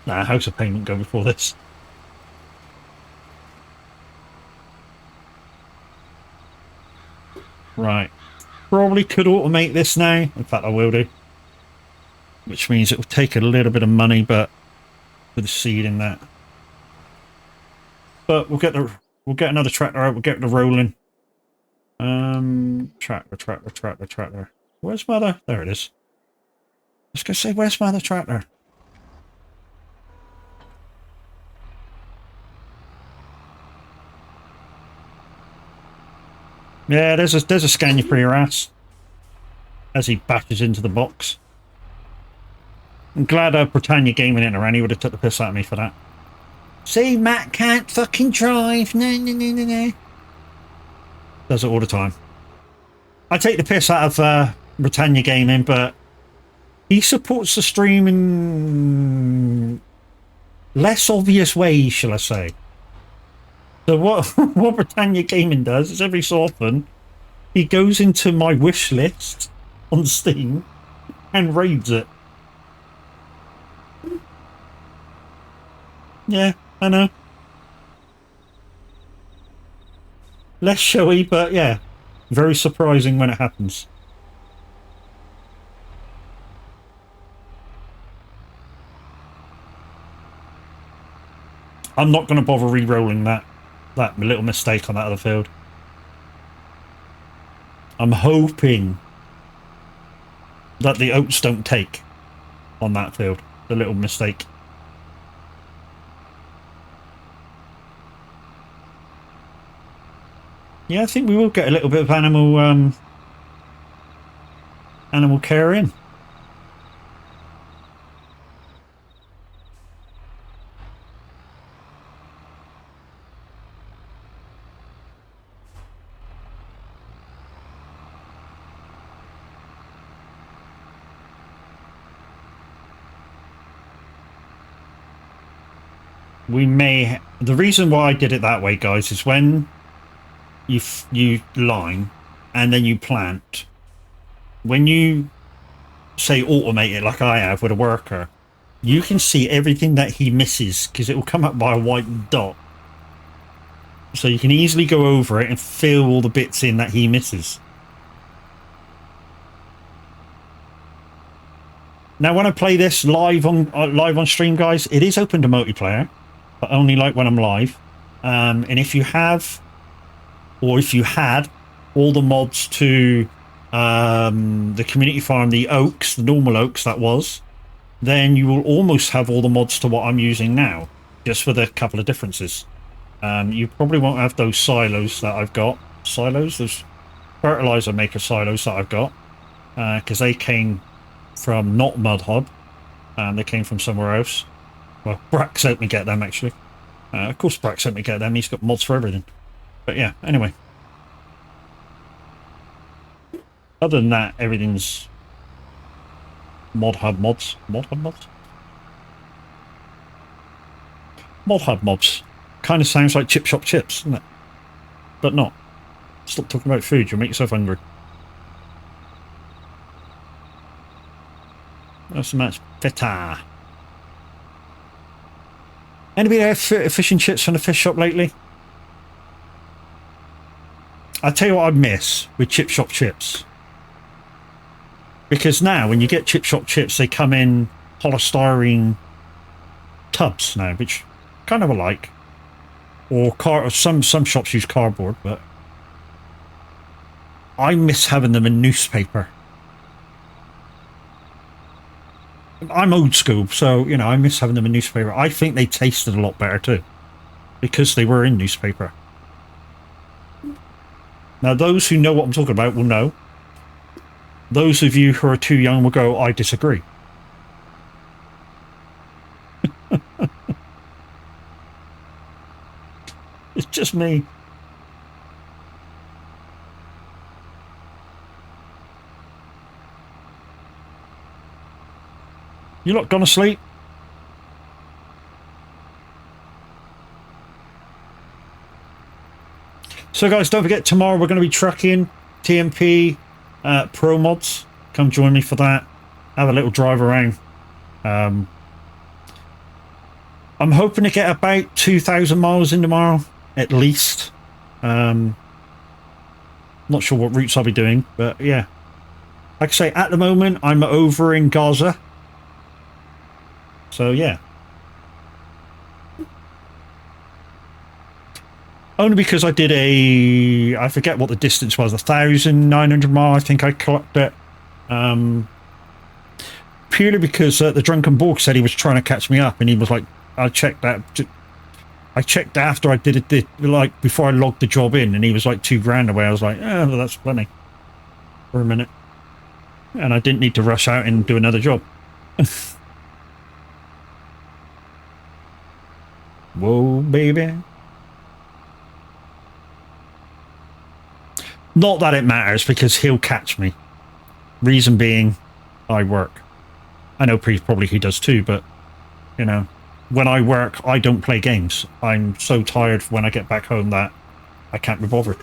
Nah, House of Pain won't go before this. Right. Probably could automate this now. In fact, I will do. Which means it will take a little bit of money, but with the seed in that. But we'll get another tractor out. We'll get the rolling. Tractor. Where's mother? There it is. I was gonna say, where's my other tractor? Yeah, there's a scanner for your ass. As he bashes into the box. I'm glad Britannia Gaming in around. He would have took the piss out of me for that. See, Matt can't fucking drive. No. Does it all the time. I take the piss out of Britannia Gaming, but he supports the stream in less obvious ways, shall I say. So what Britannia Gaming does is every so often he goes into my wish list on Steam and raids it. Yeah, I know. Less showy, but yeah, very surprising when it happens. I'm not going to bother re-rolling that little mistake on that other field. I'm hoping that the oats don't take on that field, the little mistake. Yeah, I think we will get a little bit of animal care in. We may. The reason why I did it that way, guys, is when you line and then you plant, when you say automate it like I have with a worker, you can see everything that he misses because it will come up by a white dot. So you can easily go over it and fill all the bits in that he misses. Now, when I play this live on stream, guys, it is open to multiplayer, but only like when I'm live. And if you have, or if you had, all the mods to the community farm, the oaks, the normal oaks that was, then you will almost have all the mods to what I'm using now, just with a couple of differences. You probably won't have those silos that I've got. Silos? Those fertilizer maker silos that I've got, because they came from not Mud Hub, and they came from somewhere else. Well, Brax helped me get them, actually. Of course Brax helped me get them, he's got mods for everything. But yeah, anyway. Other than that, everything's Mod Hub mods. Mod Hub mods? Mod Hub mods. Kind of sounds like Chip Shop chips, doesn't it? But not. Stop talking about food, you'll make yourself hungry. Not so much feta. Anybody have fish and chips from the fish shop lately? I'll tell you what I miss with Chip Shop chips. Because now, when you get Chip Shop chips, they come in polystyrene tubs now, which kind of I like. Or some shops use cardboard, but I miss having them in newspaper. I'm old school, so, you know, I miss having them in newspaper. I think they tasted a lot better too, because they were in newspaper. Now, those who know what I'm talking about will know. Those of you who are too young will go, I disagree. It's just me. You lot gone to sleep? So guys, don't forget, tomorrow we're going to be trucking TMP Pro mods. Come join me for that. Have a little drive around. I'm hoping to get about 2,000 miles in tomorrow, at least. Not sure what routes I'll be doing, but yeah. Like I say, at the moment, I'm over in Gaza. So yeah. Only because I did I forget what the distance was, 1,900 mile, I think I clocked it. Purely because the drunken Borg said he was trying to catch me up, and he was like, I checked after I did it, like before I logged the job in, and he was like $2,000 away. I was like, oh, well, that's plenty for a minute. And I didn't need to rush out and do another job. Whoa, baby. Not that it matters, because he'll catch me. Reason being, I work. I know probably he does too, but, you know, when I work, I don't play games. I'm so tired when I get back home that I can't be bothered.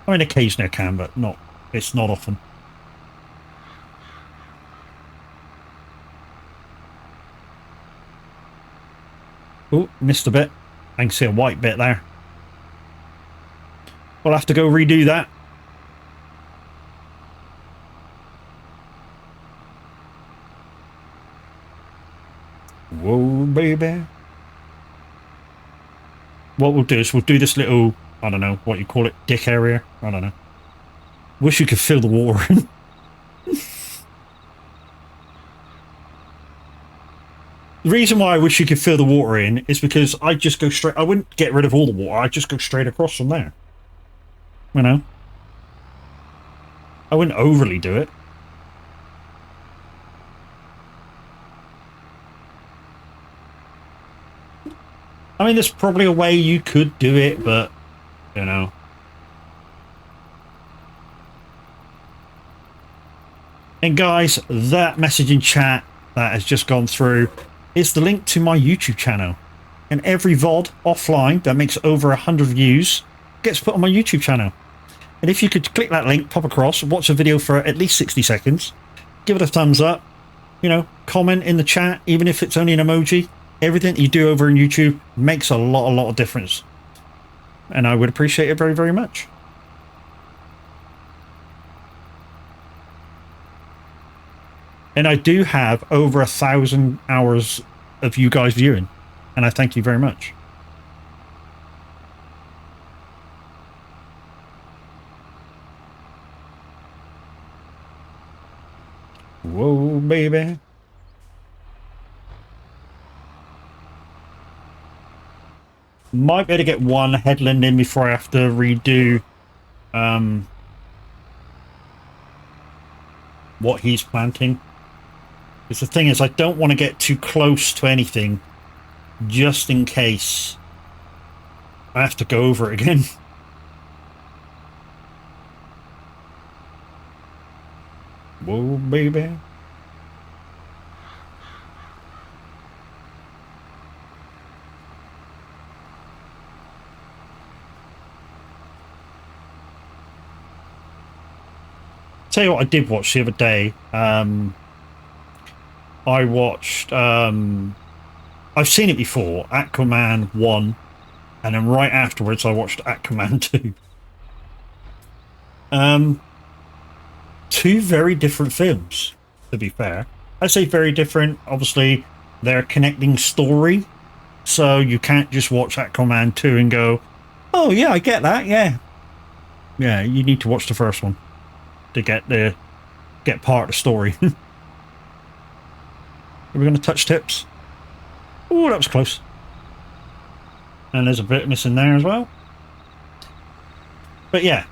I mean, occasionally I can, but it's not often. Oh, missed a bit. I can see a white bit there. We'll have to go redo that. Whoa, baby. What we'll do is we'll do this little, I don't know what you call it, dick area. I don't know. Wish you could fill the water in. The reason why I wish you could fill the water in is because I just go straight. I wouldn't get rid of all the water. I'd just go straight across from there. You know? I wouldn't overly do it. I mean, there's probably a way you could do it, but, you know. And guys, that message in chat that has just gone through is the link to my YouTube channel. And every VOD offline that makes over 100 views gets put on my YouTube channel. And if you could click that link, pop across, watch a video for at least 60 seconds, give it a thumbs up, you know, comment in the chat, even if it's only an emoji. Everything you do over on YouTube makes a lot of difference. And I would appreciate it very, very much. And I do have over 1,000 hours of you guys viewing. And I thank you very much. Whoa, baby. Might be able to get one headland in before I have to redo what he's planting. Because the thing is, I don't want to get too close to anything just in case I have to go over it again. Whoa, baby. Tell you what I did watch the other day. I watched, I've seen it before, Aquaman 1, and then right afterwards I watched Aquaman 2. Two very different films, to be fair. I say very different, obviously they're a connecting story, so you can't just watch Aquaman 2 and go, oh yeah, I get that, yeah. Yeah, you need to watch the first one to get part of the story. Are we going to touch tips? Oh, that was close. And there's a bit missing there as well. But yeah.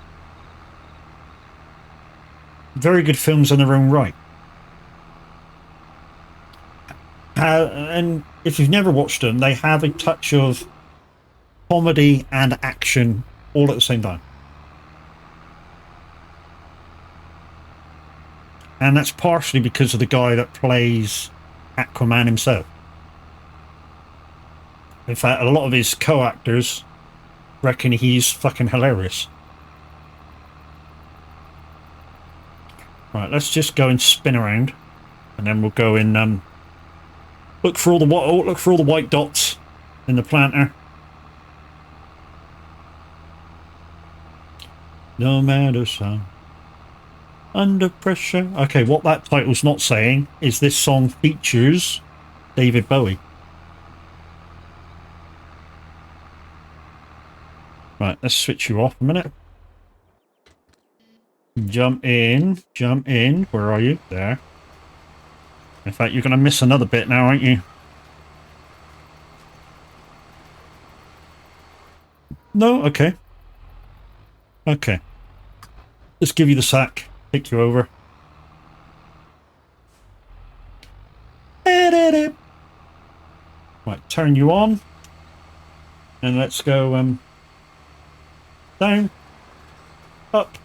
Very good films in their own right. And if you've never watched them, they have a touch of comedy and action all at the same time. And that's partially because of the guy that plays Aquaman himself. In fact, a lot of his co-actors reckon he's fucking hilarious. Right, let's just go and spin around, and then we'll go and look for all the white dots in the planter. No matter so. Under pressure. Okay, what that title's not saying is this song features David Bowie. Right, let's switch you off a minute. Jump in. Where are you? There. In fact, you're going to miss another bit now, aren't you? No? Okay. Okay. Let's give you the sack. Take you over. Right, turn you on. And let's go down. Up.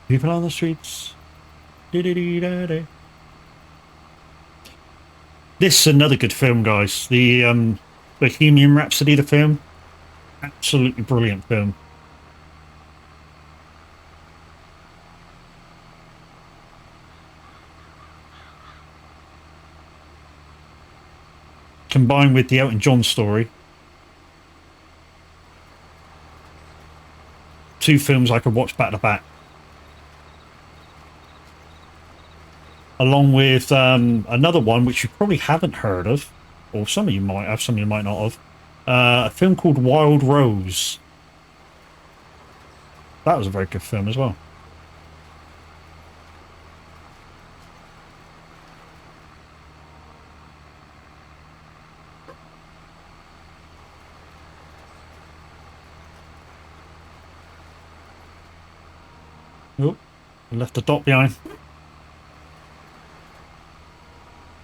People on the streets. This is another good film, guys. The Bohemian Rhapsody, the film. Absolutely brilliant film. Combined with the Elton John story. Two films I could watch back to back. Along with another one which you probably haven't heard of, or some of you might have, some of you might not have. A film called Wild Rose. That was a very good film as well. Oh, I left the dot behind.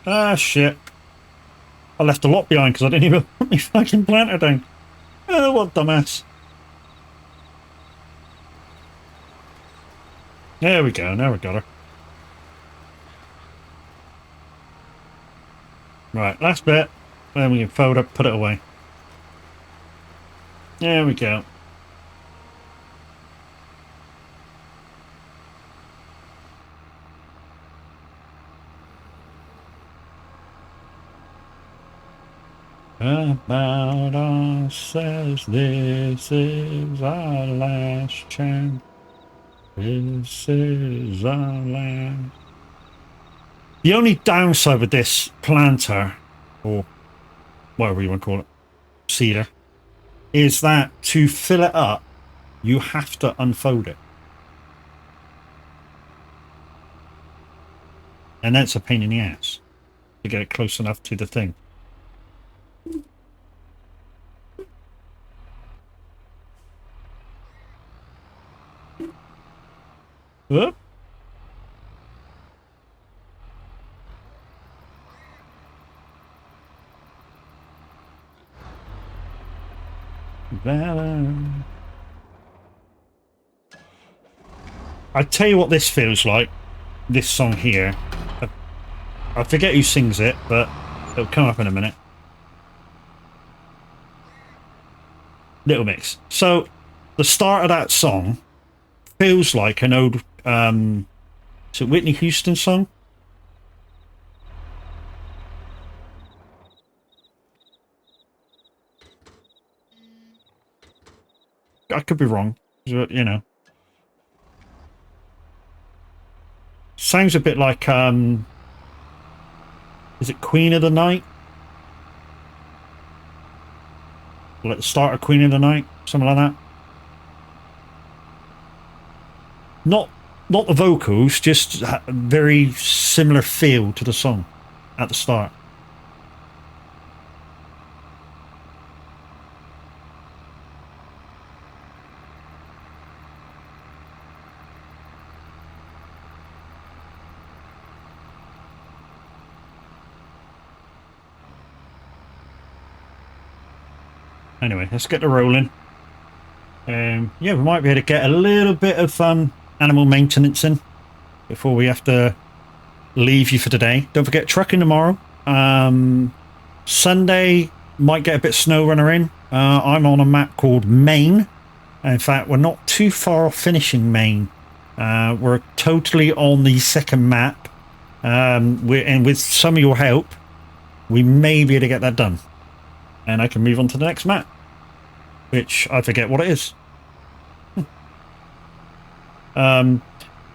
Ah, shit. I left a lot behind because I didn't even put my fucking planter down. Oh, what a dumbass. There we go. Now we got her. Right, last bit. Then we can fold up, put it away. There we go. About us says this is our last chance. This is our last. The only downside with this planter, or whatever you want to call it, seeder, is that to fill it up, you have to unfold it. And that's a pain in the ass to get it close enough to the thing. Whoop. I tell you what this feels like, this song here. I forget who sings it, but it'll come up in a minute. Little Mix. So the start of that song feels like an old is it Whitney Houston song? I could be wrong, you know. Sounds a bit like is it Queen of the Night? Like the start of Queen of the Night, something like that. Not the vocals, just a very similar feel to the song at the start. Anyway, let's get the rolling. Yeah, we might be able to get a little bit of animal maintenance in before we have to leave you for today. Don't forget trucking tomorrow. Sunday might get a bit of snow runner in. I'm on a map called Maine. In fact, we're not too far off finishing Maine. We're totally on the second map. And with some of your help, we may be able to get that done. And I can move on to the next map, which I forget what it is.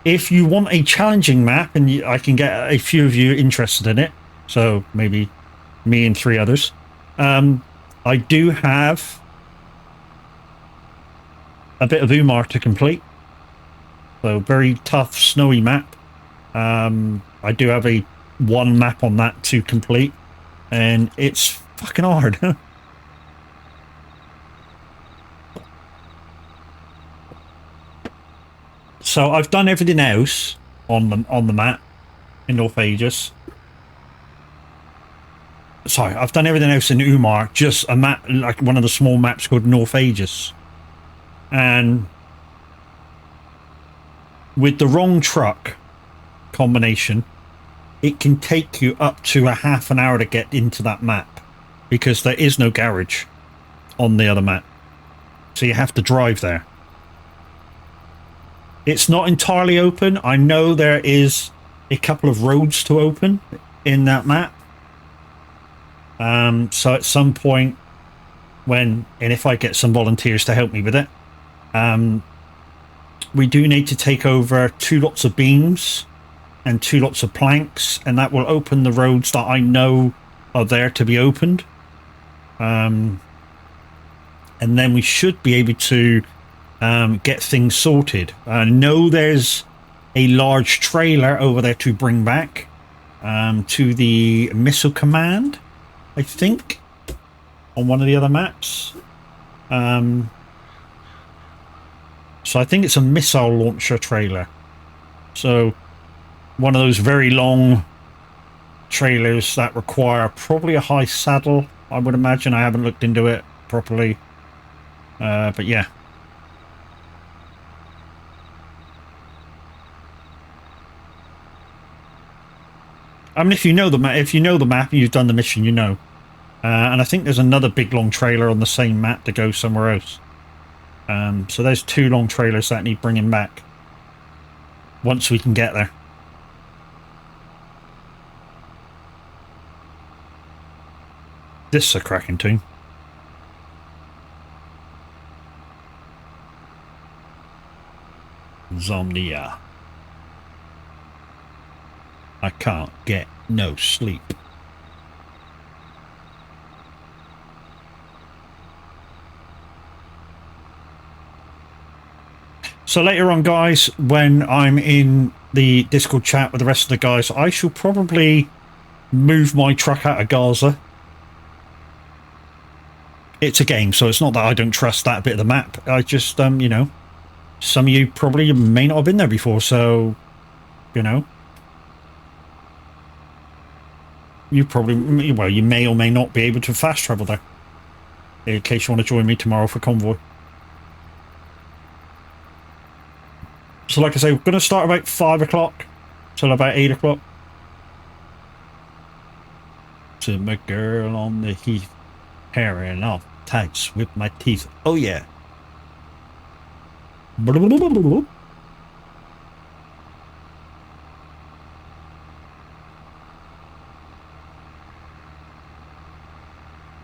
If you want a challenging map, and I can get a few of you interested in it, so maybe me and 3 others, I do have a bit of Umar to complete. So very tough, snowy map. I do have one map on that to complete, and it's fucking hard. So I've done everything else on the map in North Aegis. Sorry, I've done everything else in Umar, just a map, like one of the small maps called North Aegis. And with the wrong truck combination, it can take you up to a half an hour to get into that map, because there is no garage on the other map. So you have to drive there. It's not entirely open. I know there is a couple of roads to open in that map. So at some point and if I get some volunteers to help me with it, we do need to take over 2 lots of beams and 2 lots of planks, and that will open the roads that I know are there to be opened. And then we should be able to get things sorted. I know there's a large trailer over there to bring back to the missile command, I think, on one of the other maps. So I think it's a missile launcher trailer. So one of those very long trailers that require probably a high saddle, I would imagine. I haven't looked into it properly. But yeah. I mean, if you know the map, and you've done the mission, you know. And I think there's another big long trailer on the same map to go somewhere else. So there's 2 long trailers that need bringing back once we can get there. This is a cracking tune. Insomnia. I can't get no sleep. So later on, guys, when I'm in the Discord chat with the rest of the guys, I shall probably move my truck out of Gaza. It's a game, so it's not that I don't trust that bit of the map. I just, you know, some of you probably may not have been there before, so, you know. You probably, well, you may or may not be able to fast travel there. In case you want to join me tomorrow for convoy. So like I say, we're going to start about 5 o'clock till about 8 o'clock. To my girl on the heath, tearing off tights with my teeth. Oh yeah.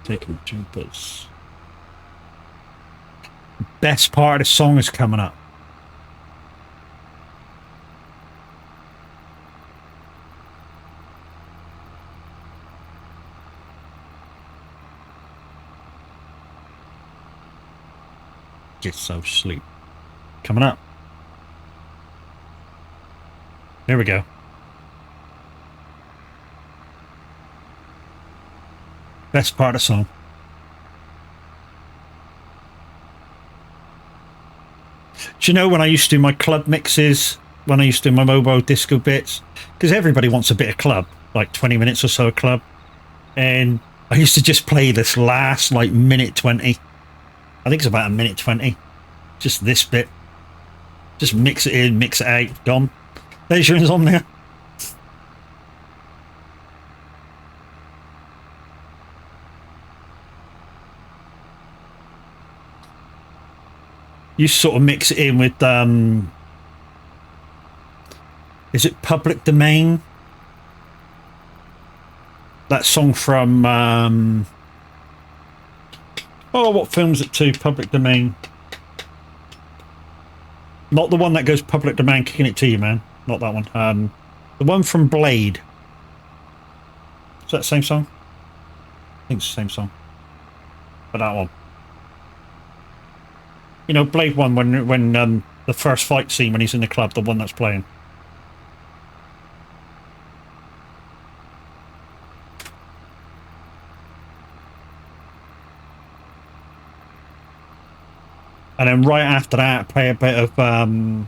Taking jumpers. Best part of the song is coming up. Get so sleep. Coming up. There we go. Best part of the song. Do you know when I used to do my club mixes, when I used to do my mobile disco bits, because everybody wants a bit of club, like 20 minutes or so of club, and I used to just play this last like minute 20. I think it's about a minute 20. Just this bit. Just mix it in, mix it out, gone. There's your insomnia. You sort of mix it in with, is it Public Domain? That song from, oh, what film's it to? Public Domain. Not the one that goes Public Domain, kicking it to you, man. Not that one. The one from Blade. Is that the same song? I think it's the same song. But that one. You know, Blade 1, when the first fight scene when he's in the club, the one that's playing. And then right after that, play a bit of The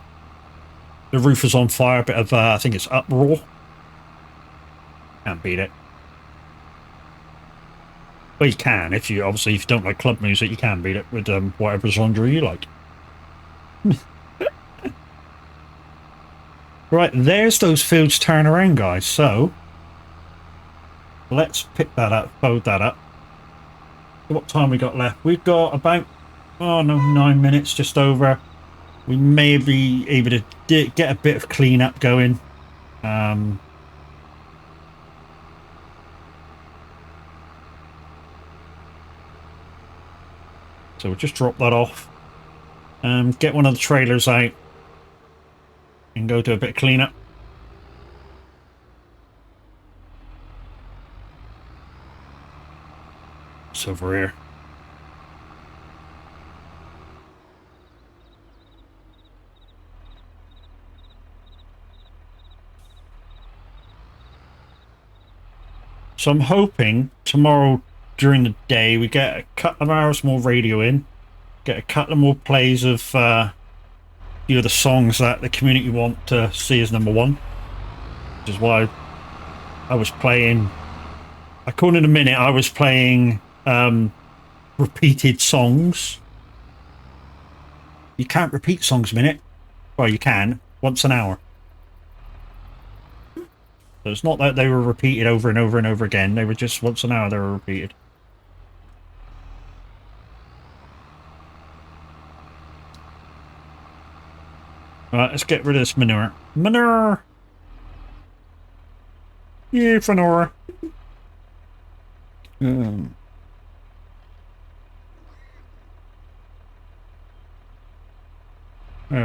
Roof is on Fire, a bit of, I think it's Uproar. Can't beat it. Well, you can, if you don't like club music, you can beat it with whatever genre you like. Right, there's those fields turn around, guys, so let's pick that up, fold that up. What time we got left? We've got about, oh no, 9 minutes, just over. We may be able to get a bit of clean-up going. So we'll just drop that off. Get one of the trailers out and go do a bit of cleanup. It's over here. So I'm hoping tomorrow during the day we get a couple of hours more radio in, get a couple of more plays of few of the songs that the community want to see as number one, which is why I was playing, I call it in a minute, I was playing repeated songs. You can't repeat songs a minute. Well, you can, once an hour. So it's not that they were repeated over and over and over again. They were just once an hour they were repeated. Right, let's get rid of this manure. Manure! Yeah, manure. There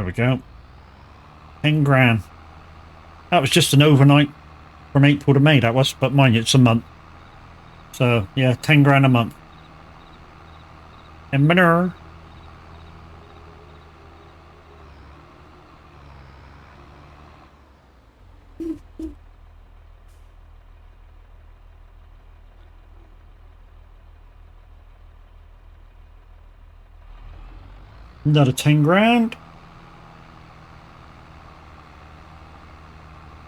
we go. 10 grand. That was just an overnight from April to May, that was. But mind you, it's a month. So, yeah, 10 grand a month. And manure. Another 10 grand.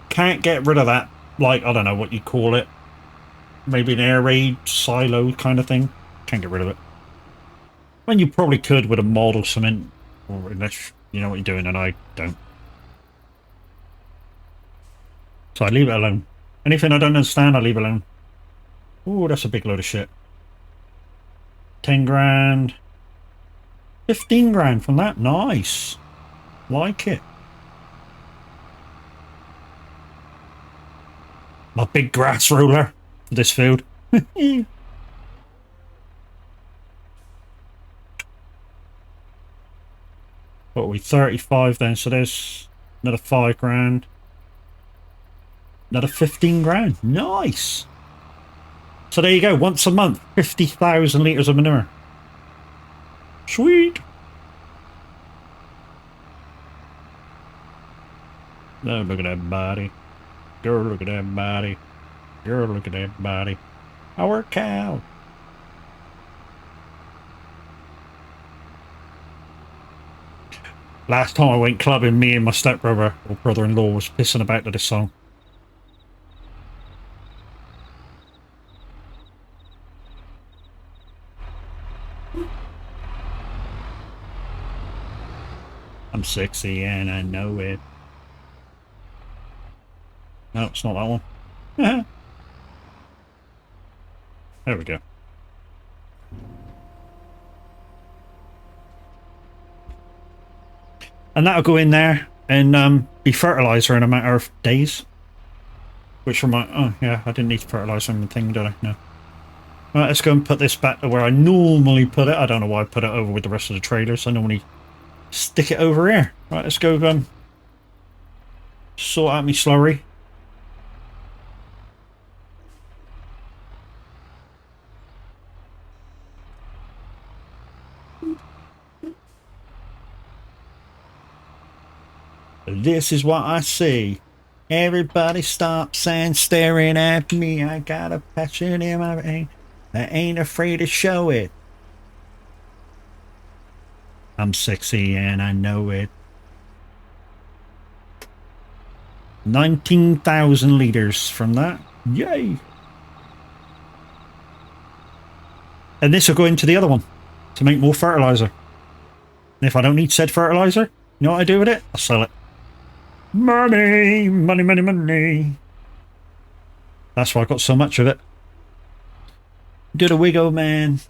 Can't get rid of that. Like, I don't know what you call it. Maybe an air raid silo kind of thing. Can't get rid of it. When you probably could with a mod or something. Or unless you know what you're doing and I don't. So I leave it alone. Anything I don't understand, I leave it alone. Ooh, that's a big load of shit. 10 grand. 15 grand from that. Nice. Like it. My big grass roller for this field. What are we? 35 then. So there's another 5 grand. Another 15 grand. Nice. So there you go. Once a month, 50,000 litres of manure. Sweet. Oh, look at that body. Girl, look at that body. Girl, look at that body. Our cow. Last time I went clubbing, me and my stepbrother, or brother-in-law, was pissing about to this song. I'm sexy and I know it. No, it's not that one. There we go. And that'll go in there and be fertilizer in a matter of days. Which remind, oh yeah, I didn't need to fertilize anything, did I? No. Right, let's go and put this back to where I normally put it. I don't know why I put it over with the rest of the trailers. I normally stick it over here. Right, let's go sort out my slurry. This is what I see. Everybody stops and staring at me. I got a passion in my brain that ain't afraid to show it. I'm sexy and I know it. 19,000 litres from that. Yay! And this will go into the other one to make more fertilizer. And if I don't need said fertilizer, you know what I do with it? I sell it. Money, money, money, money. That's why I got so much of it. We did a wiggle, man.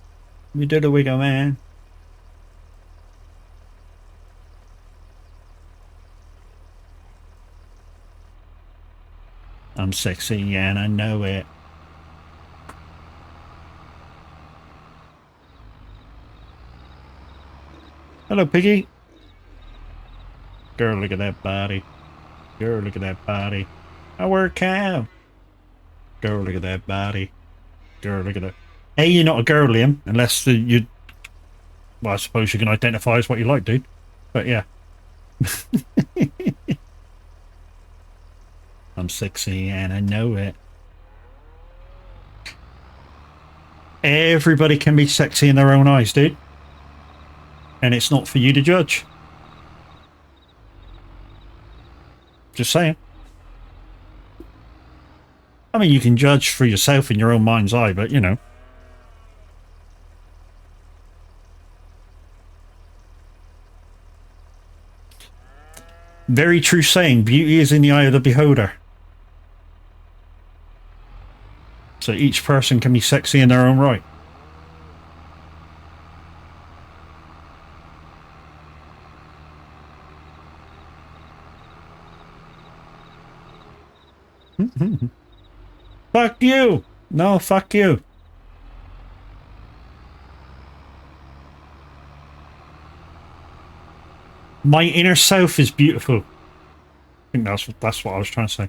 We did a wiggle, man. I'm sexy and I know it. Hello, piggy. Girl, look at that body. Girl, look at that body. I work cow. Girl, look at that body. Girl, look at that. Hey, you're not a girl, Liam, unless you. Well, I suppose you can identify as what you like, dude. But yeah. I'm sexy and I know it. Everybody can be sexy in their own eyes, dude. And it's not for you to judge. Just saying. I mean, you can judge for yourself in your own mind's eye, but you know. Very true saying. Beauty is in the eye of the beholder. So each person can be sexy in their own right. Fuck you! No, fuck you. My inner self is beautiful. I think that's what I was trying to say.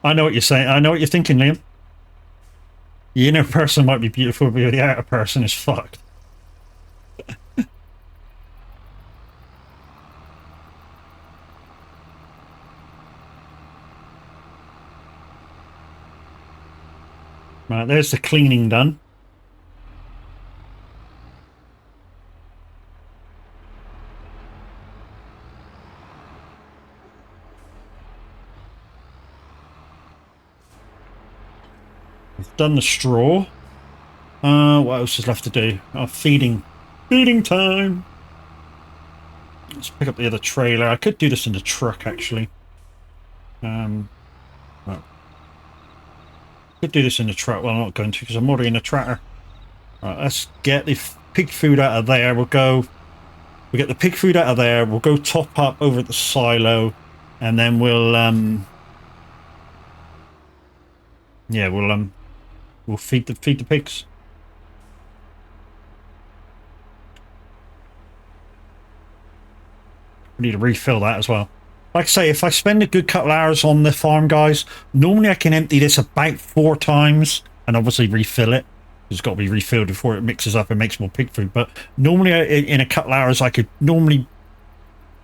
I know what you're saying. I know what you're thinking, Liam. The inner person might be beautiful, but the outer person is fucked. Right, there's the cleaning done. We've done the straw. What else is left to do? Oh, feeding. Feeding time! Let's pick up the other trailer. I could do this in the truck, actually. Well, could do this in the truck. Well, I'm not going to because I'm already in the tractor. Right, let's get the pig food out of there. We'll get the pig food out of there. We'll go top up over at the silo, and then we'll yeah, we'll feed the pigs. We need to refill that as well. Like I say, if I spend a good couple hours on the farm, guys, normally I can empty this about 4 times and obviously refill it. It's got to be refilled before it mixes up and makes more pig food. But normally in a couple hours, I could normally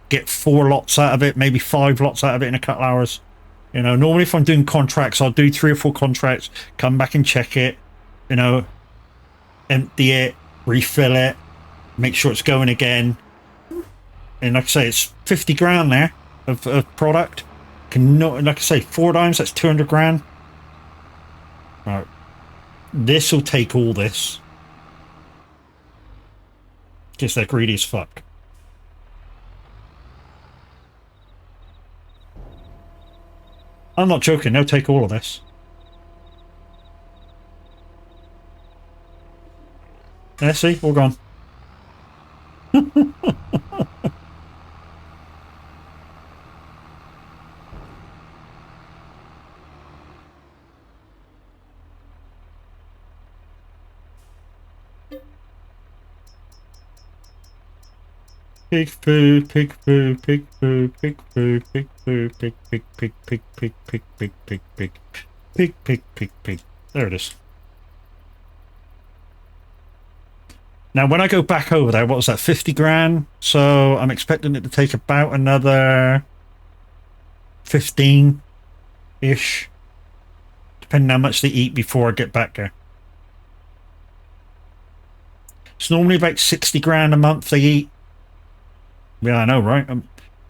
get 4 lots out of it, maybe 5 lots out of it in a couple hours. You know, normally if I'm doing contracts, I'll do 3 or 4 contracts, come back and check it, you know, empty it, refill it, make sure it's going again. And like I say, it's 50 grand there of product. Like I say, 4 times, that's 200 grand. Right. This will take all this. Guess they're greedy as fuck. I'm not joking, they'll take all of this. Yeah, see, all gone. Pig food, pig food, pig food, pig food, pig food, pig, pig, pig, pig, pig, pig, pig, pig, pig, pig, pig, pig, pig. There it is. Now, when I go back over there, what was that, 50 grand? So I'm expecting it to take about another 15-ish, depending how much they eat before I get back there. It's normally about 60 grand a month they eat. Yeah, I know, right?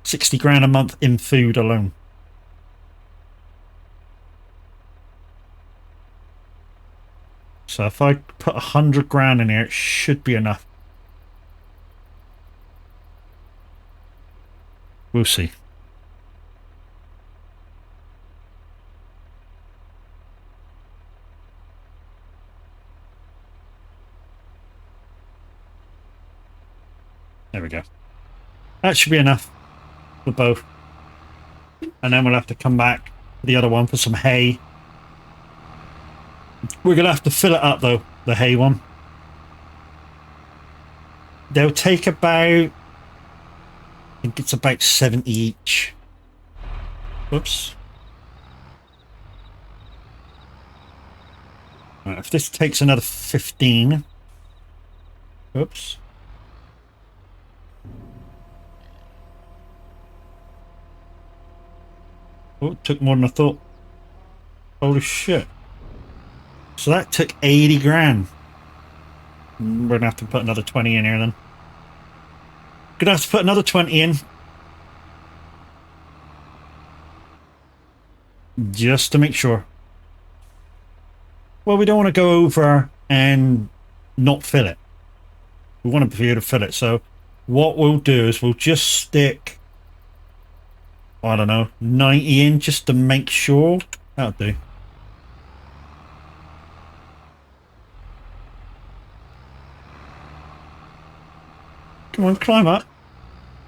60 grand a month in food alone. So if I put 100 grand in here, it should be enough. We'll see. There we go. That should be enough for both. And then we'll have to come back to the other one for some hay. We're going to have to fill it up, though, the hay one. They'll take about, I think it's about 70 each. Whoops. Right, if this takes another 15. Oops. Oh, it took more than I thought. Holy shit. So that took 80 grand. We're going to have to put another 20 in here then. Gonna have to put another 20 in. Just to make sure. Well, we don't want to go over and not fill it. We want to be able to fill it. So what we'll do is we'll just stick I don't know, 90 in just to make sure. That'll do. Come on, climb up.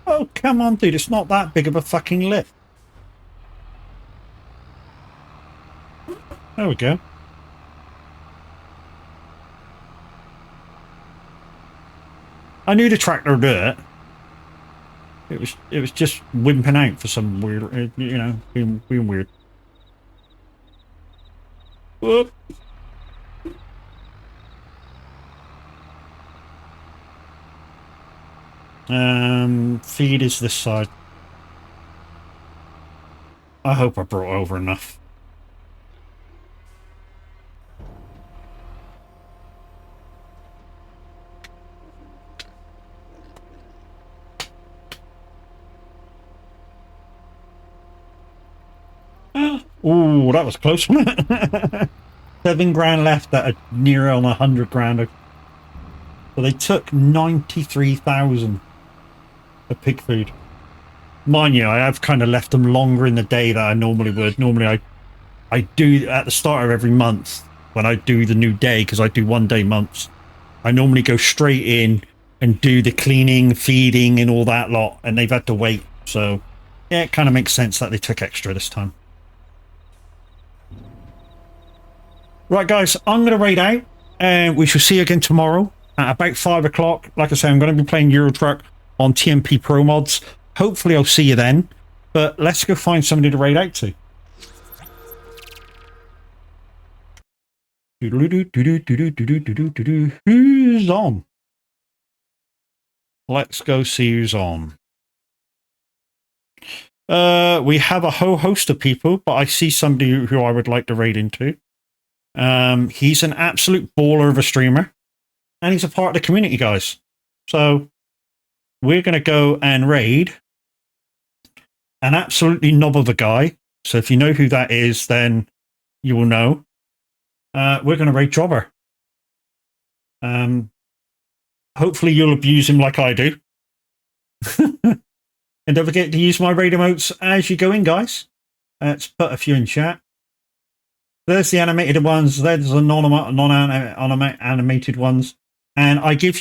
Oh, come on, dude. It's not that big of a fucking lift. There we go. I knew the tractor would do it. It was just wimping out for some weird, you know, being weird. Whoop. Feed is this side. I hope I brought over enough. Oh, that was close. 7 grand left at near on 100 grand. So they took 93,000 of pig food. Mind you, I have kind of left them longer in the day than I normally would. Normally I do at the start of every month when I do the new day, because I do 1 day months. I normally go straight in and do the cleaning, feeding and all that lot, and they've had to wait. So yeah, it kind of makes sense that they took extra this time. Right, guys, I'm going to raid out, and we shall see you again tomorrow at about 5 o'clock. Like I say, I'm going to be playing Euro Truck on TMP Pro Mods. Hopefully I'll see you then, but let's go find somebody to raid out to. Who's on? Let's go see who's on. We have a whole host of people, but I see somebody who I would like to raid into. He's an absolute baller of a streamer, and he's a part of the community, guys. So we're going to go and raid an absolutely knob of a guy. So if you know who that is, then you will know. We're going to raid Jobber. Hopefully you'll abuse him like I do. And don't forget to use my raid emotes as you go in, guys. Let's put a few in chat. There's the animated ones. There's the non-animated ones. And I give you